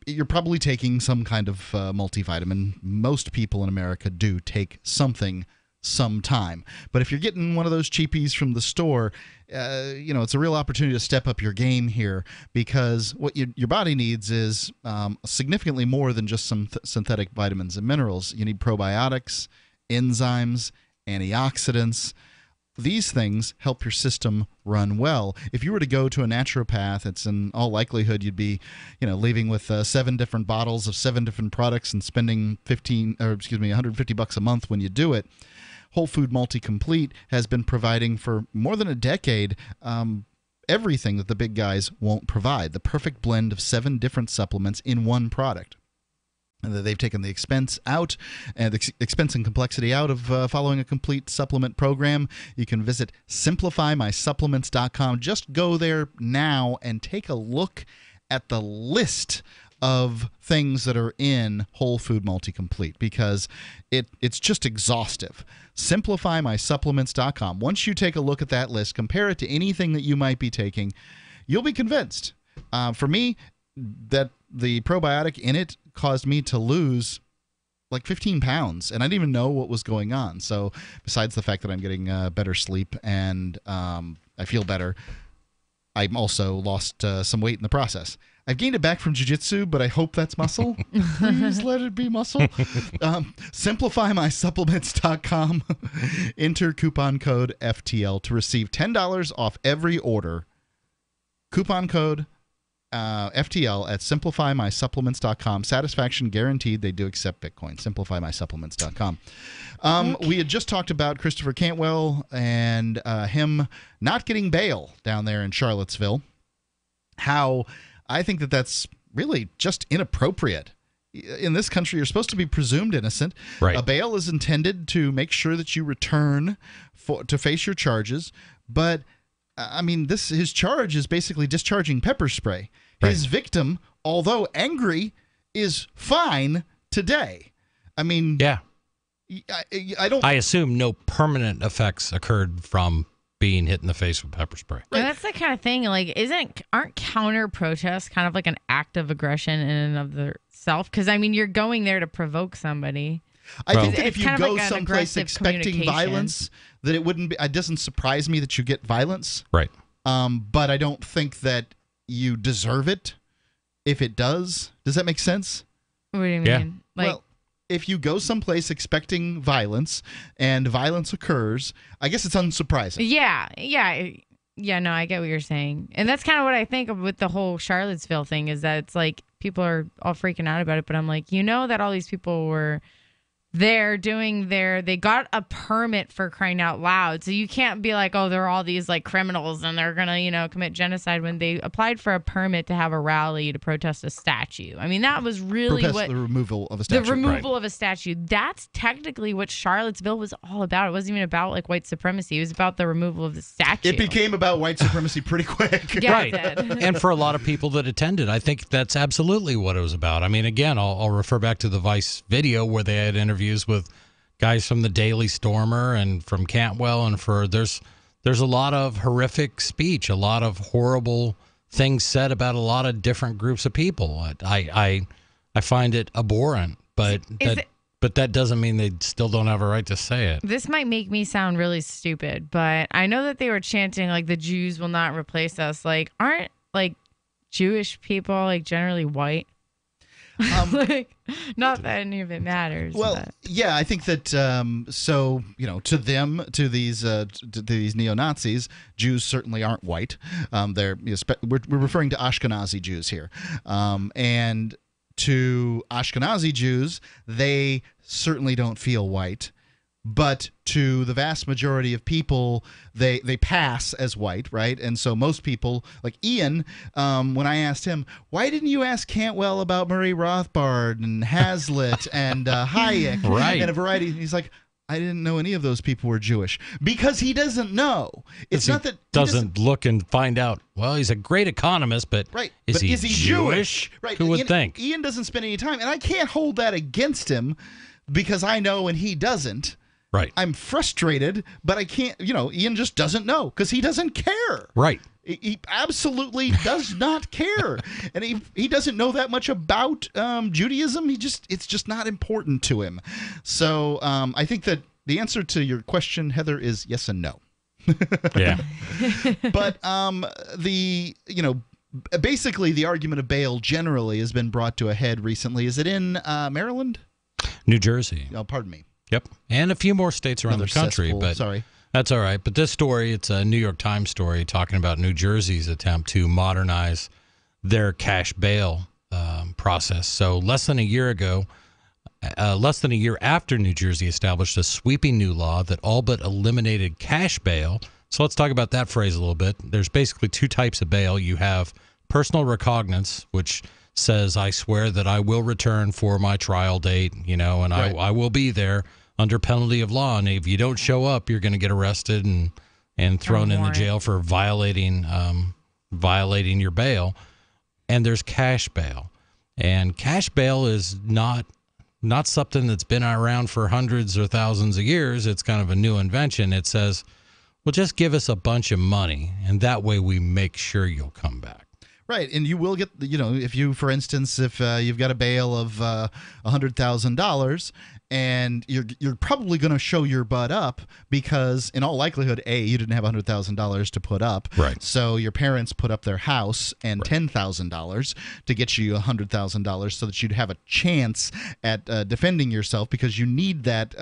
You're probably taking some kind of multivitamin. Most people in America do take something sometime. But if you're getting one of those cheapies from the store, it's a real opportunity to step up your game here, because what your body needs is significantly more than just some synthetic vitamins and minerals. You need probiotics, enzymes, antioxidants. These things help your system run well. If you were to go to a naturopath, it's in all likelihood you'd be, leaving with 7 different bottles of 7 different products and spending $150 a month when you do it. Whole Food Multi-Complete has been providing for more than a decade everything that the big guys won't provide. The perfect blend of 7 different supplements in one product. And they've taken the expense out and the expense and complexity out of following a complete supplement program. You can visit simplifymysupplements.com. Just go there now and take a look at the list of things that are in Whole Food Multi-Complete, because it's just exhaustive. Simplifymysupplements.com. Once you take a look at that list, compare it to anything that you might be taking, you'll be convinced. For me, that the probiotic in it caused me to lose like 15 pounds, and I didn't even know what was going on. So besides the fact that I'm getting better sleep and I feel better, I also lost some weight in the process. I've gained it back from jiu-jitsu, but I hope that's muscle. Please let it be muscle. SimplifyMySupplements.com. Enter coupon code FTL to receive $10 off every order. Coupon code FTL at SimplifyMySupplements.com. Satisfaction guaranteed. They do accept Bitcoin. SimplifyMySupplements.com. We had just talked about Christopher Cantwell and him not getting bail down there in Charlottesville. How I think that that's really just inappropriate. In this country, you're supposed to be presumed innocent. Right. A bail is intended to make sure that you return to face your charges. But, his charge is basically discharging pepper spray. Right. His victim, although angry, is fine today. Yeah. I don't. I assume no permanent effects occurred from being hit in the face with pepper spray. And that's the kind of thing, like, aren't counter protests kind of like an act of aggression in and of themselves? Because, I mean, you're going there to provoke somebody. I think that if you go someplace expecting violence, that it wouldn't be. It doesn't surprise me that you get violence. Right. But I don't think that you deserve it if it does. Does that make sense? What do you mean? Yeah. Well, if you go someplace expecting violence and violence occurs, I guess it's unsurprising. Yeah, no, I get what you're saying. And that's kind of what I think of with the whole Charlottesville thing, is that it's like people are all freaking out about it, but I'm like, that all these people were there they got a permit for crying out loud. So you can't be like, oh, they're all these like criminals and they're going to, commit genocide, when they applied for a permit to have a rally to protest a statue. I mean, that was really the removal of a statue. The removal of a statue. That's technically what Charlottesville was all about. It wasn't even about like white supremacy. It was about the removal of the statue. It became about white supremacy pretty quick. Yeah, right. It did. And for a lot of people that attended, I think that's absolutely what it was about. I mean, again, I'll refer back to the Vice video where they had interviews with guys from the Daily Stormer and from Cantwell, and there's a lot of horrific speech, a lot of horrible things said about a lot of different groups of people. I find it abhorrent, but that doesn't mean they still don't have a right to say it. This might make me sound really stupid, but I know that they were chanting like the Jews will not replace us. Like, aren't like Jewish people like generally white? Like, not that any of it matters. Well, but. Yeah, I think that to these neo-Nazis, Jews certainly aren't white. We're referring to Ashkenazi Jews here, and to Ashkenazi Jews, they certainly don't feel white. But to the vast majority of people, they pass as white, right? And so most people, like Ian, when I asked him, why didn't you ask Cantwell about Murray Rothbard and Hazlitt and Hayek and a variety? He's like, I didn't know any of those people were Jewish, because he doesn't know. It's not that he doesn't look and find out. Well, he's a great economist, but is he Jewish? Right. Who would think? Ian doesn't spend any time, and I can't hold that against him because I know and he doesn't. Right. I'm frustrated, but I can't, Ian just doesn't know because he doesn't care. Right. He absolutely does not care. And he doesn't know that much about Judaism. It's just not important to him. So I think that the answer to your question, Heather, is yes and no. Yeah. But basically the argument of bail generally has been brought to a head recently. Is it in Maryland? New Jersey. Oh, pardon me. Yep. And a few more states around the country. Cesspool. But sorry. That's all right. But this story, it's a New York Times story talking about New Jersey's attempt to modernize their cash bail process. So less than a year after New Jersey established a sweeping new law that all but eliminated cash bail. So let's talk about that phrase a little bit. There's basically two types of bail. You have personal recognizance, which says, I swear that I will return for my trial date, and I will be there under penalty of law. And if you don't show up, you're going to get arrested and thrown in the jail for violating your bail. And there's cash bail. And cash bail is not something that's been around for hundreds or thousands of years. It's kind of a new invention. It says, well, just give us a bunch of money, and that way we make sure you'll come back. Right, and you will get, if you've got a bail of $100,000, and you're probably going to show your butt up because, in all likelihood, you didn't have $100,000 to put up. Right. So your parents put up their house and $10,000 to get you $100,000 so that you'd have a chance at defending yourself, because you need that.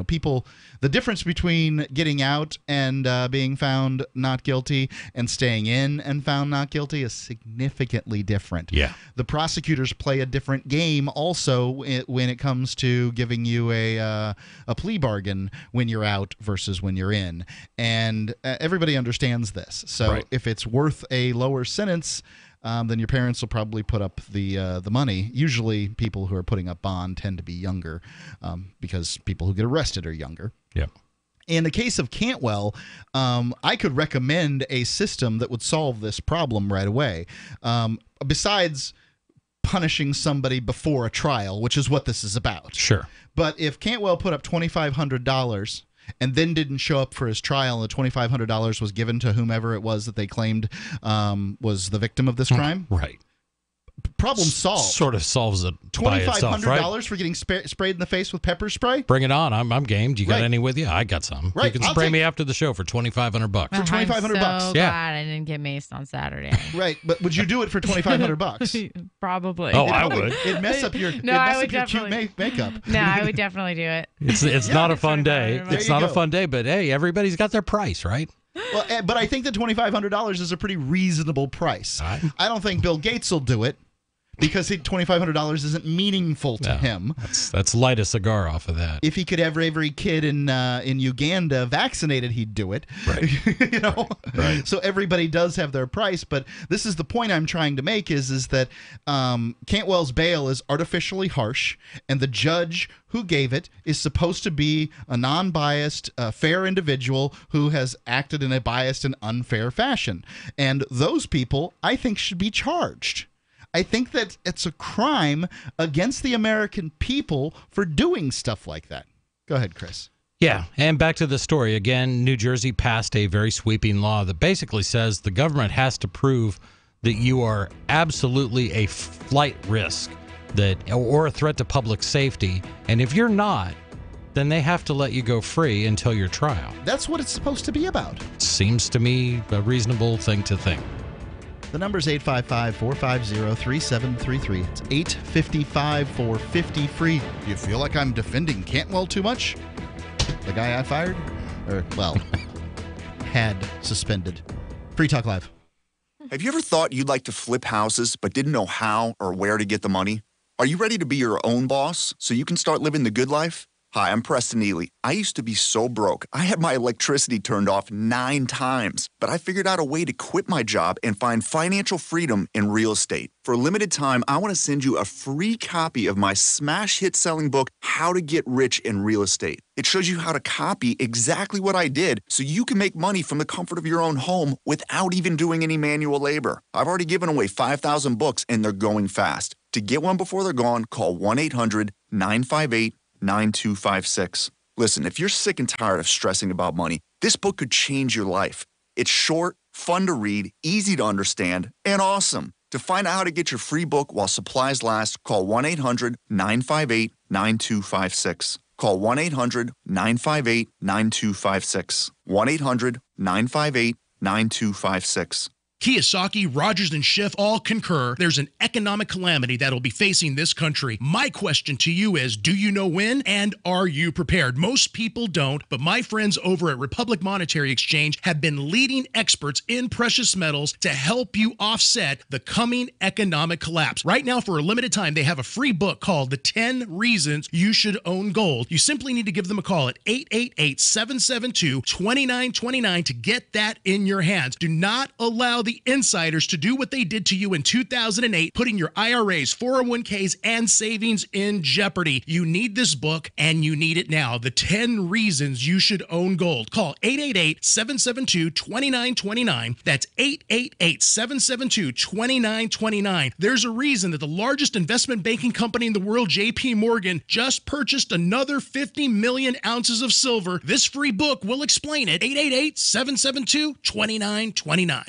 People. The difference between getting out and being found not guilty and staying in and found not guilty is significantly different. Yeah. The prosecutors play a different game also when it comes to giving you a plea bargain when you're out versus when you're in, and everybody understands this. So if it's worth a lower sentence, then your parents will probably put up the money. Usually, people who are putting up bond tend to be younger, because people who get arrested are younger. Yeah. In the case of Cantwell, I could recommend a system that would solve this problem right away. Besides punishing somebody before a trial, which is what this is about. Sure. But if Cantwell put up $2,500 and then didn't show up for his trial, and the $2,500 was given to whomever it was that they claimed was the victim of this crime. Right. Problem solved. Sort of solves it by itself, right? $2,500 for getting sprayed in the face with pepper spray? Bring it on. I'm game. Do you got Right. any with you? I got some. Right. You can spray me after the show for $2,500. For $2,500. I'm so glad I didn't get maced on Saturday. Right, but would you do it for $2,500? Probably. Oh, I would. It'd mess up your, No, it'd I mess would up your cute definitely- makeup. No, I would definitely do it. It's not a fun day. There It's you not a go. fun day, but hey, everybody's got their price, right? Well, but I think that $2,500 is a pretty reasonable price. I don't think Bill Gates will do it because $2,500 isn't meaningful to him. That's light a cigar off of that. If he could have every kid in Uganda vaccinated, he'd do it. Right. You know. Right. So everybody does have their price, but this is the point I'm trying to make: is that Cantwell's bail is artificially harsh, and the judge who gave it is supposed to be a non-biased, fair individual who has acted in a biased and unfair fashion, and those people, I think, should be charged. I think that it's a crime against the American people for doing stuff like that. Go ahead, Chris. Yeah, and back to the story. Again, New Jersey passed a very sweeping law that basically says the government has to prove that you are absolutely a flight risk or a threat to public safety. And if you're not, then they have to let you go free until your trial. That's what it's supposed to be about. Seems to me a reasonable thing to think. The number's 855-450-3733. It's 855-450-FREE. Do you feel like I'm defending Cantwell too much? The guy I fired? Or, well, had suspended. Free Talk Live. Have you ever thought you'd like to flip houses but didn't know how or where to get the money? Are you ready to be your own boss so you can start living the good life? Hi, I'm Preston Ely. I used to be so broke. I had my electricity turned off 9 times, but I figured out a way to quit my job and find financial freedom in real estate. For a limited time, I want to send you a free copy of my smash hit selling book, How to Get Rich in Real Estate. It shows you how to copy exactly what I did so you can make money from the comfort of your own home without even doing any manual labor. I've already given away 5,000 books and they're going fast. To get one before they're gone, call 1-800-958-9256. Listen, if you're sick and tired of stressing about money, this book could change your life. It's short, fun to read, easy to understand, and awesome. To find out how to get your free book while supplies last, call 1-800-958-9256. Call 1-800-958-9256. 1-800-958-9256. Kiyosaki, Rogers, and Schiff all concur there's an economic calamity that'll be facing this country. My question to you is, do you know when, and are you prepared? Most people don't, but my friends over at Republic Monetary Exchange have been leading experts in precious metals to help you offset the coming economic collapse. Right now, for a limited time, they have a free book called The 10 Reasons You Should Own Gold. You simply need to give them a call at 888-772-2929 to get that in your hands. Do not allow the insiders to do what they did to you in 2008, putting your IRAs, 401ks, and savings in jeopardy. You need this book, and you need it now. The 10 Reasons You Should Own Gold. Call 888-772-2929. That's 888-772-2929. There's a reason that the largest investment banking company in the world, JP Morgan, just purchased another 50 million ounces of silver. This free book will explain it. 888-772-2929.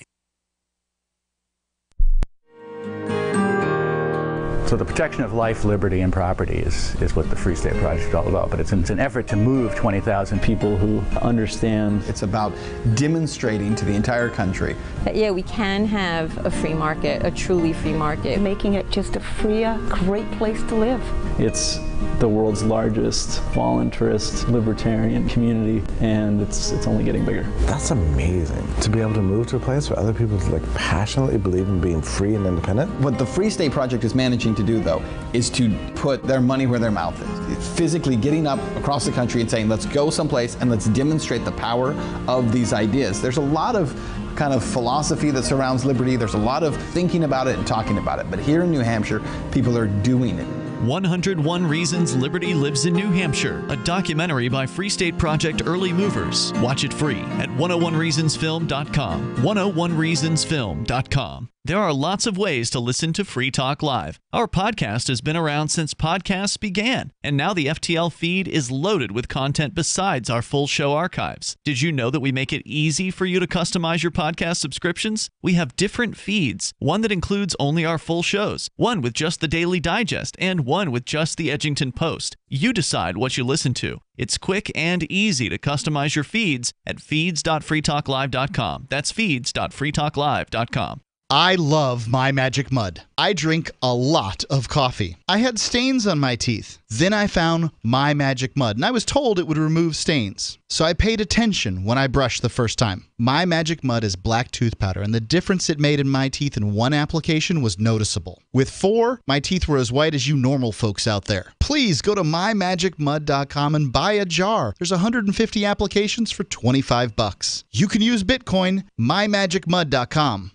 So the protection of life, liberty, and property is what the Free State Project is all about. But it's an effort to move 20,000 people who understand. It's about demonstrating to the entire country that, yeah, we can have a free market, a truly free market. Making it just a freer, great place to live. It's the world's largest voluntarist libertarian community, and it's only getting bigger. That's amazing, to be able to move to a place where other people passionately believe in being free and independent. What the Free State Project is managing to do, though, is to put their money where their mouth is. It's physically getting up across the country and saying, let's go someplace and let's demonstrate the power of these ideas. There's a lot of kind of philosophy that surrounds liberty. There's a lot of thinking about it and talking about it. But here in New Hampshire, people are doing it. 101 Reasons Liberty Lives in New Hampshire, a documentary by Free State Project Early Movers. Watch it free at 101reasonsfilm.com. 101reasonsfilm.com. There are lots of ways to listen to Free Talk Live. Our podcast has been around since podcasts began, and now the FTL feed is loaded with content besides our full show archives. Did you know that we make it easy for you to customize your podcast subscriptions? We have different feeds, one that includes only our full shows, one with just the Daily Digest, and one with just the Edgington Post. You decide what you listen to. It's quick and easy to customize your feeds at feeds.freetalklive.com. That's feeds.freetalklive.com. I love My Magic Mud. I drink a lot of coffee. I had stains on my teeth. Then I found My Magic Mud, and I was told it would remove stains. So I paid attention when I brushed the first time. My Magic Mud is black tooth powder, and the difference it made in my teeth in one application was noticeable. With 4, my teeth were as white as you normal folks out there. Please go to mymagicmud.com and buy a jar. There's 150 applications for $25. You can use Bitcoin, mymagicmud.com.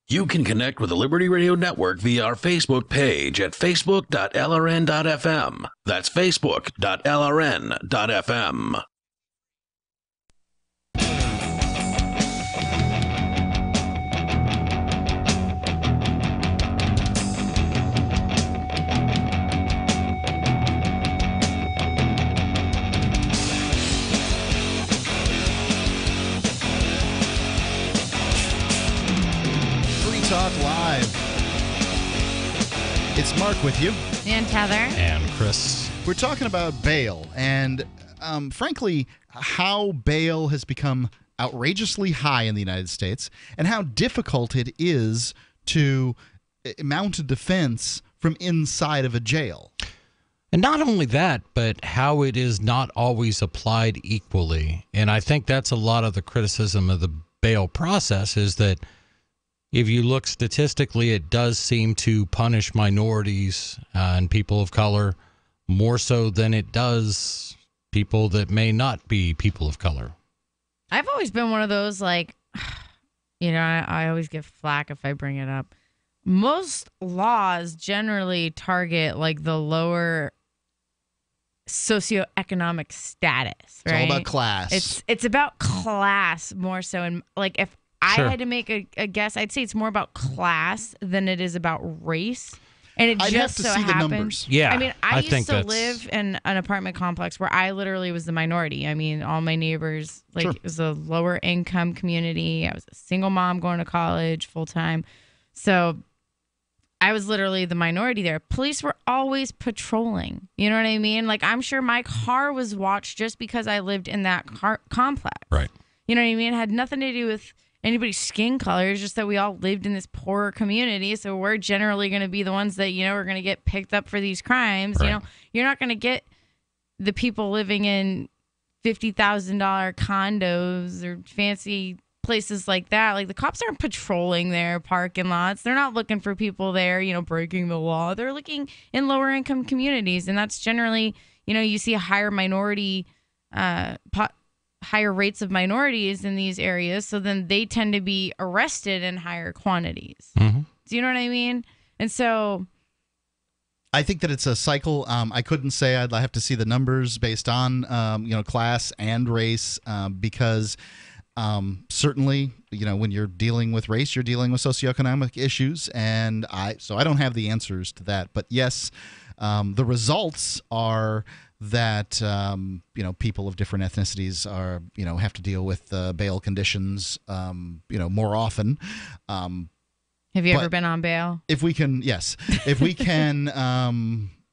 You can connect with the Liberty Radio Network via our Facebook page at facebook.lrn.fm. That's facebook.lrn.fm. Talk Live. It's Mark with you. And Heather. And Chris. We're talking about bail and, frankly, how bail has become outrageously high in the United States and how difficult it is to mount a defense from inside of a jail. And not only that, but how it is not always applied equally. And I think that's a lot of the criticism of the bail process is that if you look statistically, it does seem to punish minorities and people of color more so than it does people that may not be people of color. I've always been one of those, like, I always get flack if I bring it up. Most laws generally target, like, the lower socioeconomic status, right? It's all about class. It's about class more so. And, like, if Sure. I had to make a guess, I'd say it's more about class than it is about race. And it I'd just have to so see the happens. numbers. Yeah, I mean, I used think to that's- live in an apartment complex where I literally was the minority. I mean, all my neighbors, like, Sure. it was a lower income community. I was a single mom going to college full time. So I was literally the minority there. Police were always patrolling. You know what I mean? Like, I'm sure my car was watched just because I lived in that complex. Right. You know what I mean? It had nothing to do with anybody's skin color. It's just that we all lived in this poorer community, so we're generally going to be the ones that, are going to get picked up for these crimes. Right. You're not going to get the people living in $50,000 condos or fancy places like that. Like, the cops aren't patrolling their parking lots. They're not looking for people there, breaking the law. They're looking in lower income communities, and that's generally, you see a higher minority higher rates of minorities in these areas, so then they tend to be arrested in higher quantities. Mm-hmm. Do you know what I mean? And so I think that it's a cycle. I couldn't say. I'd have to see the numbers based on class and race, because certainly, when you're dealing with race, you're dealing with socioeconomic issues, and I don't have the answers to that. But yes, the results are that people of different ethnicities are have to deal with bail conditions more often. Have you ever been on bail? If we can, yes. If we can,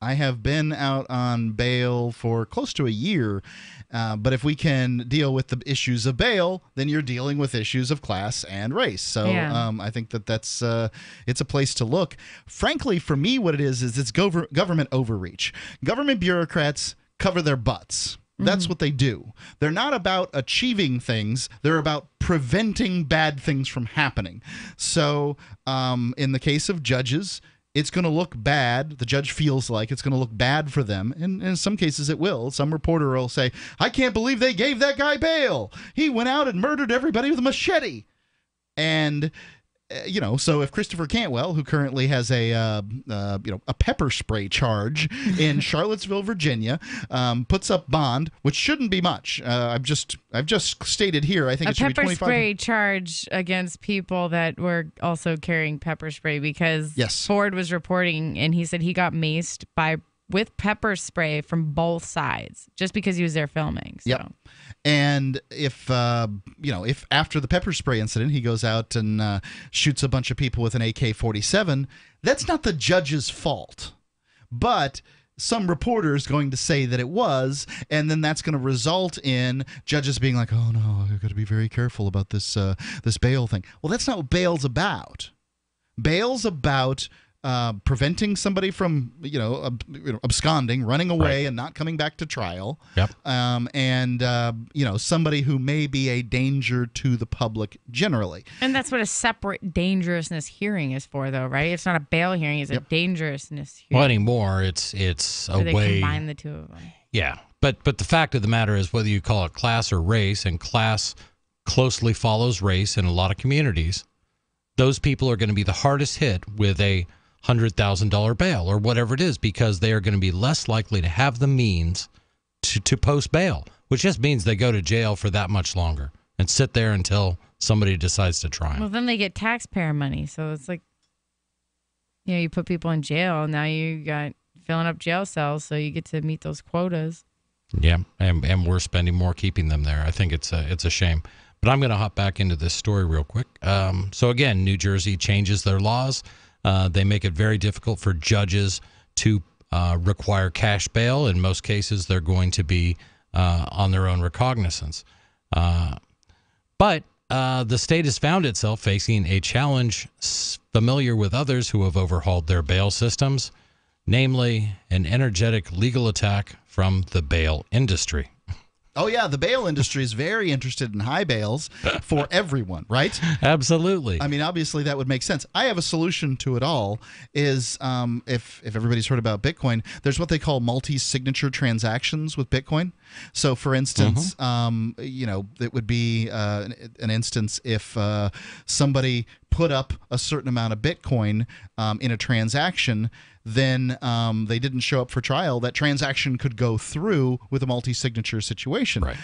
I have been out on bail for close to a year. But if we can deal with the issues of bail, then you're dealing with issues of class and race. So Yeah. I think that's it's a place to look. Frankly, for me, what it is it's government overreach. Government bureaucrats cover their butts. That's what they do. They're not about achieving things. They're about preventing bad things from happening. So in the case of judges, it's going to look bad. The judge feels like it's going to look bad for them. And in some cases it will. Some reporter will say, I can't believe they gave that guy bail. He went out and murdered everybody with a machete. And So if Christopher Cantwell, who currently has a pepper spray charge in Charlottesville, Virginia, puts up bond, which shouldn't be much. I've just stated here, I think it should be $25. A pepper spray charge against people that were also carrying pepper spray, because Ford was reporting, and he said he got maced with pepper spray from both sides just because he was there filming. So. Yep. And if after the pepper spray incident he goes out and shoots a bunch of people with an AK-47, that's not the judge's fault. But some reporter's going to say that it was, and then that's going to result in judges being like, "Oh no, I've got to be very careful about this bail thing." Well, that's not what bail's about. Bail's about preventing somebody from absconding, running away, and not coming back to trial. Yep. Somebody who may be a danger to the public generally. And that's what a separate dangerousness hearing is for, though, right? It's not a bail hearing; it's a dangerousness hearing. Well, anymore, it's a they way. Combine the two of them. Yeah, but the fact of the matter is, whether you call it class or race, and class closely follows race in a lot of communities, those people are going to be the hardest hit with a $100,000 bail or whatever it is, because they are going to be less likely to have the means to post bail, which just means they go to jail for that much longer and sit there until somebody decides to try them. Well, then they get taxpayer money, so it's like, you put people in jail, now you got filling up jail cells, so you get to meet those quotas. Yeah, and we're spending more keeping them there. I think it's a shame. But I'm going to hop back into this story real quick. So again, New Jersey changes their laws. They make it very difficult for judges to require cash bail. In most cases, they're going to be on their own recognizance. But the state has found itself facing a challenge familiar with others who have overhauled their bail systems, namely an energetic legal attack from the bail industry. Oh, yeah, the bail industry is very interested in high bails for everyone, right? Absolutely. I mean, obviously, that would make sense. I have a solution to it all is if everybody's heard about Bitcoin, there's what they call multi-signature transactions with Bitcoin. So, for instance, it would be an instance if somebody put up a certain amount of Bitcoin in a transaction, then they didn't show up for trial, that transaction could go through with a multi-signature situation. Right.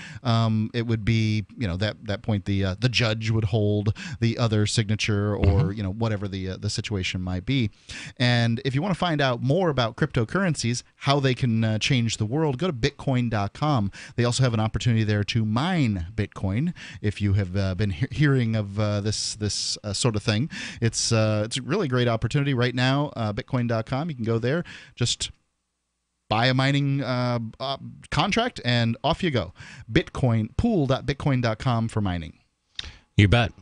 It would be, that point the judge would hold the other signature, or whatever the situation might be. And if you want to find out more about cryptocurrencies, how they can change the world, go to Bitcoin.com. They also have an opportunity there to mine Bitcoin. If you have been hearing of this sort of thing, it's a really great opportunity right now. Bitcoin.com. You can go there, just buy a mining contract, and off you go. Pool.bitcoin.com for mining. You bet.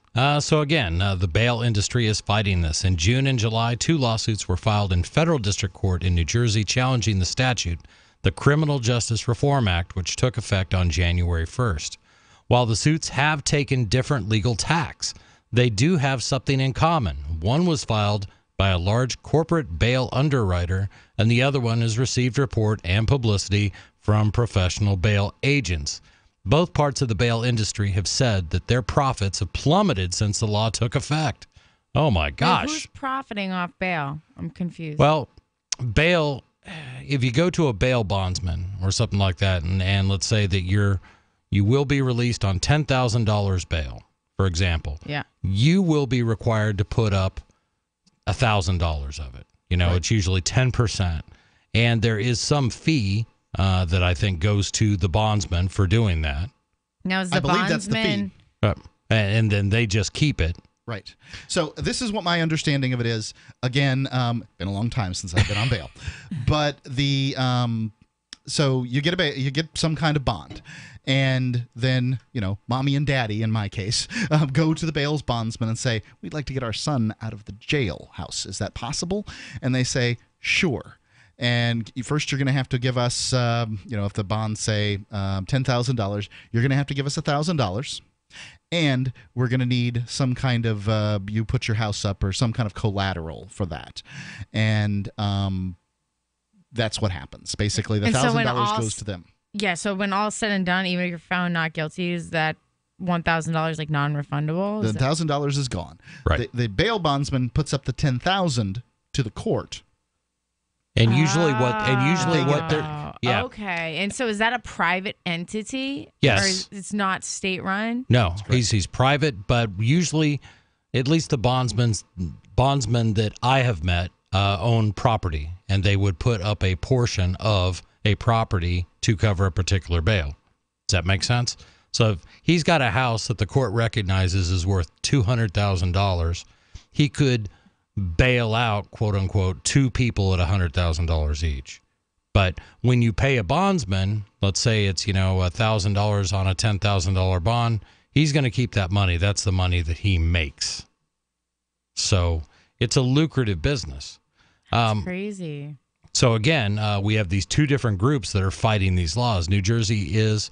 So again, the bail industry is fighting this. In June and July, 2 lawsuits were filed in federal district court in New Jersey challenging the statute, the Criminal Justice Reform Act, which took effect on January 1st. While the suits have taken different legal tacks, they do have something in common. One was filed by a large corporate bail underwriter, and the other one has received report and publicity from professional bail agents. Both parts of the bail industry have said that their profits have plummeted since the law took effect. Oh my gosh. Who's profiting off bail? I'm confused. Well, bail, if you go to a bail bondsman or something like that, and let's say that you will be released on $10,000 bail, for example. Yeah. You will be required to put up $1,000 of it. Right. It's usually 10%. And there is some fee that I think goes to the bondsman for doing that. Now, is the bondsman... that's the fee. And then they just keep it. Right. So this is what my understanding of it is. Again, been a long time since I've been on bail. But so you get some kind of bond. And then, mommy and daddy, in my case, go to the bail's bondsman and say, we'd like to get our son out of the jailhouse. Is that possible? And they say, sure. And first you're going to have to give us, if the bonds say $10,000, you're going to have to give us $1,000. And we're going to need some kind of, you put your house up or some kind of collateral for that. And that's what happens. Basically, the $1,000 goes to them. Yeah, so when all's said and done, even if you're found not guilty, is that $1,000 like non-refundable? The $1,000 is gone. Right. The bail bondsman puts up the $10,000 to the court. And usually what they're Okay. And so is that a private entity? Yes. Or it's not state run? No, he's private, but usually, at least the bondsmen that I have met own property, and they would put up a portion of a property to cover a particular bail. Does that make sense? So if he's got a house that the court recognizes is worth $200,000, he could bail out, quote unquote, 2 people at $100,000 each. But when you pay a bondsman, let's say it's, $1,000 on a $10,000 bond, he's going to keep that money. That's the money that he makes. So it's a lucrative business. Crazy. So again, we have these 2 different groups that are fighting these laws. New Jersey is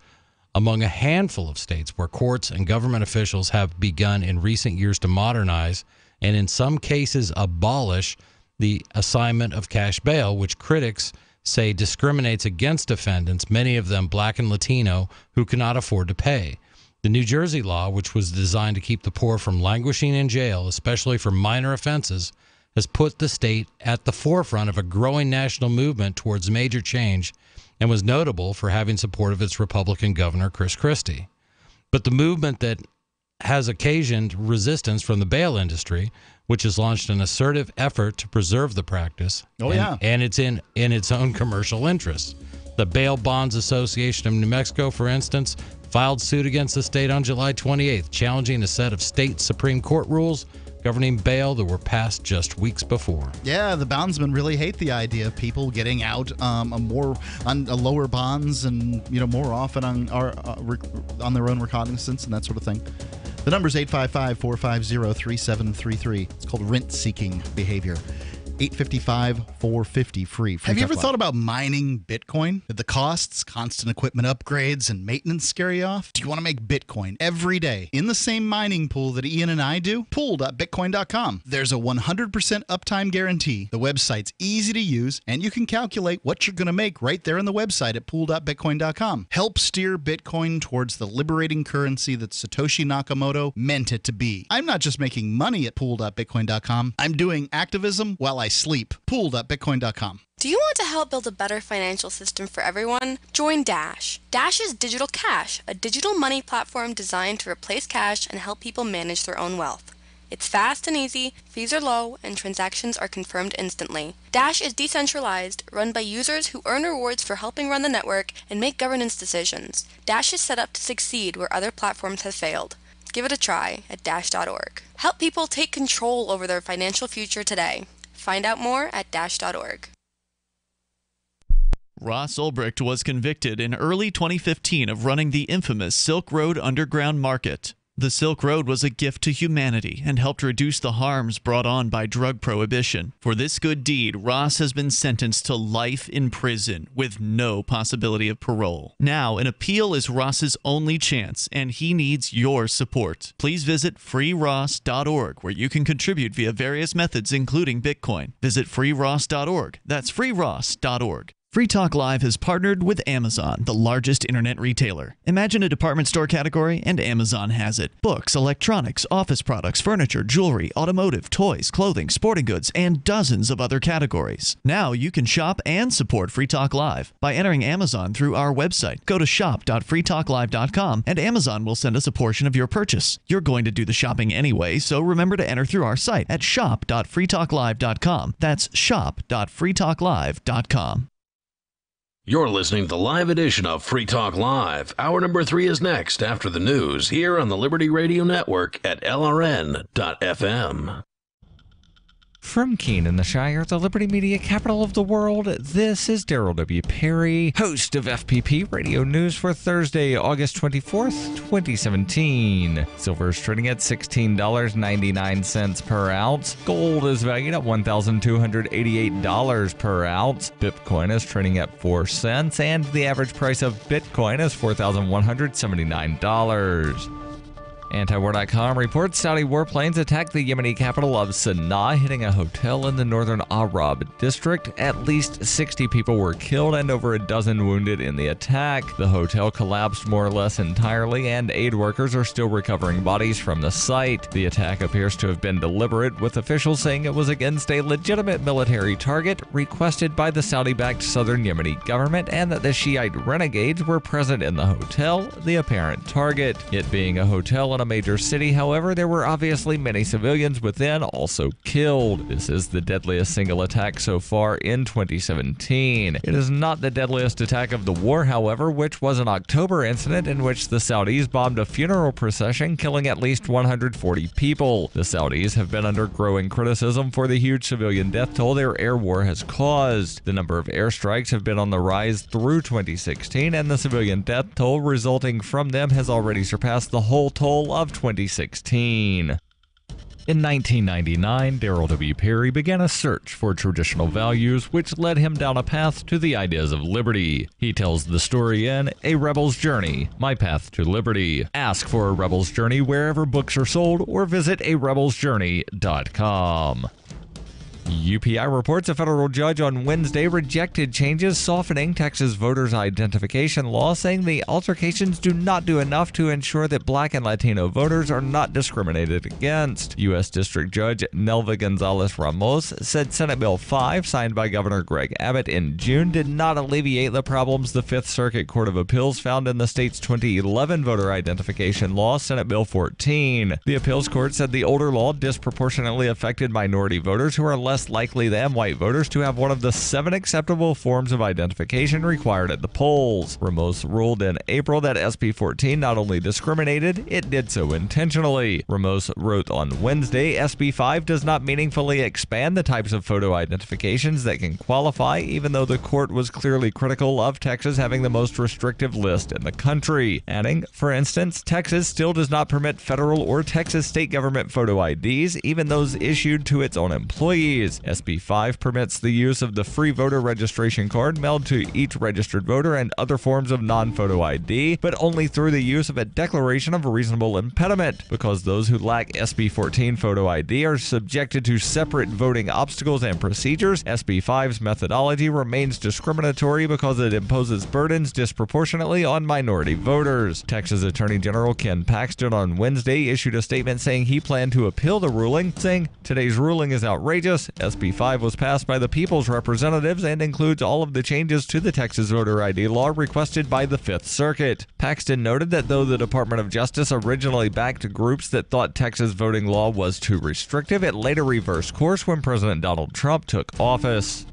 among a handful of states where courts and government officials have begun in recent years to modernize and in some cases abolish the assignment of cash bail, which critics say discriminates against defendants, many of them Black and Latino, who cannot afford to pay. The New Jersey law, which was designed to keep the poor from languishing in jail, especially for minor offenses, has put the state at the forefront of a growing national movement towards major change and was notable for having support of its Republican governor, Chris Christie. But the movement that has occasioned resistance from the bail industry, which has launched an assertive effort to preserve the practice. And it's in its own commercial interests. The Bail Bonds Association of New Mexico, for instance, filed suit against the state on July 28th, challenging a set of state Supreme Court rules governing bail that were passed just weeks before. Yeah, the bondsmen really hate the idea of people getting out on lower bonds and more often on their own recognizance and that sort of thing. The number is 855-450-3733. It's called rent-seeking behavior. 855-450 free. Have you ever thought about mining Bitcoin? Did the costs, constant equipment upgrades, and maintenance scare you off? Do you want to make Bitcoin every day in the same mining pool that Ian and I do? Pool.bitcoin.com. There's a 100% uptime guarantee. The website's easy to use, and you can calculate what you're going to make right there on the website at pool.bitcoin.com. Help steer Bitcoin towards the liberating currency that Satoshi Nakamoto meant it to be. I'm not just making money at pool.bitcoin.com. I'm doing activism while I sleep. Pool.bitcoin.com. Do you want to help build a better financial system for everyone? Join Dash. Dash is Digital Cash, a digital money platform designed to replace cash and help people manage their own wealth. It's fast and easy, fees are low, and transactions are confirmed instantly. Dash is decentralized, run by users who earn rewards for helping run the network and make governance decisions. Dash is set up to succeed where other platforms have failed. Give it a try at dash.org. Help people take control over their financial future today. Find out more at dash.org. Ross Ulbricht was convicted in early 2015 of running the infamous Silk Road Underground Market. The Silk Road was a gift to humanity and helped reduce the harms brought on by drug prohibition. For this good deed, Ross has been sentenced to life in prison with no possibility of parole. Now, an appeal is Ross's only chance, and he needs your support. Please visit freeross.org, where you can contribute via various methods, including Bitcoin. Visit freeross.org. That's freeross.org. Free Talk Live has partnered with Amazon, the largest internet retailer. Imagine a department store category, and Amazon has it. Books, electronics, office products, furniture, jewelry, automotive, toys, clothing, sporting goods, and dozens of other categories. Now you can shop and support Free Talk Live by entering Amazon through our website. Go to shop.freetalklive.com, and Amazon will send us a portion of your purchase. You're going to do the shopping anyway, so remember to enter through our site at shop.freetalklive.com. That's shop.freetalklive.com. You're listening to the live edition of Free Talk Live. Hour number 3 is next after the news here on the Liberty Radio Network at LRN.FM. From Keene in the Shire, the Liberty Media capital of the world, this is Daryl W. Perry, host of FPP Radio News for Thursday, August 24th, 2017. Silver is trading at $16.99 per ounce. Gold is valued at $1,288 per ounce. Bitcoin is trading at 4 cents, and the average price of Bitcoin is $4,179. Antiwar.com reports Saudi warplanes attacked the Yemeni capital of Sana'a, hitting a hotel in the northern Arab district. At least 60 people were killed and over a dozen wounded in the attack. The hotel collapsed more or less entirely, and aid workers are still recovering bodies from the site. The attack appears to have been deliberate, with officials saying it was against a legitimate military target requested by the Saudi-backed southern Yemeni government, and that the Shiite renegades were present in the hotel, the apparent target. It being a hotel in a major city, however, there were obviously many civilians within also killed. This is the deadliest single attack so far in 2017. It is not the deadliest attack of the war, however, which was an October incident in which the Saudis bombed a funeral procession, killing at least 140 people. The Saudis have been under growing criticism for the huge civilian death toll their air war has caused. The number of airstrikes have been on the rise through 2016, and the civilian death toll resulting from them has already surpassed the whole toll of 2016. In 1999, Darrell W. Perry began a search for traditional values, which led him down a path to the ideas of liberty. He tells the story in A Rebel's Journey, My Path to Liberty. Ask for A Rebel's Journey wherever books are sold, or visit arebelsjourney.com. UPI reports a federal judge on Wednesday rejected changes softening Texas voters' identification law, saying the altercations do not do enough to ensure that Black and Latino voters are not discriminated against. U.S. District Judge Nelva Gonzalez Ramos said Senate Bill 5, signed by Governor Greg Abbott in June, did not alleviate the problems the Fifth Circuit Court of Appeals found in the state's 2011 voter identification law, Senate Bill 14. The appeals court said the older law disproportionately affected minority voters who are less likely than white voters to have one of the 7 acceptable forms of identification required at the polls. Ramos ruled in April that SB 14 not only discriminated, it did so intentionally. Ramos wrote on Wednesday, SB 5 does not meaningfully expand the types of photo identifications that can qualify, even though the court was clearly critical of Texas having the most restrictive list in the country. Adding, for instance, Texas still does not permit federal or Texas state government photo IDs, even those issued to its own employees. SB 5 permits the use of the free voter registration card mailed to each registered voter and other forms of non-photo ID, but only through the use of a declaration of a reasonable impediment, because those who lack SB 14 photo ID are subjected to separate voting obstacles and procedures. SB 5's methodology remains discriminatory because it imposes burdens disproportionately on minority voters. Texas Attorney General Ken Paxton on Wednesday issued a statement saying he planned to appeal the ruling, saying, "Today's ruling is outrageous. SB 5 was passed by the people's representatives and includes all of the changes to the Texas voter ID law requested by the Fifth Circuit." Paxton noted that though the Department of Justice originally backed groups that thought Texas voting law was too restrictive, it later reversed course when President Donald Trump took office.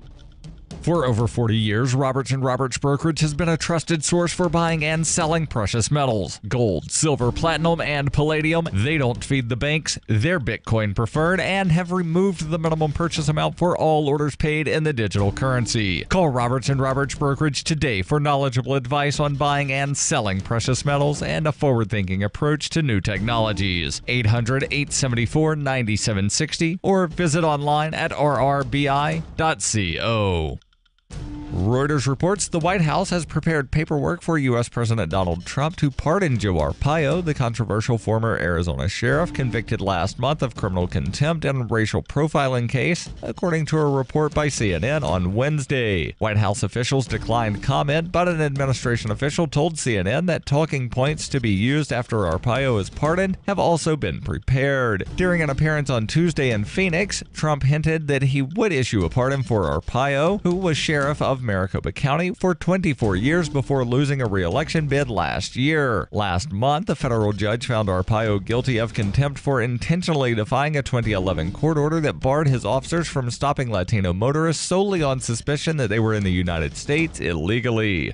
For over 40 years, Roberts & Roberts Brokerage has been a trusted source for buying and selling precious metals. Gold, silver, platinum, and palladium. They don't feed the banks. They're Bitcoin preferred and have removed the minimum purchase amount for all orders paid in the digital currency. Call Roberts & Roberts Brokerage today for knowledgeable advice on buying and selling precious metals and a forward-thinking approach to new technologies. 800-874-9760 or visit online at rrbi.co. Reuters reports the White House has prepared paperwork for U.S. President Donald Trump to pardon Joe Arpaio, the controversial former Arizona sheriff convicted last month of criminal contempt and racial profiling case, according to a report by CNN on Wednesday. White House officials declined comment, but an administration official told CNN that talking points to be used after Arpaio is pardoned have also been prepared. During an appearance on Tuesday in Phoenix, Trump hinted that he would issue a pardon for Arpaio, who was sheriff of Maricopa County for 24 years before losing a re-election bid last year. Last month, a federal judge found Arpaio guilty of contempt for intentionally defying a 2011 court order that barred his officers from stopping Latino motorists solely on suspicion that they were in the United States illegally.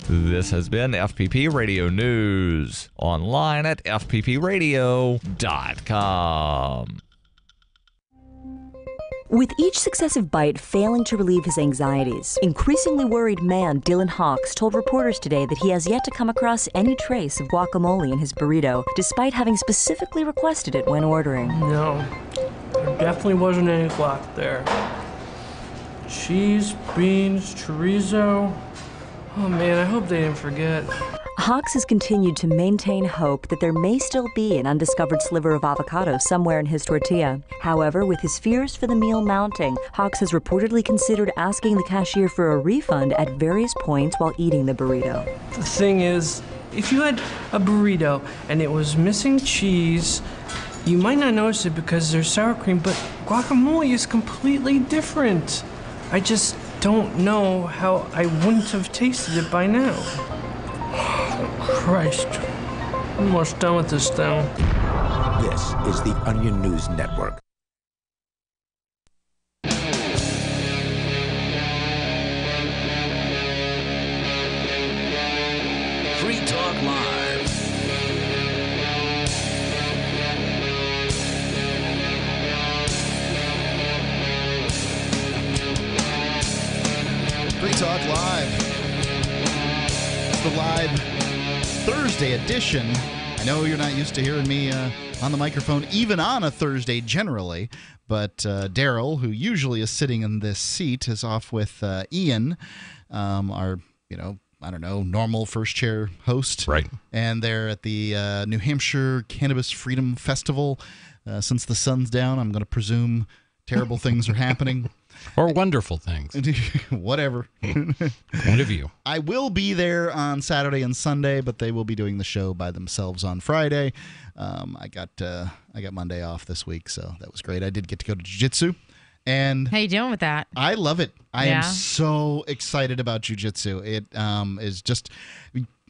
This has been FPP Radio News, online at fppradio.com. With each successive bite failing to relieve his anxieties, increasingly worried man Dylan Hawks told reporters today that he has yet to come across any trace of guacamole in his burrito, despite having specifically requested it when ordering. No, there definitely wasn't any guac there. Cheese, beans, chorizo. Oh man, I hope they didn't forget. Hawks has continued to maintain hope that there may still be an undiscovered sliver of avocado somewhere in his tortilla. However, with his fears for the meal mounting, Hawks has reportedly considered asking the cashier for a refund at various points while eating the burrito. The thing is, if you had a burrito and it was missing cheese, you might not notice it because there's sour cream, but guacamole is completely different. I just don't know how I wouldn't have tasted it by now. Christ. I'm almost done with this thing. This is the Onion News Network. Free Talk Live. Free Talk Live. The live Thursday edition. I know you're not used to hearing me on the microphone, even on a Thursday generally, but Daryl, who usually is sitting in this seat, is off with Ian, our, I don't know, normal first chair host. Right. And they're at the New Hampshire Cannabis Freedom Festival. Since the sun's down, I'm going to presume terrible things are happening. Or wonderful things. Whatever. Point of view. I will be there on Saturday and Sunday, but they will be doing the show by themselves on Friday. I got Monday off this week, so that was great. I did get to go to jiu-jitsu. And how you doing with that? I love it. I am so excited about jiu-jitsu. It is just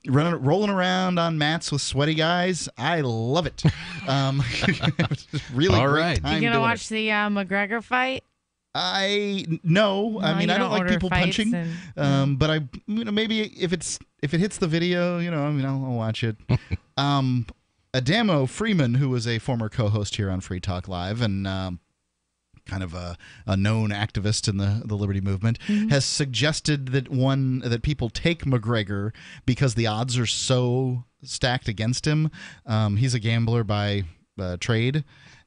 rolling around on mats with sweaty guys. I love it. Really all great right. time You gonna doing watch the McGregor fight? No. I mean, I don't like people punching. But I, maybe if it hits the video, I'll watch it. Adamo Freeman, who was a former co-host here on Free Talk Live and kind of a known activist in the liberty movement, has suggested that people take McGregor because the odds are so stacked against him. He's a gambler by trade,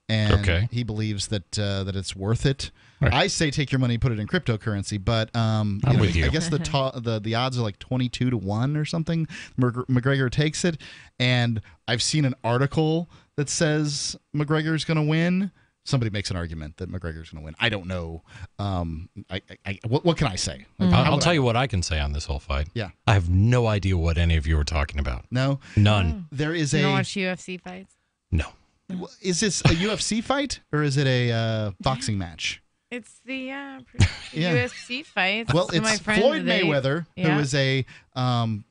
and he believes that it's worth it. Right. I say take your money, put it in cryptocurrency, but I'm with you. I guess the odds are like 22-1 or something. McGregor takes it, and I've seen an article that says McGregor's going to win. Somebody makes an argument that McGregor's going to win. I don't know. What can I say? Like, I'll tell you what I can say on this whole fight. Yeah. I have no idea what any of you are talking about. No? None. There is You don't watch UFC fights? No. Is this a UFC fight or is it a boxing match? It's the UFC fights. Well, So my it's friend, Floyd Mayweather, who is a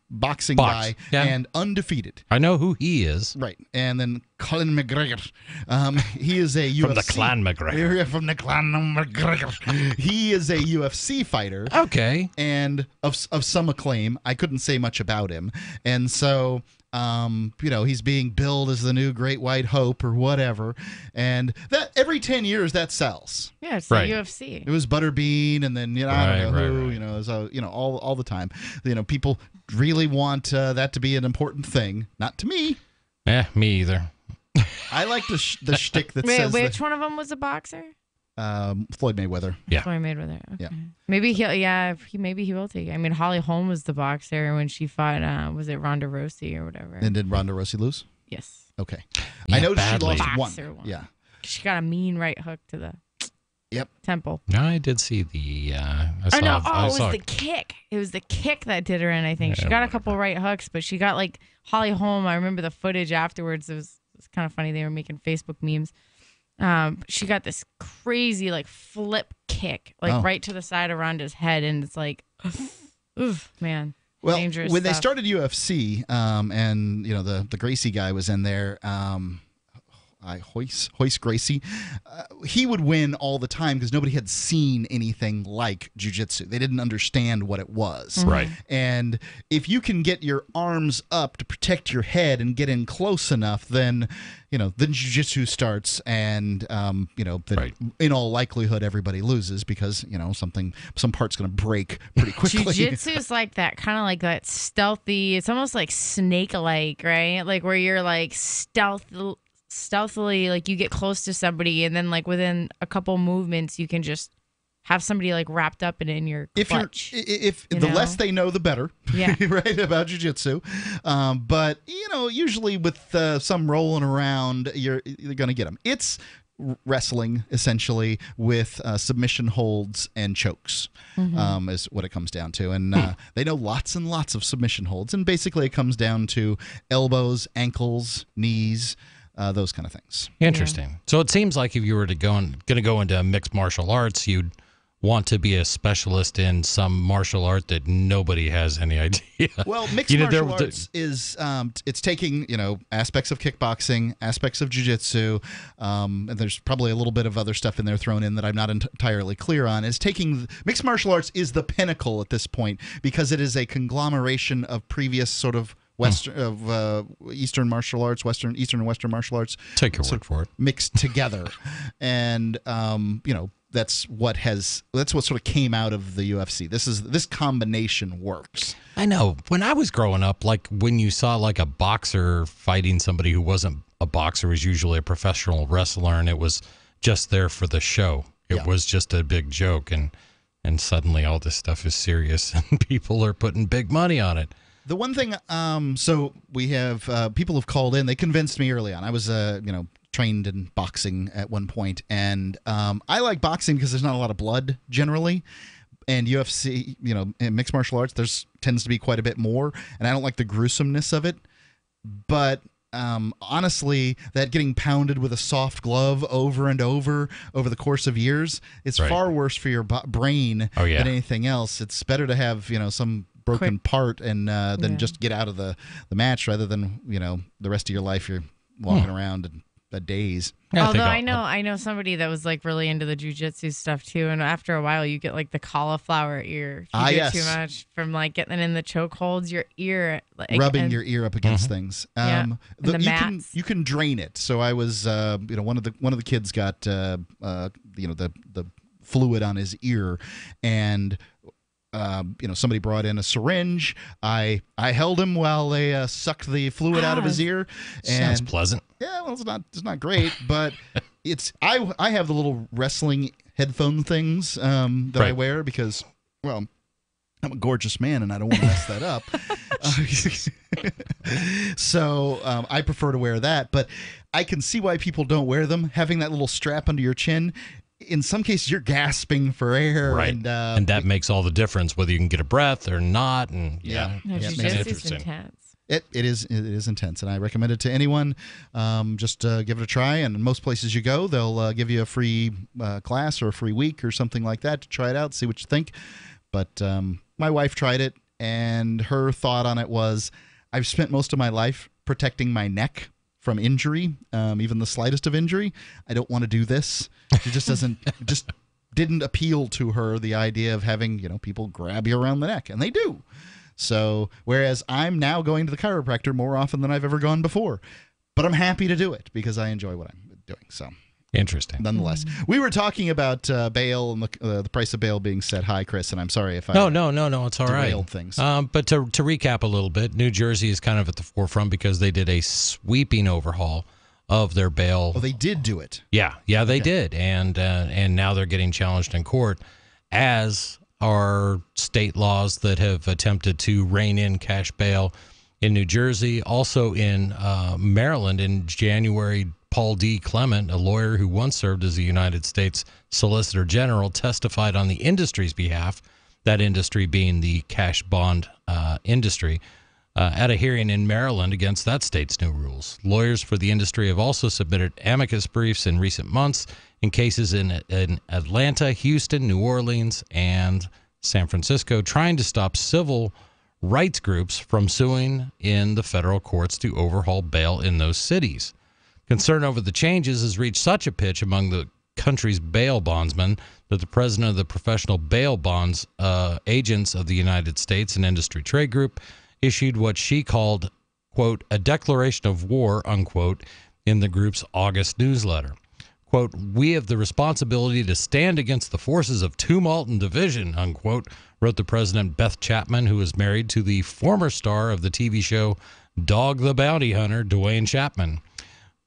boxing guy and undefeated. I know who he is. Right. And then Colin McGregor. He is a UFC. From the clan McGregor. Yeah, from the clan McGregor. He is a UFC fighter. Okay. And of some acclaim. I couldn't say much about him. And so... he's being billed as the new Great White Hope or whatever, and that every 10 years that sells. Yeah, it's the UFC. It was Butterbean, and then I don't know who. It was all the time. People really want that to be an important thing. Not to me. Me either. I like the shtick that Wait, says. which one of them was a boxer? Floyd Mayweather. Yeah. Floyd Mayweather. Okay. Yeah. Maybe he will take it. I mean, Holly Holm was the boxer when she fought, was it Ronda Rousey or whatever? And did Ronda Rousey lose? Yes. Okay. Yeah, I know badly. she lost Boxer one. Yeah. She got a mean right hook to the temple. No, I did see the. It was the kick. It was the kick that did her in, I think. She got a couple right hooks, but she got like Holly Holm. I remember the footage afterwards. It was kind of funny. They were making Facebook memes. She got this crazy like flip kick, right to the side of Ronda's head, and it's like, oof, man. Well, dangerous when stuff. they started UFC, and the Gracie guy was in there, Hoist Gracie, he would win all the time because nobody had seen anything like jiu-jitsu. They didn't understand what it was. Mm-hmm. Right. And if you can get your arms up to protect your head and get in close enough, then jiu-jitsu starts, and in all likelihood everybody loses because some part's going to break pretty quickly. Jiu-jitsu is like that, kind of like that stealthy. It's almost like snake-like, right? Like where you're like stealthily, like you get close to somebody, and then like within a couple movements you can just have somebody like wrapped up in your clutch. If the less they know, the better. Yeah. Right, about jiu-jitsu. But usually with some rolling around, you're going to get them. It's wrestling essentially with submission holds and chokes is what it comes down to. And they know lots and lots of submission holds, and basically it comes down to elbows, ankles, knees, those kind of things. Interesting. So it seems like if you were going to go into mixed martial arts, you'd want to be a specialist in some martial art that nobody has any idea. Well, mixed martial arts is it's taking aspects of kickboxing, aspects of jiu-jitsu, and there's probably a little bit of other stuff in there thrown in that I'm not entirely clear on. Is taking mixed martial arts is the pinnacle at this point because it is a conglomeration of previous sort of Eastern martial arts, Eastern and Western martial arts. Take your word for it. Mixed together, and that's what sort of came out of the UFC. This combination works. I know. When I was growing up, like when you saw like a boxer fighting somebody who wasn't a boxer, was usually a professional wrestler, and it was just there for the show. It was just a big joke, and suddenly all this stuff is serious, and people are putting big money on it. The one thing, so we have people have called in. They convinced me early on. I was, trained in boxing at one point, and I like boxing because there's not a lot of blood generally. And UFC, in mixed martial arts, tends to be quite a bit more, and I don't like the gruesomeness of it. But honestly, that getting pounded with a soft glove over and over the course of years, it's far worse for your brain than anything else. It's better to have some broken part and then just get out of the match rather than the rest of your life you're walking around and a daze. Although I know somebody that was like really into the jiu-jitsu stuff too, and after a while you get like the cauliflower ear if you do too much from like getting in the choke holds, your ear rubbing your ear up against things. The mats. You can drain it. So I was one of the kids got the fluid on his ear, and somebody brought in a syringe. I held him while they sucked the fluid out of his ear. Sounds pleasant. Yeah, well, it's not great, but I have the little wrestling headphone things that I wear because, well, I'm a gorgeous man and I don't want to mess that up. So I prefer to wear that, but I can see why people don't wear them. Having that little strap under your chin, in some cases, you're gasping for air, right? And that makes all the difference whether you can get a breath or not. And jiu-jitsu's intense. It is intense, and I recommend it to anyone. Just give it a try, and in most places you go, they'll give you a free class or a free week or something like that to try it out, see what you think. But my wife tried it, and her thought on it was, I've spent most of my life protecting my neck from injury, even the slightest of injury. I don't want to do this. It just didn't appeal to her, the idea of having people grab you around the neck, and they do. So whereas I'm now going to the chiropractor more often than I've ever gone before, but I'm happy to do it because I enjoy what I'm doing. So interesting, nonetheless. We were talking about bail and the price of bail being set high, Chris, and I'm sorry if I no, it's all right. Things. But to recap a little bit, New Jersey is kind of at the forefront because they did a sweeping overhaul of their bail. Oh, they did do it. Yeah, they did, and now they're getting challenged in court, as are state laws that have attempted to rein in cash bail in New Jersey. Also in Maryland in January, Paul D. Clement, a lawyer who once served as the United States Solicitor General, testified on the industry's behalf, that industry being the cash bond industry, at a hearing in Maryland against that state's new rules. Lawyers for the industry have also submitted amicus briefs in recent months in cases in Atlanta, Houston, New Orleans, and San Francisco, trying to stop civil rights groups from suing in the federal courts to overhaul bail in those cities. Concern over the changes has reached such a pitch among the country's bail bondsmen that the president of the Professional Bail Bonds Agents of the United States, an industry trade group, issued what she called, quote, a declaration of war, unquote, in the group's August newsletter. Quote, we have the responsibility to stand against the forces of tumult and division, unquote, wrote the president, Beth Chapman, who is married to the former star of the TV show Dog the Bounty Hunter, Dwayne Chapman.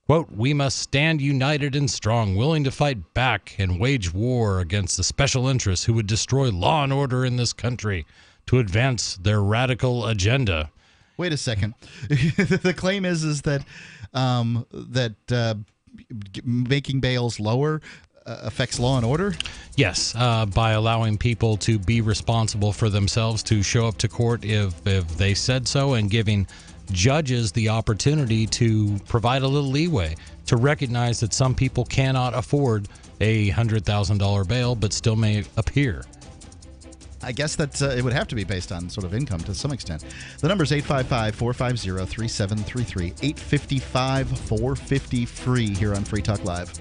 Quote, we must stand united and strong, willing to fight back and wage war against the special interests who would destroy law and order in this country to advance their radical agenda. Wait a second. The claim is that making bails lower affects law and order? Yes, by allowing people to be responsible for themselves, to show up to court if they said so, and giving judges the opportunity to provide a little leeway, to recognize that some people cannot afford a $100,000 bail but still may appear. I guess that it would have to be based on sort of income to some extent. The number is 855-450-3733, 855-450-FREE here on Free Talk Live.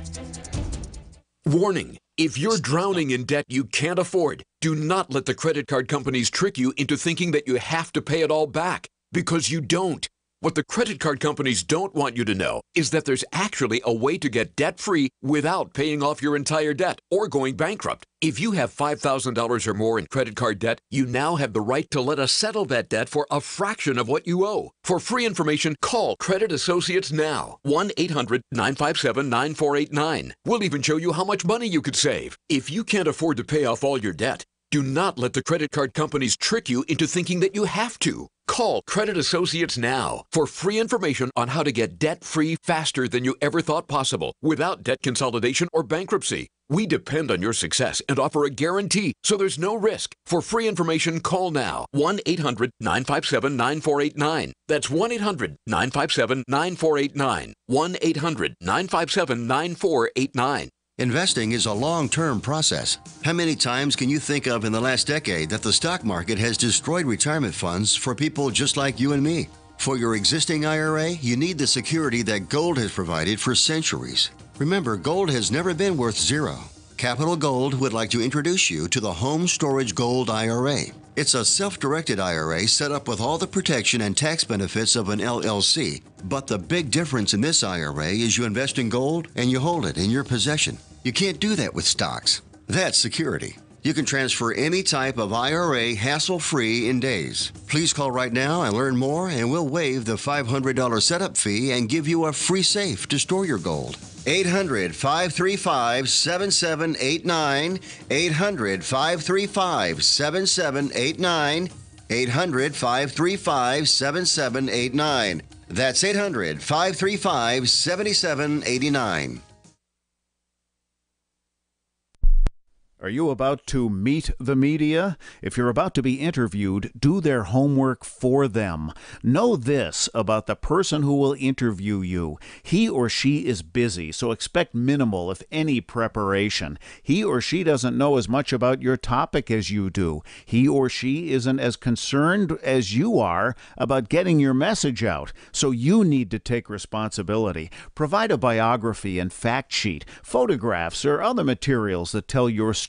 Warning. If you're drowning in debt you can't afford, do not let the credit card companies trick you into thinking that you have to pay it all back, because you don't. What the credit card companies don't want you to know is that there's actually a way to get debt-free without paying off your entire debt or going bankrupt. If you have $5,000 or more in credit card debt, you now have the right to let us settle that debt for a fraction of what you owe. For free information, call Credit Associates now. 1-800-957-9489. We'll even show you how much money you could save. If you can't afford to pay off all your debt, do not let the credit card companies trick you into thinking that you have to. Call Credit Associates now for free information on how to get debt-free faster than you ever thought possible without debt consolidation or bankruptcy. We depend on your success and offer a guarantee, so there's no risk. For free information, call now. 1-800-957-9489. That's 1-800-957-9489. 1-800-957-9489. Investing is a long-term process. How many times can you think of in the last decade that the stock market has destroyed retirement funds for people just like you and me? For your existing IRA, you need the security that gold has provided for centuries. Remember, gold has never been worth zero. Capital Gold would like to introduce you to the Home Storage Gold IRA. It's a self-directed IRA set up with all the protection and tax benefits of an LLC. But the big difference in this IRA is you invest in gold and you hold it in your possession. You can't do that with stocks. That's security. You can transfer any type of IRA hassle-free in days. Please call right now and learn more, and we'll waive the $500 setup fee and give you a free safe to store your gold. 800-535-7789. 800-535-7789. 800-535-7789. That's 800-535-7789. Are you about to meet the media? If you're about to be interviewed, do their homework for them. Know this about the person who will interview you. He or she is busy, so expect minimal, if any, preparation. He or she doesn't know as much about your topic as you do. He or she isn't as concerned as you are about getting your message out, so you need to take responsibility. Provide a biography and fact sheet, photographs, or other materials that tell your story.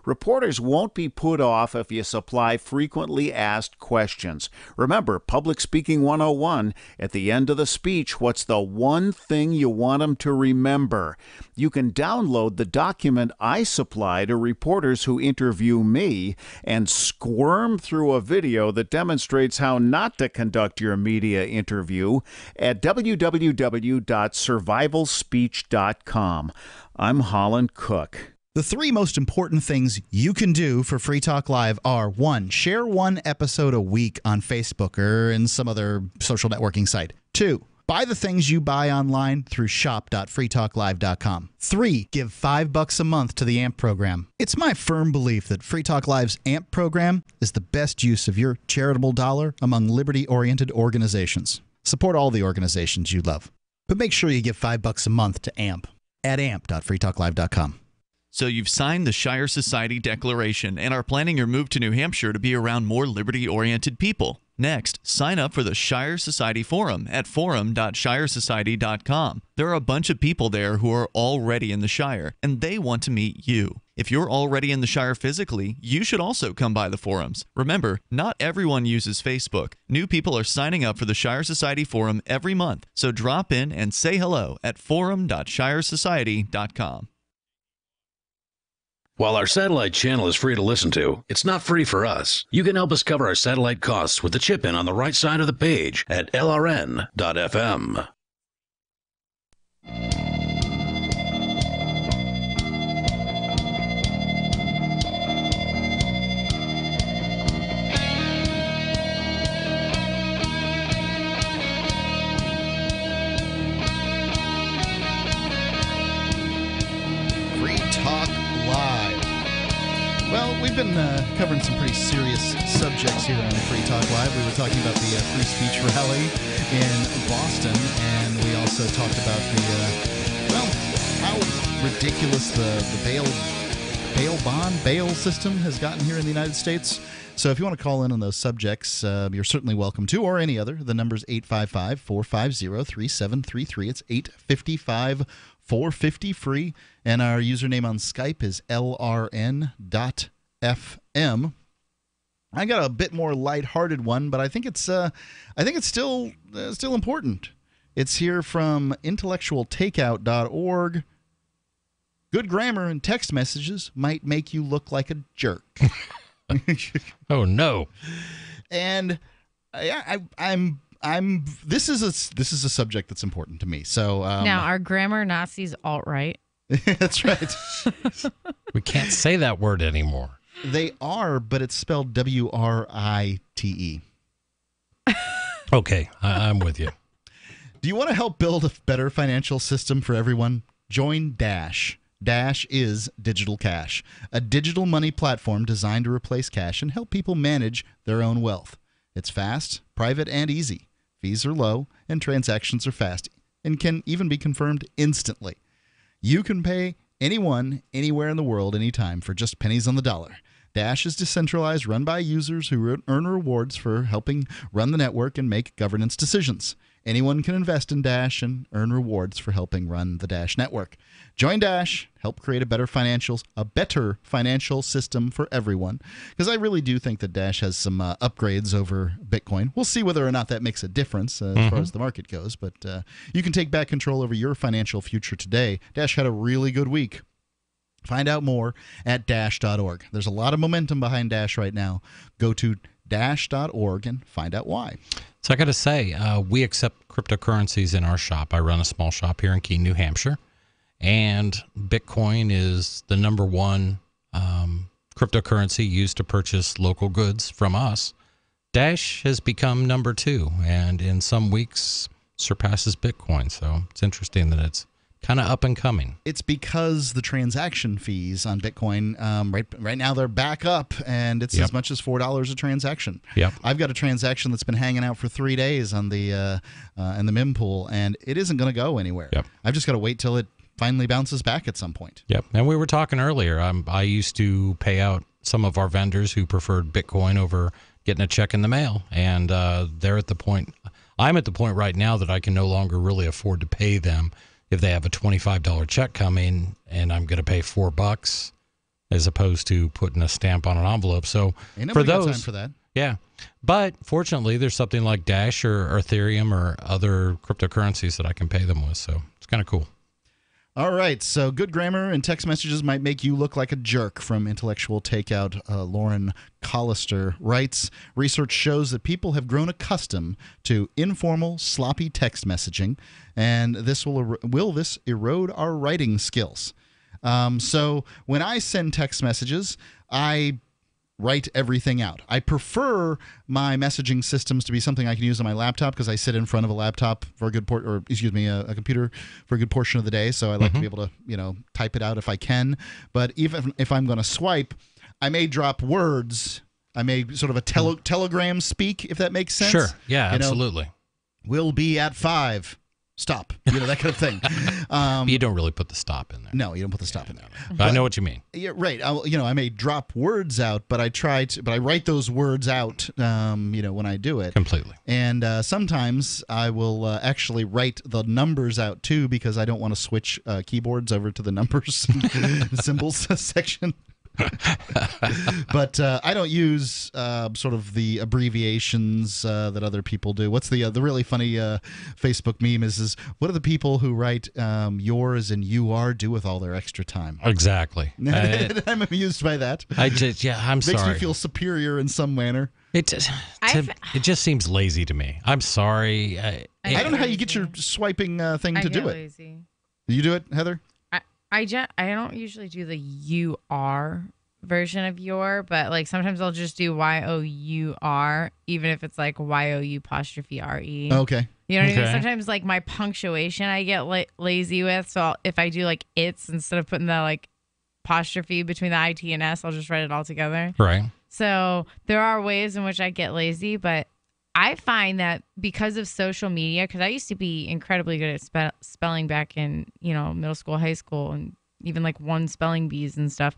Reporters won't be put off if you supply frequently asked questions. Remember, Public Speaking 101, at the end of the speech, what's the one thing you want them to remember? You can download the document I supply to reporters who interview me and squirm through a video that demonstrates how not to conduct your media interview at www.survivalspeech.com. I'm Holland Cook. The three most important things you can do for Free Talk Live are: 1, share one episode a week on Facebook or in some other social networking site. 2, buy the things you buy online through shop.freetalklive.com. 3, give $5 a month to the AMP program. It's my firm belief that Free Talk Live's AMP program is the best use of your charitable dollar among liberty-oriented organizations. Support all the organizations you love, but make sure you give $5 a month to AMP at amp.freetalklive.com. So you've signed the Shire Society Declaration and are planning your move to New Hampshire to be around more liberty-oriented people. Next, sign up for the Shire Society Forum at forum.shiresociety.com. There are a bunch of people there who are already in the Shire, and they want to meet you. If you're already in the Shire physically, you should also come by the forums. Remember, not everyone uses Facebook. New people are signing up for the Shire Society Forum every month, so drop in and say hello at forum.shiresociety.com. While our satellite channel is free to listen to, it's not free for us. You can help us cover our satellite costs with the chip in on the right side of the page at lrn.fm. We've been covering some pretty serious subjects here on Free Talk Live. We were talking about the free speech rally in Boston, and we also talked about how ridiculous the bail system has gotten here in the United States. So if you want to call in on those subjects, you're certainly welcome to, or any other. The number's 855-450-3733. It's 855-450-FREE, and our username on Skype is lrn.fm. I got a bit more lighthearted one, but I think it's still important. It's here from intellectualtakeout.org. Good grammar and text messages might make you look like a jerk. Oh no! And I'm. This is a subject that's important to me. So now, are grammar Nazis alt-right? That's right. We can't say that word anymore. They are, but it's spelled W-R-I-T-E. Okay, I'm with you. Do you want to help build a better financial system for everyone? Join Dash. Dash is digital cash, a digital money platform designed to replace cash and help people manage their own wealth. It's fast, private, and easy. Fees are low, and transactions are fast, and can even be confirmed instantly. You can pay anyone, anywhere in the world, anytime for just pennies on the dollar. Dash is decentralized, run by users who earn rewards for helping run the network and make governance decisions. Anyone can invest in Dash and earn rewards for helping run the Dash network. Join Dash, help create a better financial system for everyone. Because I really do think that Dash has some upgrades over Bitcoin. We'll see whether or not that makes a difference as far as the market goes. But you can take back control over your financial future today. Dash had a really good week. Find out more at dash.org. There's a lot of momentum behind Dash right now. Go to dash.org and find out why. So I got to say, we accept cryptocurrencies in our shop. I run a small shop here in Keene, New Hampshire, and Bitcoin is the number one cryptocurrency used to purchase local goods from us. Dash has become number 2, and in some weeks surpasses Bitcoin. So it's interesting that it's kind of up and coming. It's because the transaction fees on Bitcoin, right now they're back up, and it's as much as $4 a transaction. Yep. I've got a transaction that's been hanging out for 3 days on the in the mempool, and it isn't going to go anywhere. Yep. I've just got to wait till it finally bounces back at some point. Yep. And we were talking earlier. I used to pay out some of our vendors who preferred Bitcoin over getting a check in the mail, and they're at the point. I'm at the point right now that I can no longer really afford to pay them if they have a $25 check coming and I'm going to pay $4 as opposed to putting a stamp on an envelope. So for those, got time for that. Yeah. But fortunately, there's something like Dash or Ethereum or other cryptocurrencies that I can pay them with. So it's kind of cool. All right, so good grammar and text messages might make you look like a jerk from Intellectual Takeout. Lauren Collister writes, research shows that people have grown accustomed to informal, sloppy text messaging, and this will this erode our writing skills? So when I send text messages, I write everything out. I prefer my messaging systems to be something I can use on my laptop because I sit in front of a laptop for a good a computer for a good portion of the day. So I like to be able to, type it out if I can. But even if I'm going to swipe, I may drop words. I may sort of a telegram speak, if that makes sense. Sure. Yeah, absolutely. We'll be at 5. Stop. That kind of thing. You don't really put the stop in there. No, you don't put the stop in there. But I know what you mean. Yeah, right. I may drop words out, but I write those words out, when I do it. Completely. And sometimes I will actually write the numbers out too, because I don't want to switch keyboards over to the numbers and symbols section. But I don't use sort of the abbreviations that other people do. What's the really funny Facebook meme is what do the people who write yours and you are do with all their extra time? Exactly. I'm amused by that. I'm Makes sorry. Makes me feel superior in some manner. It just seems lazy to me. I'm sorry. I don't know how you get your swiping thing to do it. Lazy. You do it, Heather? I don't usually do the UR version of your, but like sometimes I'll just do YOUR, even if it's like YOU''RE. Okay. You know what I mean? Sometimes like my punctuation I get lazy with, so if I do like it's instead of putting the like apostrophe between the IT and S. I'll just write it all together. Right. So there are ways in which I get lazy, but I find that because of social media, because I used to be incredibly good at spelling back in, middle school, high school, and even like one spelling bees and stuff.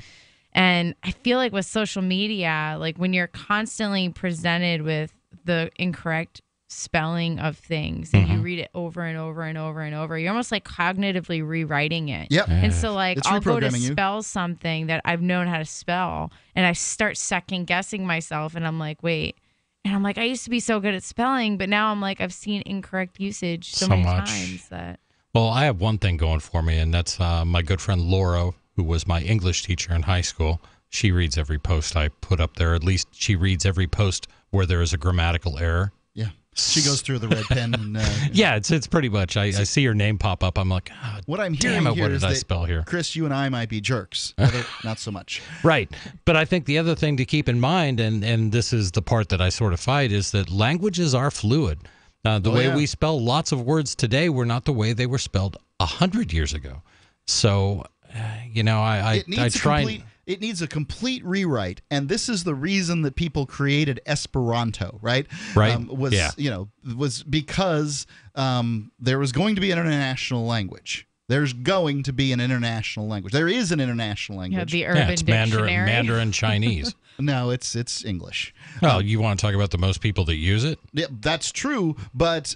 And I feel like with social media, like when you're constantly presented with the incorrect spelling of things and you read it over and over and over and over, you're almost like cognitively rewriting it. Yep. And so like It's I'll go to reprogramming you. spell something that I've known how to spell and I start second guessing myself and I'm like, wait. And I'm like, I used to be so good at spelling, but now I'm like, I've seen incorrect usage so many much. times that. Well, I have one thing going for me, and that's my good friend Laura, who was my English teacher in high school. She reads every post I put up there. At least she reads every post where there is a grammatical error. Yeah. She goes through the red pen. And, yeah, it's pretty much. I see her name pop up. I'm like, oh, what I'm damn hearing it, here what is did I that, spell here? Chris, you and I might be jerks. Other, not so much. Right. But I think the other thing to keep in mind, and this is the part that I sort of fight, is that languages are fluid. The way we spell lots of words today were not the way they were spelled 100 years ago. So, I try. It needs a complete rewrite, and this is the reason that people created Esperanto, right? Right. Was because there was going to be an international language. There's going to be an international language. There is an international language. Yeah, the Urban Dictionary. Mandarin Chinese. No, it's English. Well, you want to talk about the most people that use it? Yeah, that's true, but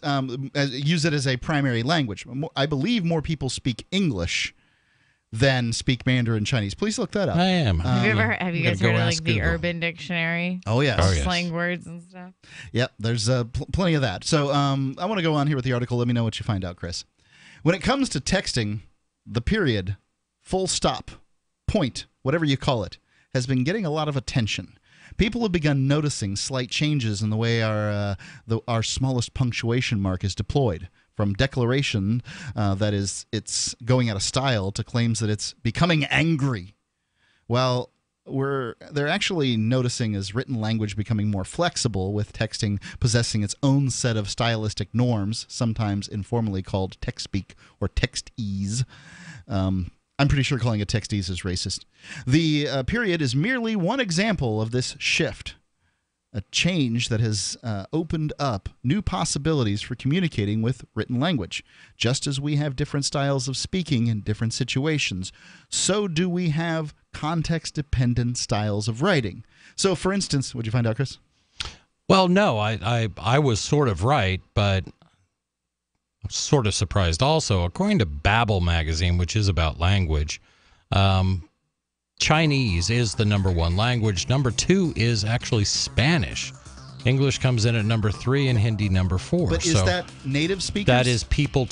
use it as a primary language. I believe more people speak English than speak Mandarin Chinese. Please look that up. I am. Have you guys heard of like the Urban Dictionary? Oh, yes. Slang words and stuff. Yep, there's plenty of that. So I want to go on here with the article. Let me know what you find out, Chris. When it comes to texting, the period, full stop, point, whatever you call it, has been getting a lot of attention. People have begun noticing slight changes in the way our smallest punctuation mark is deployed. From declaration that it's going out of style to claims that it's becoming angry. Well, they're actually noticing as written language becoming more flexible, with texting possessing its own set of stylistic norms, sometimes informally called text-speak or text-ease. I'm pretty sure calling it text-ease is racist. The period is merely one example of this shift. A change that has opened up new possibilities for communicating with written language. Just as we have different styles of speaking in different situations, so do we have context-dependent styles of writing. So, for instance, what'd you find out, Chris? Well, no, I was sort of right, but I'm sort of surprised also. According to Babel magazine, which is about language, Chinese is the #1 language. #2 is actually Spanish. English comes in at #3 and Hindi #4. But is that native speakers? That is people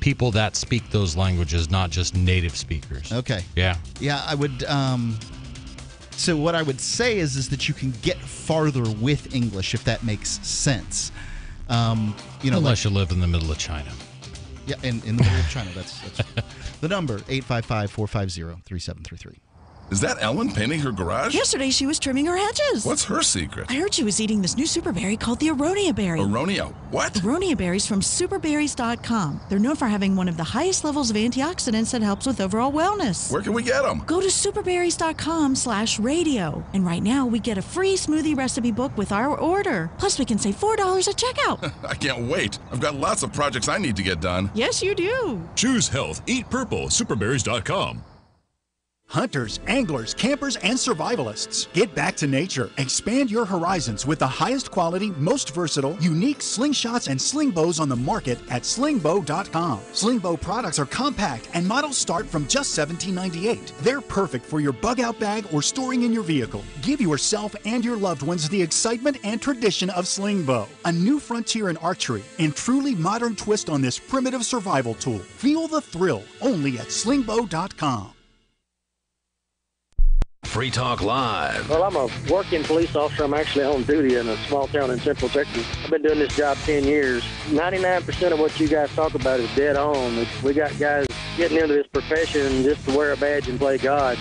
people that speak those languages, not just native speakers. Okay. Yeah. Yeah, I would. So what I would say is that you can get farther with English if that makes sense. Unless you live in the middle of China. Yeah, in the middle of China. That's the number 855-450-3733. Is that Ellen painting her garage? Yesterday she was trimming her hedges. What's her secret? I heard she was eating this new super berry called the Aronia berry. Aronia what? Aronia berries from superberries.com. They're known for having one of the highest levels of antioxidants that helps with overall wellness. Where can we get them? Go to superberries.com/radio. And right now we get a free smoothie recipe book with our order. Plus we can save $4 at checkout. I can't wait. I've got lots of projects I need to get done. Yes, you do. Choose health. Eat purple. Superberries.com. Hunters, anglers, campers, and survivalists. Get back to nature. Expand your horizons with the highest quality, most versatile, unique slingshots and sling bows on the market at slingbow.com. Sling bow products are compact and models start from just $17.98. They're perfect for your bug out bag or storing in your vehicle. Give yourself and your loved ones the excitement and tradition of sling bow. A new frontier in archery and truly modern twist on this primitive survival tool. Feel the thrill only at slingbow.com. Free Talk Live. Well, I'm a working police officer. I'm actually on duty in a small town in Central Texas. I've been doing this job 10 years. 99% of what you guys talk about is dead on. We got guys getting into this profession just to wear a badge and play God.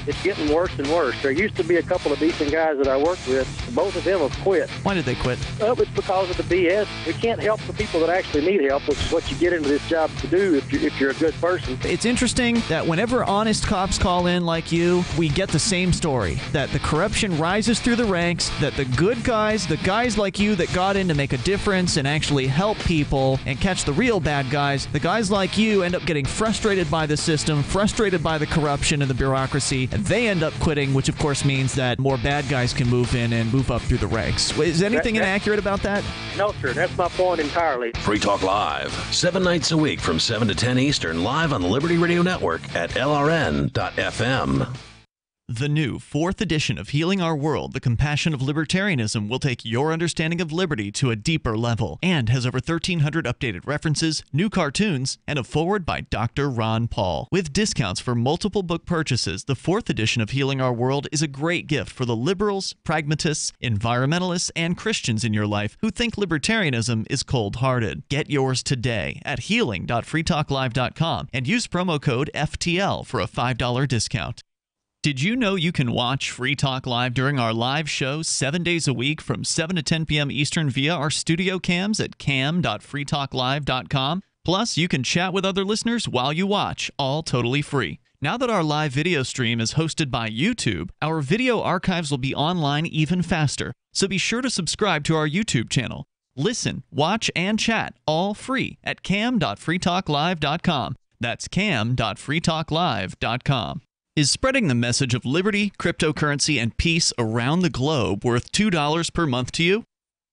It's getting worse and worse. There used to be a couple of decent guys that I worked with. Both of them have quit. Why did they quit? Well, it's because of the BS. We can't help the people that actually need help, which is what you get into this job to do if you're a good person. It's interesting that whenever honest cops call in like you, we get the same story, that the corruption rises through the ranks, that the good guys, the guys like you that got in to make a difference and actually help people and catch the real bad guys, the guys like you end up getting frustrated by the system, frustrated by the corruption and the bureaucracy, and they end up quitting, which of course means that more bad guys can move in and move up through the ranks. Is anything inaccurate about that? No, sir. That's my point entirely. Free Talk Live, 7 nights a week from 7 to 10 Eastern, live on the Liberty Radio Network at LRN.FM. The new 4th edition of Healing Our World, The Compassion of Libertarianism, will take your understanding of liberty to a deeper level and has over 1,300 updated references, new cartoons, and a foreword by Dr. Ron Paul. With discounts for multiple book purchases, the 4th edition of Healing Our World is a great gift for the liberals, pragmatists, environmentalists, and Christians in your life who think libertarianism is cold-hearted. Get yours today at healing.freetalklive.com and use promo code FTL for a $5 discount. Did you know you can watch Free Talk Live during our live show 7 days a week from 7 to 10 p.m. Eastern via our studio cams at cam.freetalklive.com? Plus, you can chat with other listeners while you watch, all totally free. Now that our live video stream is hosted by YouTube, our video archives will be online even faster, so be sure to subscribe to our YouTube channel. Listen, watch, and chat all free at cam.freetalklive.com. That's cam.freetalklive.com. Is spreading the message of liberty, cryptocurrency, and peace around the globe worth $2 per month to you?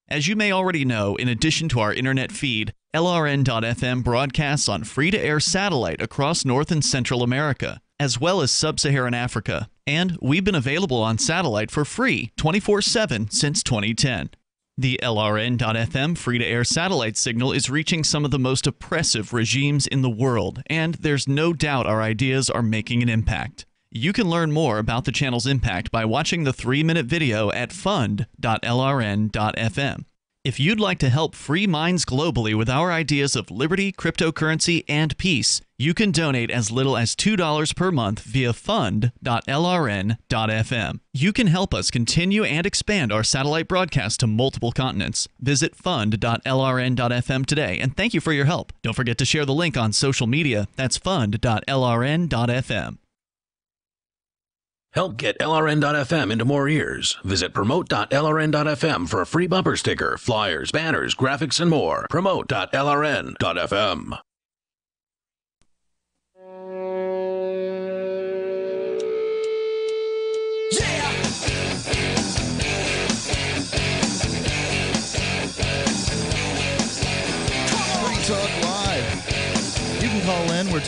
As you may already know, in addition to our internet feed, LRN.FM broadcasts on free-to-air satellite across North and Central America, as well as Sub-Saharan Africa. And we've been available on satellite for free 24/7 since 2010. The LRN.FM free-to-air satellite signal is reaching some of the most oppressive regimes in the world, and there's no doubt our ideas are making an impact. You can learn more about the channel's impact by watching the 3-minute video at fund.lrn.fm. If you'd like to help free minds globally with our ideas of liberty, cryptocurrency, and peace, you can donate as little as $2 per month via fund.lrn.fm. You can help us continue and expand our satellite broadcast to multiple continents. Visit fund.lrn.fm today, and thank you for your help. Don't forget to share the link on social media. That's fund.lrn.fm. Help get LRN.FM into more ears. Visit promote.lrn.fm for a free bumper sticker, flyers, banners, graphics, and more. Promote.lrn.fm. Free Talk Live. You can call in. We're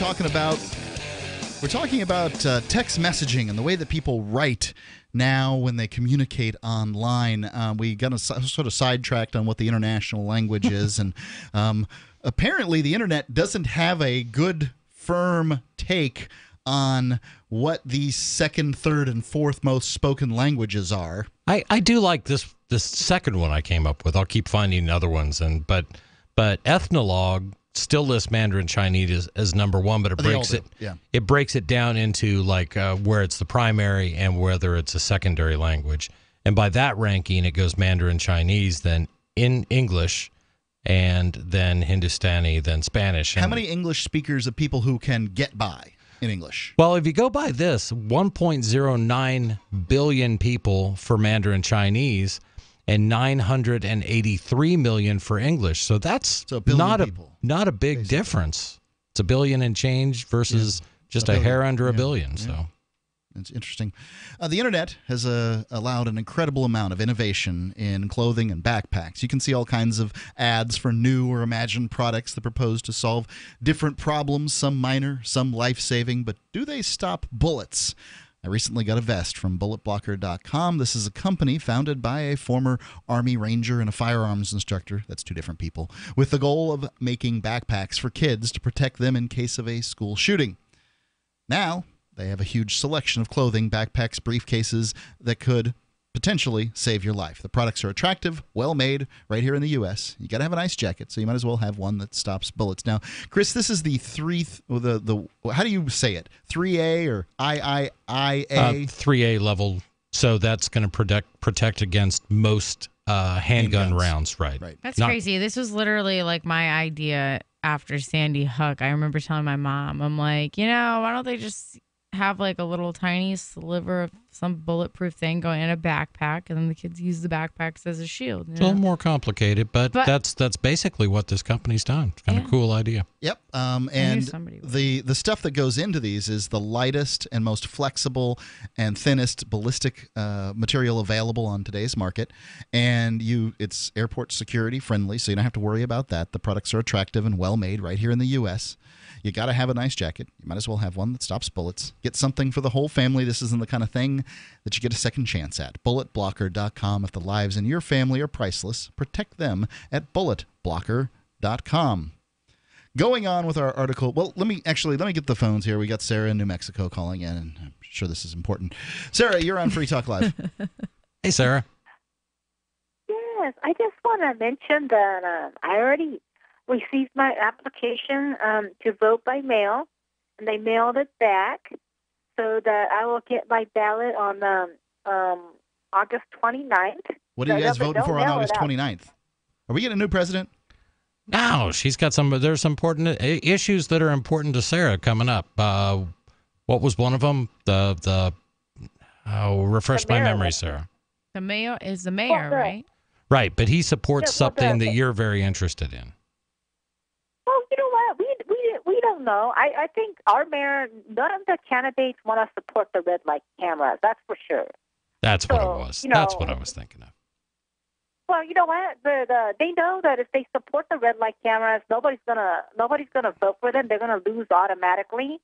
talking about text messaging and the way that people write now when they communicate online. We got sort of sidetracked on what the international language is, and apparently the internet doesn't have a good, firm take on what the second, third, and fourth most spoken languages are. I do like this second one I came up with. I'll keep finding other ones, but Ethnologue still lists Mandarin Chinese as number one, but it breaks it down into like where it's the primary and whether it's a secondary language. And by that ranking, it goes Mandarin Chinese, then in English, and then Hindustani, then Spanish. How many English speakers of people who can get by in English? Well, if you go by this, 1.09 billion people for Mandarin Chinese and 983 million for English. So that's not a big difference. It's a billion and change versus just a hair under a billion. So it's interesting. The internet has allowed an incredible amount of innovation in clothing and backpacks. You can see all kinds of ads for new or imagined products that propose to solve different problems, some minor, some life-saving, but do they stop bullets? I recently got a vest from bulletblocker.com. This is a company founded by a former Army Ranger and a firearms instructor. That's two different people. With the goal of making backpacks for kids to protect them in case of a school shooting. Now, they have a huge selection of clothing, backpacks, briefcases that could potentially save your life. The products are attractive, well made, right here in the U.S. You got to have an ice jacket, so you might as well have one that stops bullets. Now, Chris, this is the how do you say it? 3A or IIIA? 3A level. So that's going to protect against most handgun rounds, right? That's crazy. This was literally like my idea after Sandy Hook. I remember telling my mom, I'm like, why don't they just have like a little tiny sliver of some bulletproof thing going in a backpack, and then the kids use the backpacks as a shield. It's a little more complicated, but that's basically what this company's done. It's kind of a cool idea. Yep. And the stuff that goes into these is the lightest and most flexible and thinnest ballistic material available on today's market. And it's airport security friendly, so you don't have to worry about that. The products are attractive and well made right here in the U.S. You got to have a nice jacket. You might as well have one that stops bullets. Get something for the whole family. This isn't the kind of thing that you get a second chance at. BulletBlocker.com. If the lives in your family are priceless, protect them at BulletBlocker.com. Going on with our article. Well, let me get the phones here. We got Sarah in New Mexico calling in, and I'm sure this is important. Sarah, you're on Free Talk Live. Hey, Sarah. Yes, I just want to mention that I already received my application to vote by mail, and they mailed it back so that I will get my ballot on August 29th. What are you guys voting for on August 29th? Are we getting a new president? No, she's got there's some important issues that are important to Sarah coming up. What was one of them? Refresh my memory, Sarah. The mayor is the mayor, right? Right, but he supports something that you're very interested in. Well, you know what? We don't know. I think our mayor, none of the candidates want to support the red light cameras. That's for sure. That's what it was. That's what I was thinking of. Well, you know what? They know that if they support the red light cameras, nobody's gonna vote for them. They're gonna lose automatically.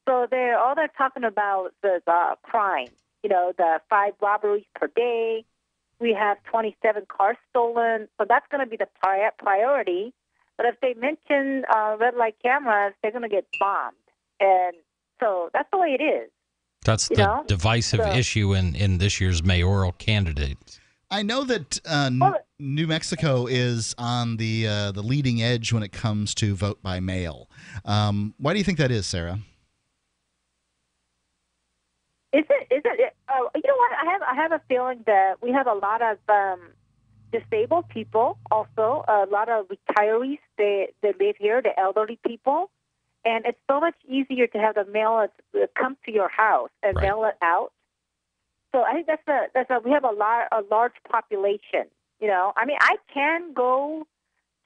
So all they're talking about is crime. The 5 robberies per day. We have 27 cars stolen. So that's going to be the priority. But if they mention red light cameras, they're going to get bombed. And so that's the way it is. That's the divisive issue in this year's mayoral candidates. I know that New Mexico is on the leading edge when it comes to vote by mail. Why do you think that is, Sarah? Is it? You know what? I have a feeling that we have a lot of disabled people, also a lot of retirees that live here, the elderly people, and it's so much easier to have the mail come to your house and mail it out. So I think we have a large population. I mean, I can go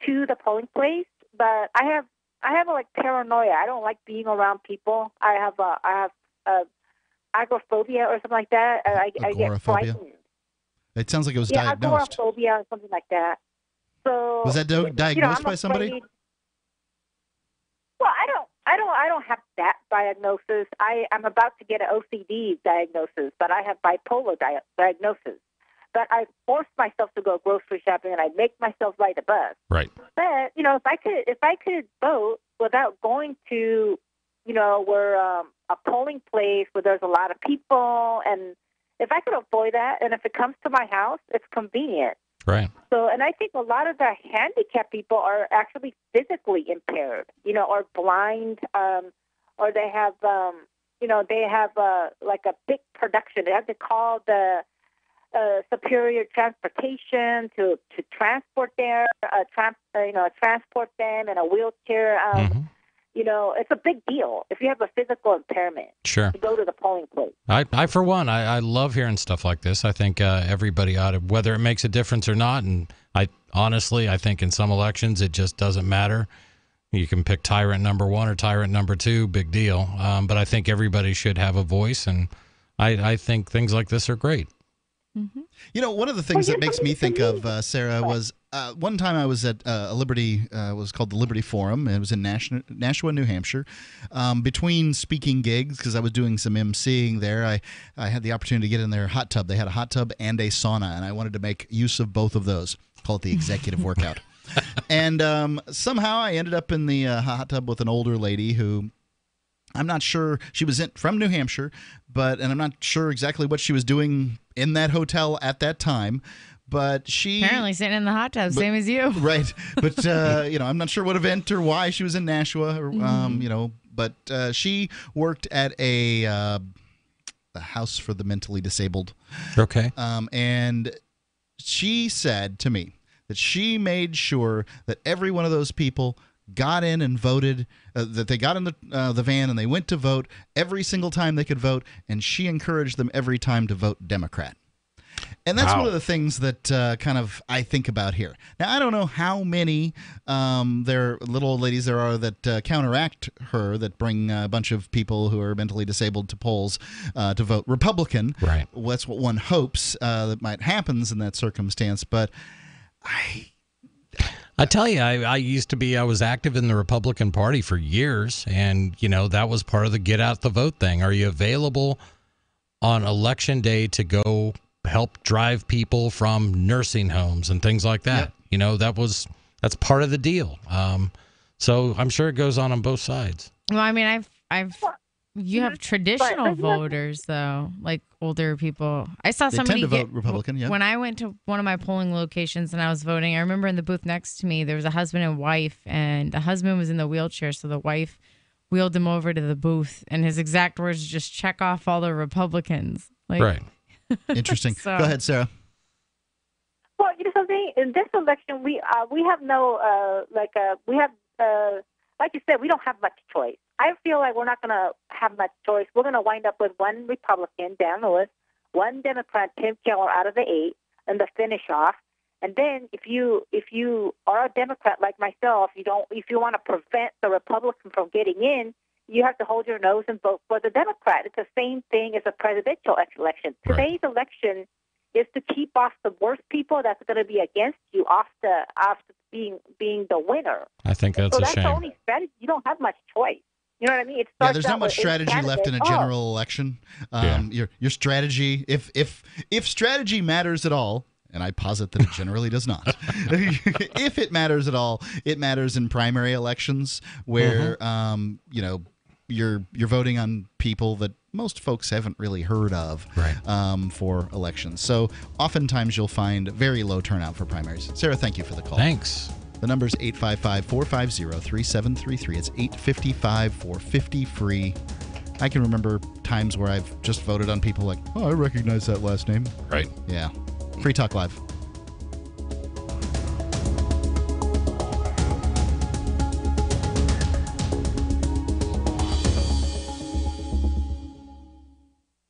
to the polling place, but I have like paranoia. I don't like being around people. I have agoraphobia or something like that. I get frightened. It sounds like it was diagnosed. Agoraphobia or something like that. So was that diagnosed by somebody? Well, I don't have that diagnosis. I'm about to get an OCD diagnosis, but I have bipolar diagnosis. But I force myself to go grocery shopping, and I make myself ride a bus. Right. But if I could vote without going to, where a polling place where there's a lot of people, and if I could avoid that, and if it comes to my house, it's convenient. Right. So, and I think a lot of the handicapped people are actually physically impaired, or blind, or they have, like a big production. They have to call the superior transportation to transport transport them in a wheelchair. It's a big deal if you have a physical impairment. Sure. To go to the polling place. I for one, I love hearing stuff like this. I think everybody ought to, whether it makes a difference or not. And I think in some elections it just doesn't matter. You can pick tyrant number 1 or tyrant number 2, big deal. But I think everybody should have a voice, and I think things like this are great. Mm-hmm. One of the things that makes me think of, Sarah, was one time I was at a Liberty, it was called the Liberty Forum, and it was in Nashua, New Hampshire. Between speaking gigs, because I was doing some emceeing there, I had the opportunity to get in their hot tub. They had a hot tub and a sauna, and I wanted to make use of both of those. Call it the executive workout. And somehow I ended up in the hot tub with an older lady who, I'm not sure, she was from New Hampshire, and I'm not sure exactly what she was doing in that hotel at that time. But she apparently sitting in the hot tub, same as you. Right. But, I'm not sure what event or why she was in Nashua, but she worked at the House for the Mentally Disabled. Okay. And she said to me that she made sure that every one of those people got in and voted, that they got in the van and they went to vote every single time they could vote, and she encouraged them every time to vote Democrat. And that's one of the things that kind of I think about here. Now, I don't know how many there little old ladies there are that counteract her, that bring a bunch of people who are mentally disabled to polls to vote Republican. Right. That's what one hopes that might happen in that circumstance. But I tell you, I was active in the Republican Party for years, and, that was part of the get out the vote thing. Are you available on Election Day to go help drive people from nursing homes and things like that? Yep. That's part of the deal. So I'm sure it goes on both sides. Well, I mean, you have traditional voters though, like older people. I saw somebody tend to vote Republican. Yeah. When I went to one of my polling locations and I was voting, I remember in the booth next to me there was a husband and wife, and the husband was in the wheelchair, so the wife wheeled him over to the booth, and his exact words, just check off all the Republicans. Right. Interesting. Go ahead, Sarah. Well, something in this election, we have no like you said, we don't have much choice. I feel like we're not going to have much choice. We're going to wind up with one Republican, Dan Lewis, one Democrat, Tim Keller, out of the 8, and the finish off. And then if you are a Democrat like myself, if you want to prevent the Republican from getting in, you have to hold your nose and vote for the Democrat. It's the same thing as a presidential election. Today's election is to keep off the worst people that's going to be against you off being the winner. I think that's a shame. So that's the only strategy. You don't have much choice. You know what I mean? There's not much strategy left in a general election. Your strategy, if strategy matters at all, and I posit that it generally does not. If it matters at all, it matters in primary elections where you're voting on people that most folks haven't really heard of for elections. So oftentimes you'll find very low turnout for primaries. Sarah, thank you for the call. Thanks. The number is 855-450-3733. It's 855-450-FREE. I can remember times where I've just voted on people like, oh, I recognize that last name. Right. Yeah. Free Talk Live.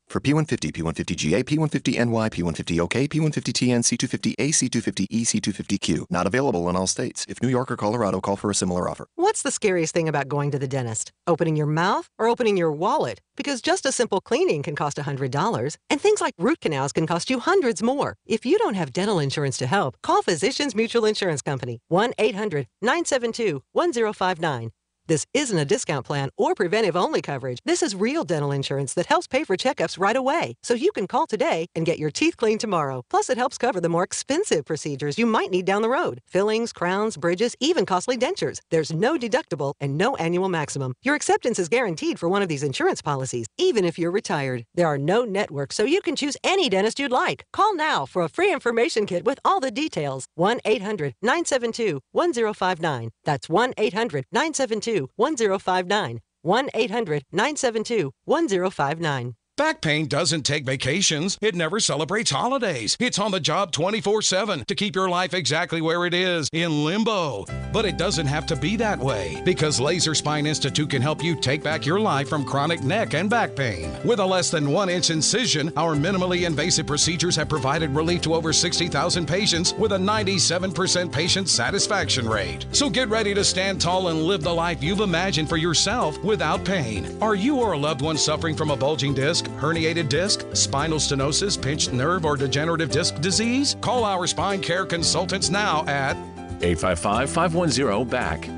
For P150, P150GA, P150NY, P150OK, P150TN, C250A, C250E, C250Q. Not available in all states. If New York or Colorado, call for a similar offer. What's the scariest thing about going to the dentist? Opening your mouth or opening your wallet? Because just a simple cleaning can cost $100, and things like root canals can cost you hundreds more. If you don't have dental insurance to help, call Physicians Mutual Insurance Company, 1-800-972-1059. This isn't a discount plan or preventive-only coverage. This is real dental insurance that helps pay for checkups right away. So you can call today and get your teeth cleaned tomorrow. Plus, it helps cover the more expensive procedures you might need down the road. Fillings, crowns, bridges, even costly dentures. There's no deductible and no annual maximum. Your acceptance is guaranteed for one of these insurance policies, even if you're retired. There are no networks, so you can choose any dentist you'd like. Call now for a free information kit with all the details. 1-800-972-1059. That's 1-800-972-1059. 1-800-972-1059. Back pain doesn't take vacations. It never celebrates holidays. It's on the job 24/7 to keep your life exactly where it is, in limbo. But it doesn't have to be that way, because Laser Spine Institute can help you take back your life from chronic neck and back pain. With a less than 1-inch incision, our minimally invasive procedures have provided relief to over 60,000 patients with a 97% patient satisfaction rate. So get ready to stand tall and live the life you've imagined for yourself without pain. Are you or a loved one suffering from a bulging disc, herniated disc, spinal stenosis, pinched nerve, or degenerative disc disease? Call our spine care consultants now at 855-510-BACK.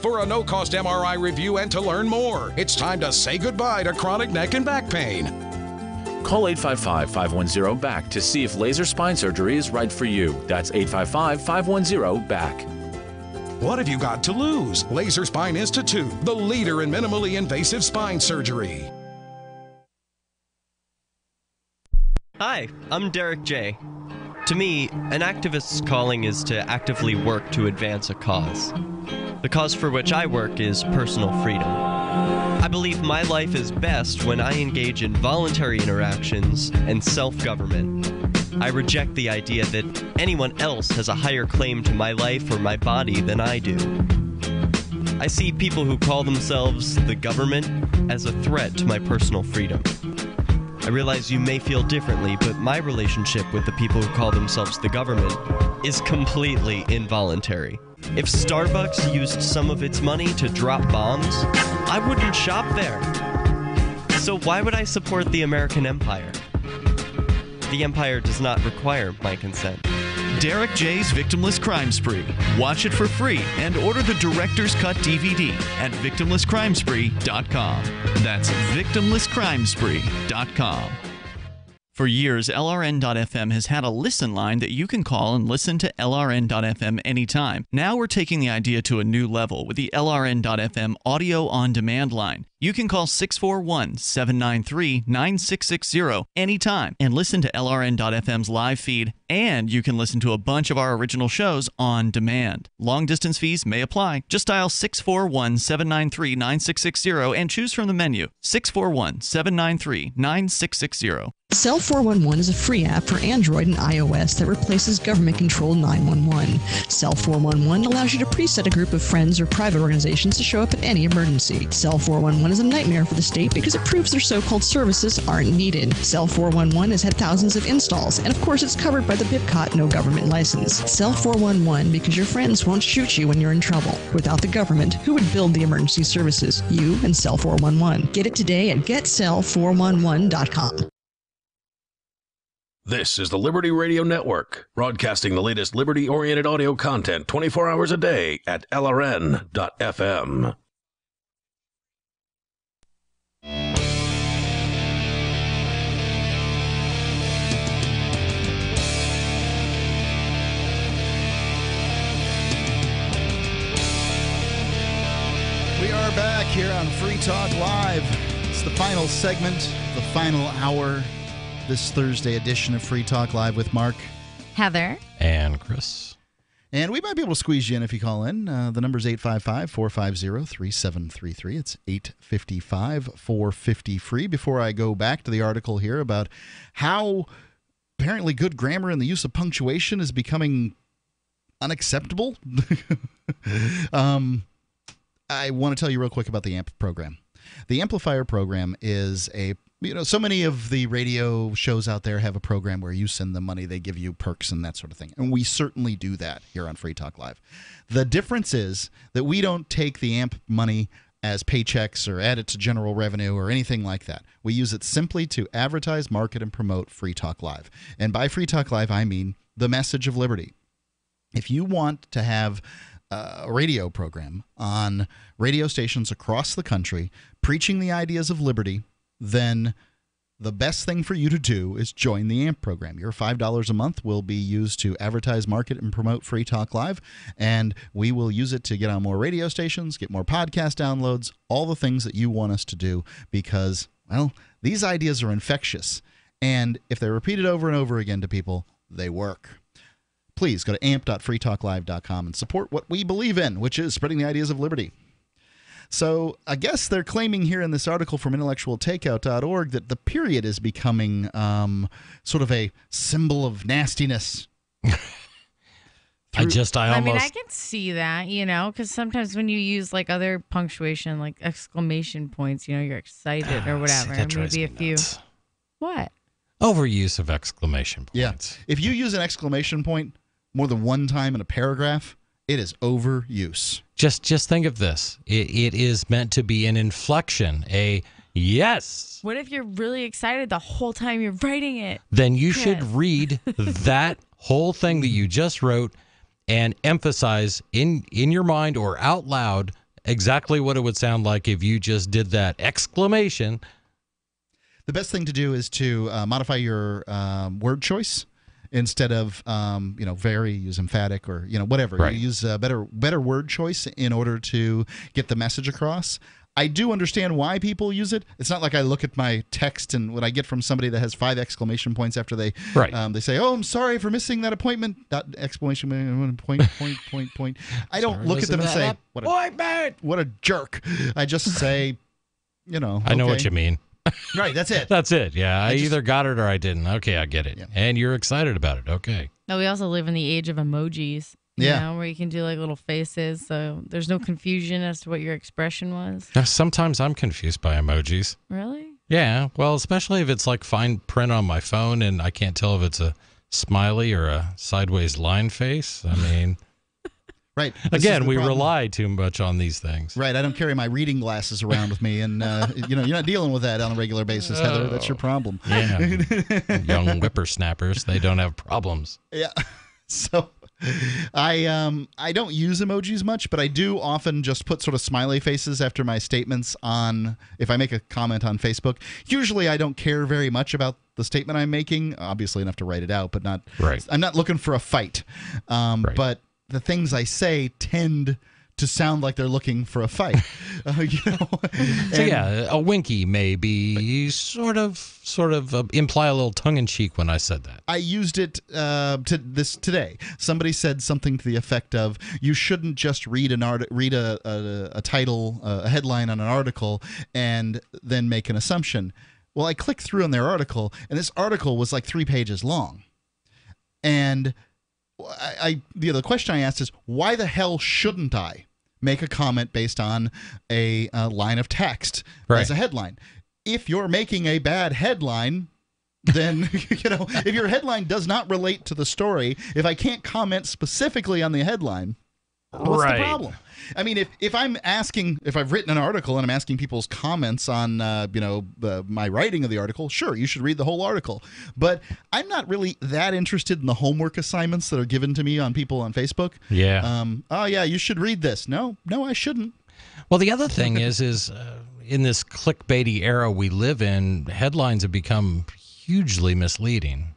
For a no-cost MRI review and to learn more. It's time to say goodbye to chronic neck and back pain. Call 855-510-BACK to see if laser spine surgery is right for you. That's 855-510-BACK. What have you got to lose? Laser Spine Institute, the leader in minimally invasive spine surgery. Hi, I'm Derek J. To me, an activist's calling is to actively work to advance a cause. The cause for which I work is personal freedom. I believe my life is best when I engage in voluntary interactions and self-government. I reject the idea that anyone else has a higher claim to my life or my body than I do. I see people who call themselves the government as a threat to my personal freedom. I realize you may feel differently, but my relationship with the people who call themselves the government is completely involuntary. If Starbucks used some of its money to drop bombs, I wouldn't shop there. So why would I support the American empire? The empire does not require my consent. Derek J's Victimless Crime Spree. Watch it for free and order the Director's Cut DVD at victimlesscrimespree.com. That's victimlesscrimespree.com. For years, LRN.FM has had a listen line that you can call and listen to LRN.FM anytime. Now we're taking the idea to a new level with the LRN.FM audio on-demand line. You can call 641-793-9660 anytime and listen to LRN.FM's live feed, and you can listen to a bunch of our original shows on demand. Long-distance fees may apply. Just dial 641-793-9660 and choose from the menu. 641-793-9660. Cell 411 is a free app for Android and iOS that replaces government-controlled 911. Cell 411 allows you to preset a group of friends or private organizations to show up at any emergency. Cell 411 is a nightmare for the state because it proves their so-called services aren't needed. Cell 411 has had thousands of installs, and of course it's covered by the BIPCOT no government license. Cell 411 because your friends won't shoot you when you're in trouble. Without the government, who would build the emergency services? You and Cell 411. Get it today at getcell411.com. This is the Liberty Radio Network, broadcasting the latest liberty-oriented audio content 24 hours a day at LRN.FM. We are back here on Free Talk Live. It's the final segment, the final hour, this Thursday edition of Free Talk Live with Mark, Heather, and Chris. And we might be able to squeeze you in if you call in. The number is 855-450-3733. It's 855-450-FREE. Before I go back to the article here about how apparently good grammar and the use of punctuation is becoming unacceptable, I want to tell you real quick about the AMP program. The Amplifier program is so many of the radio shows out there have a program where you send them money, they give you perks and that sort of thing. And we certainly do that here on Free Talk Live. The difference is that we don't take the AMP money as paychecks or add it to general revenue or anything like that. We use it simply to advertise, market, and promote Free Talk Live. And by Free Talk Live, I mean the message of liberty. If you want to have a radio program on radio stations across the country preaching the ideas of liberty, then the best thing for you to do is join the AMP program. Your $5 a month will be used to advertise, market, and promote Free Talk Live, and we will use it to get on more radio stations, get more podcast downloads, all the things that you want us to do because, well, these ideas are infectious, and if they're repeated over and over again to people, they work. Please go to amp.freetalklive.com and support what we believe in, which is spreading the ideas of liberty. So I guess they're claiming here in this article from intellectualtakeout.org that the period is becoming sort of a symbol of nastiness. I mean, I can see that, because sometimes when you use like other punctuation, like exclamation points, you're excited or whatever. Maybe a few. What? Overuse of exclamation points. Yeah. If you use an exclamation point more than one time in a paragraph, it is overuse. Just think of this. It is meant to be an inflection, a yes. What if you're really excited the whole time you're writing it? Then you should read that whole thing that you just wrote and emphasize in your mind or out loud exactly what it would sound like if you just did that exclamation. The best thing to do is to modify your word choice. Instead of very, use emphatic or whatever. Right. You use a better word choice in order to get the message across. I do understand why people use it. It's not like I look at my text and what I get from somebody that has 5 exclamation points after they they say, "Oh, I'm sorry for missing that appointment." Exclamation point. I don't look at them and say, "What a jerk." I just say, I know what you mean. Right, that's it. That's it. Yeah, I either got it or I didn't. Okay, I get it. Yeah. And you're excited about it. Okay. No, we also live in the age of emojis. You know, where you can do like little faces, so there's no confusion as to what your expression was. Sometimes I'm confused by emojis. Really? Yeah. Well, especially if it's like fine print on my phone and I can't tell if it's a smiley or a sideways line face. I mean, right. Again, we rely too much on these things. Right. I don't carry my reading glasses around with me, and you're not dealing with that on a regular basis, Heather. That's your problem. Yeah. Young whippersnappers, they don't have problems. Yeah. So I don't use emojis much, but I do often just put sort of smiley faces after my statements on, if I make a comment on Facebook. Usually I don't care very much about the statement I'm making, obviously enough to write it out, but not. Right. I'm not looking for a fight. But the things I say tend to sound like they're looking for a fight. So yeah, a winky may be sort of imply a little tongue-in-cheek when I said that. I used it today. Somebody said something to the effect of, "You shouldn't just read a title, a headline on an article, and then make an assumption." Well, I clicked through on their article, and this article was like 3 pages long, and the question I asked is, why the hell shouldn't I make a comment based on a line of text as a headline? If you're making a bad headline, then if your headline does not relate to the story, if I can't comment specifically on the headline, what's the problem? I mean, if I've written an article and I'm asking people's comments on my writing of the article, sure, you should read the whole article. But I'm not really that interested in the homework assignments that are given to me on people on Facebook. Yeah. You should read this. No, I shouldn't. Well, the other thing is in this clickbaity era we live in, headlines have become hugely misleading.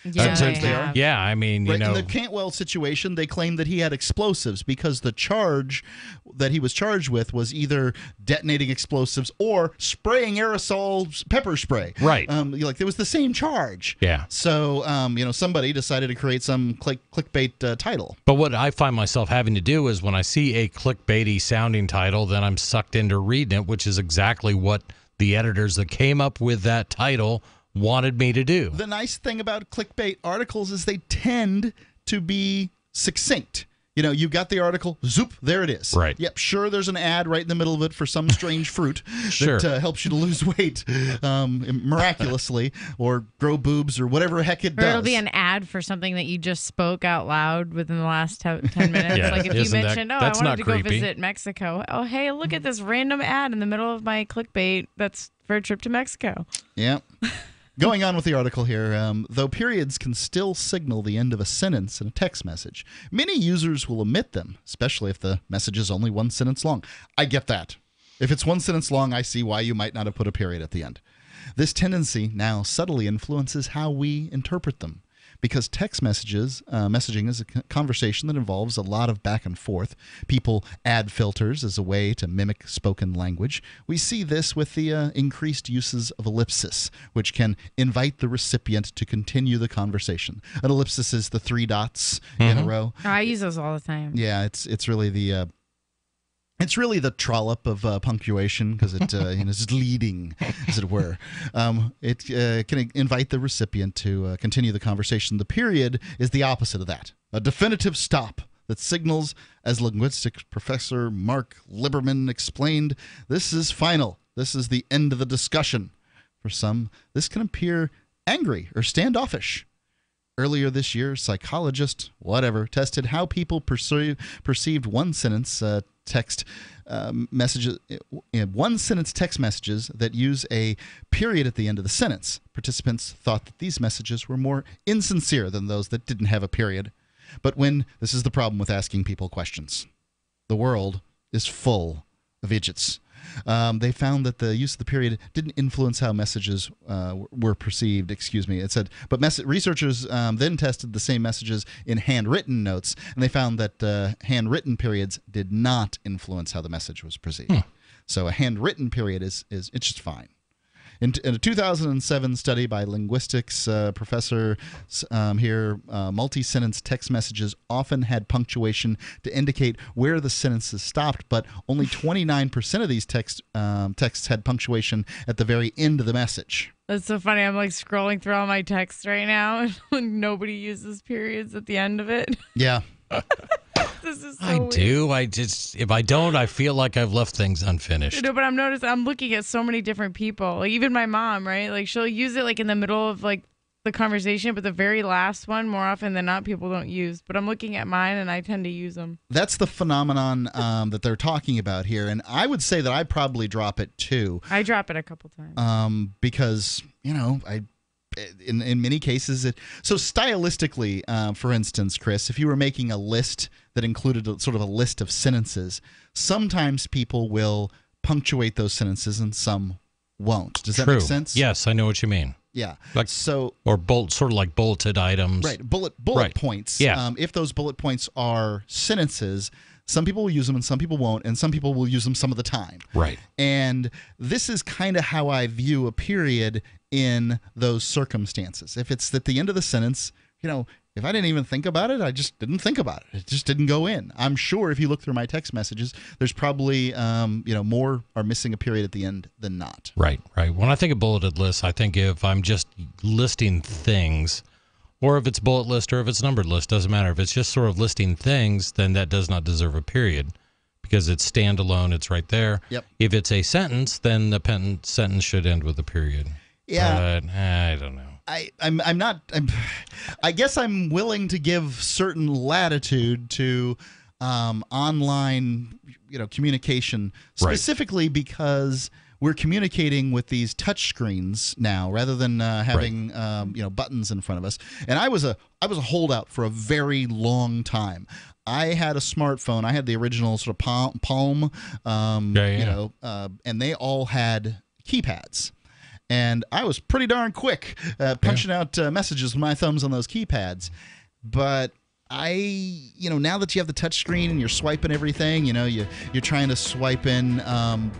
Yeah, Sometimes they are. Yeah, I mean, in the Cantwell situation, they claimed that he had explosives because the charge that he was charged with was either detonating explosives or spraying aerosol pepper spray. Right. There was the same charge. Yeah. So, somebody decided to create some clickbait title. But what I find myself having to do is when I see a clickbaity sounding title, then I'm sucked into reading it, which is exactly what the editors that came up with that title wanted me to do. The nice thing about clickbait articles is they tend to be succinct. You got the article, zoop, there it is. Right. Yep, sure, there's an ad right in the middle of it for some strange fruit that helps you to lose weight miraculously, or grow boobs, or whatever heck it does. Or it'll be an ad for something that you just spoke out loud within the last 10 minutes. Yeah, like if you mentioned, I wanted to creepy. go visit Mexico. Oh, hey, look at this random ad in the middle of my clickbait that's for a trip to Mexico. Yep. Going on with the article here, though periods can still signal the end of a sentence in a text message, many users will omit them, especially if the message is only 1 sentence long. I get that. If it's 1 sentence long, I see why you might not have put a period at the end. This now subtly influences how we interpret them. Because text messaging is a conversation that involves a lot of back and forth. People add filters as a way to mimic spoken language. We see this with the increased uses of ellipsis, which can invite the recipient to continue the conversation. An ellipsis is the 3 dots in a row. Oh, I use those all the time. Yeah, it's really the trollop of punctuation, because it is leading, as it were. It can invite the recipient to continue the conversation. The period is the opposite of that. A definitive stop that signals, as linguistics professor Mark Lieberman explained, this is final. This is the end of the discussion. For some, this can appear angry or standoffish. Earlier this year, psychologist, tested how people perceived one-sentence text messages, 1-sentence text messages that use a period at the end of the sentence. Participants thought that these messages were more insincere than those that didn't have a period. But this is the problem with asking people questions. The world is full of idiots. They found that the use of the period didn't influence how messages were perceived. It said, but researchers then tested the same messages in handwritten notes, and they found that handwritten periods did not influence how the message was perceived. So a handwritten period is it's just fine. In a 2007 study by linguistics professor here, multi-sentence text messages often had punctuation to indicate where the sentences stopped, but only 29% of these texts had punctuation at the very end of the message. That's so funny. I'm like scrolling through all my texts right now, and nobody uses periods at the end of it. Yeah. This is so I weird. do. If I don't, I feel like I've left things unfinished. No, but I'm looking at so many different people. Like even my mom, right? Like she'll use it like in the middle of like the conversation, but the very last one, more often than not, people don't use. But I'm looking at mine, and I tend to use them. That's the phenomenon that they're talking about here, and I would say that I probably drop it too. I drop it a couple times. Because in many cases, so stylistically, for instance, Chris, if you were making a list that included sort of a list of sentences, sometimes people will punctuate those sentences and some won't. Does that make sense? Yes, I know what you mean. Yeah. Like or sort of like bulleted items. Right. Bullet right. points. Yeah. If those bullet points are sentences, some people will use them and some people won't, and some people will use them some of the time. Right. And this is kind of how I view a period in those circumstances. If it's at the end of the sentence, if I didn't even think about it, I just didn't think about it. It just didn't go in. I'm sure if you look through my text messages, there's probably more are missing a period at the end than not. Right. When I think of bulleted lists, I think if I'm just listing things, or if it's bullet list or if it's numbered list, doesn't matter. If it's just sort of listing things, then that does not deserve a period because it's standalone. It's right there. Yep. If it's a sentence, then the sentence should end with a period. Yeah. But I don't know. I guess I'm willing to give certain latitude to online, communication, specifically because we're communicating with these touch screens now rather than having buttons in front of us. And I was a holdout for a very long time. I had a smartphone. I had the original sort of Palm, and they all had keypads. And I was pretty darn quick punching out messages with my thumbs on those keypads. But now that you have the touch screen and you're swiping everything, you're trying to swipe in, mom,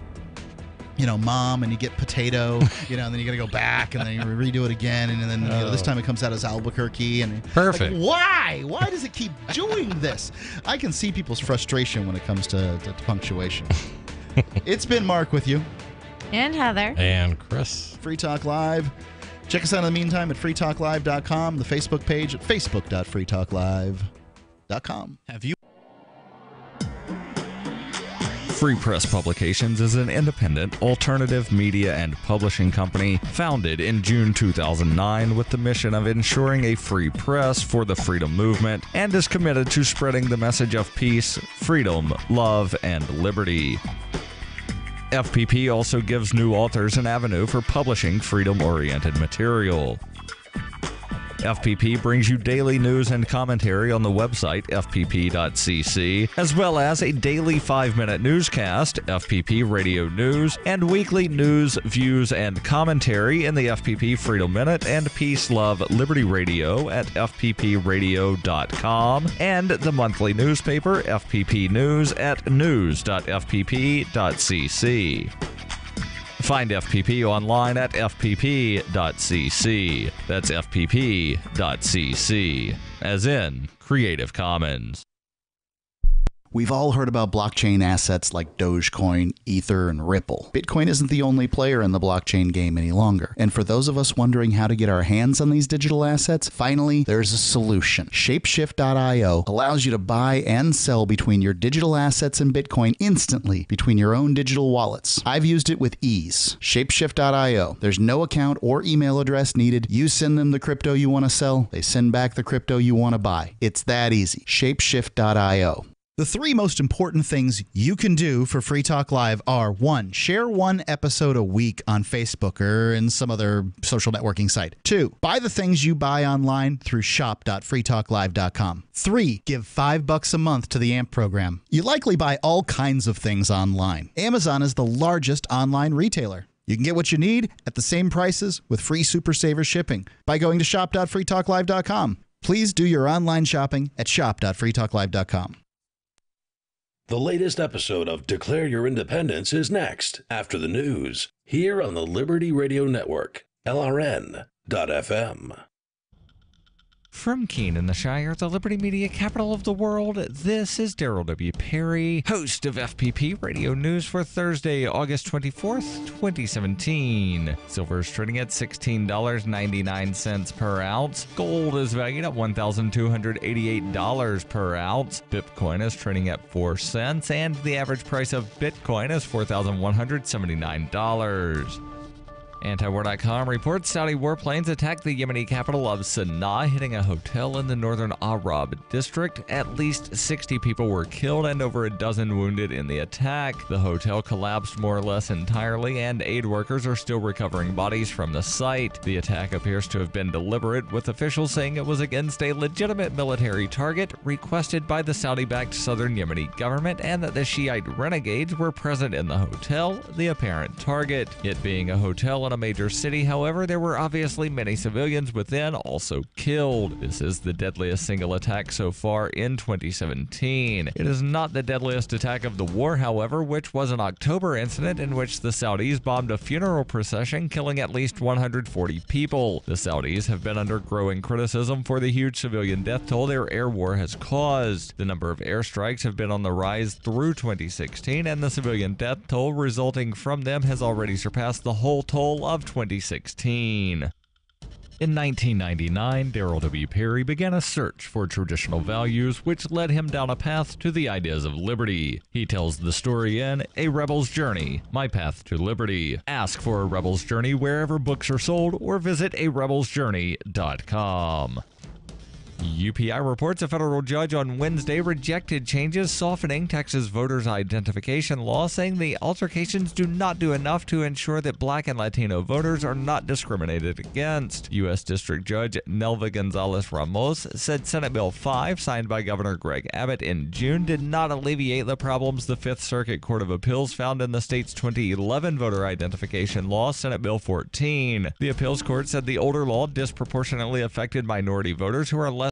and you get potato, and then you got to go back and then you redo it again. And then this time it comes out as Albuquerque. And perfect. Like, why? Why does it keep doing this? I can see people's frustration when it comes to punctuation. It's been Mark with you. And Heather. And Chris. Free Talk Live. Check us out in the meantime at freetalklive.com, the Facebook page at facebook.freetalklive.com. Have you? Free Press Publications is an independent, alternative media and publishing company founded in June 2009 with the mission of ensuring a free press for the freedom movement and is committed to spreading the message of peace, freedom, love, and liberty. FPP also gives new authors an avenue for publishing freedom-oriented material. FPP brings you daily news and commentary on the website fpp.cc, as well as a daily 5-minute newscast, FPP Radio News, and weekly news, views, and commentary in the FPP Freedom Minute and Peace, Love, Liberty Radio at fppradio.com, and the monthly newspaper FPP News at news.fpp.cc. Find FPP online at fpp.cc. That's fpp.cc, as in Creative Commons. We've all heard about blockchain assets like Dogecoin, Ether, and Ripple. Bitcoin isn't the only player in the blockchain game any longer. And for those of us wondering how to get our hands on these digital assets, finally, there's a solution. Shapeshift.io allows you to buy and sell between your digital assets and Bitcoin instantly between your own digital wallets. I've used it with ease. Shapeshift.io. There's no account or email address needed. You send them the crypto you want to sell. They send back the crypto you want to buy. It's that easy. Shapeshift.io. The 3 most important things you can do for Free Talk Live are 1. Share 1 episode a week on Facebook or in some other social networking site. 2. Buy the things you buy online through shop.freetalklive.com. 3. Give $5 a month to the AMP program. You likely buy all kinds of things online. Amazon is the largest online retailer. You can get what you need at the same prices with free Super Saver shipping by going to shop.freetalklive.com. Please do your online shopping at shop.freetalklive.com. The latest episode of Declare Your Independence is next, after the news, here on the Liberty Radio Network, LRN.FM. From Keene in the Shire, the Liberty Media capital of the world, this is Daryl W. Perry, host of FPP Radio News for Thursday, August 24th, 2017. Silver is trading at $16.99 per ounce. Gold is valued at $1,288 per ounce. Bitcoin is trading at 4 cents, and the average price of Bitcoin is $4,179. Antiwar.com reports Saudi warplanes attacked the Yemeni capital of Sana'a, hitting a hotel in the northern Arab district. At least 60 people were killed and over a dozen wounded in the attack. The hotel collapsed more or less entirely, and aid workers are still recovering bodies from the site. The attack appears to have been deliberate, with officials saying it was against a legitimate military target requested by the Saudi-backed southern Yemeni government, and that the Shiite renegades were present in the hotel, the apparent target. It being a hotel in a major city, however, there were obviously many civilians within also killed. This is the deadliest single attack so far in 2017. It is not the deadliest attack of the war, however, which was an October incident in which the Saudis bombed a funeral procession, killing at least 140 people. The Saudis have been under growing criticism for the huge civilian death toll their air war has caused. The number of airstrikes have been on the rise through 2016, and the civilian death toll resulting from them has already surpassed the whole toll of 2016. In 1999, Daryl W. Perry began a search for traditional values, which led him down a path to the ideas of liberty. He tells the story in A Rebel's Journey, My Path to Liberty. Ask for A Rebel's Journey wherever books are sold, or visit arebelsjourney.com. UPI reports a federal judge on Wednesday rejected changes softening Texas voters' identification law, saying the altercations do not do enough to ensure that Black and Latino voters are not discriminated against. U.S. District Judge Nelva Gonzalez Ramos said Senate Bill 5, signed by Governor Greg Abbott in June, did not alleviate the problems the Fifth Circuit Court of Appeals found in the state's 2011 voter identification law, Senate Bill 14. The appeals court said the older law disproportionately affected minority voters who are less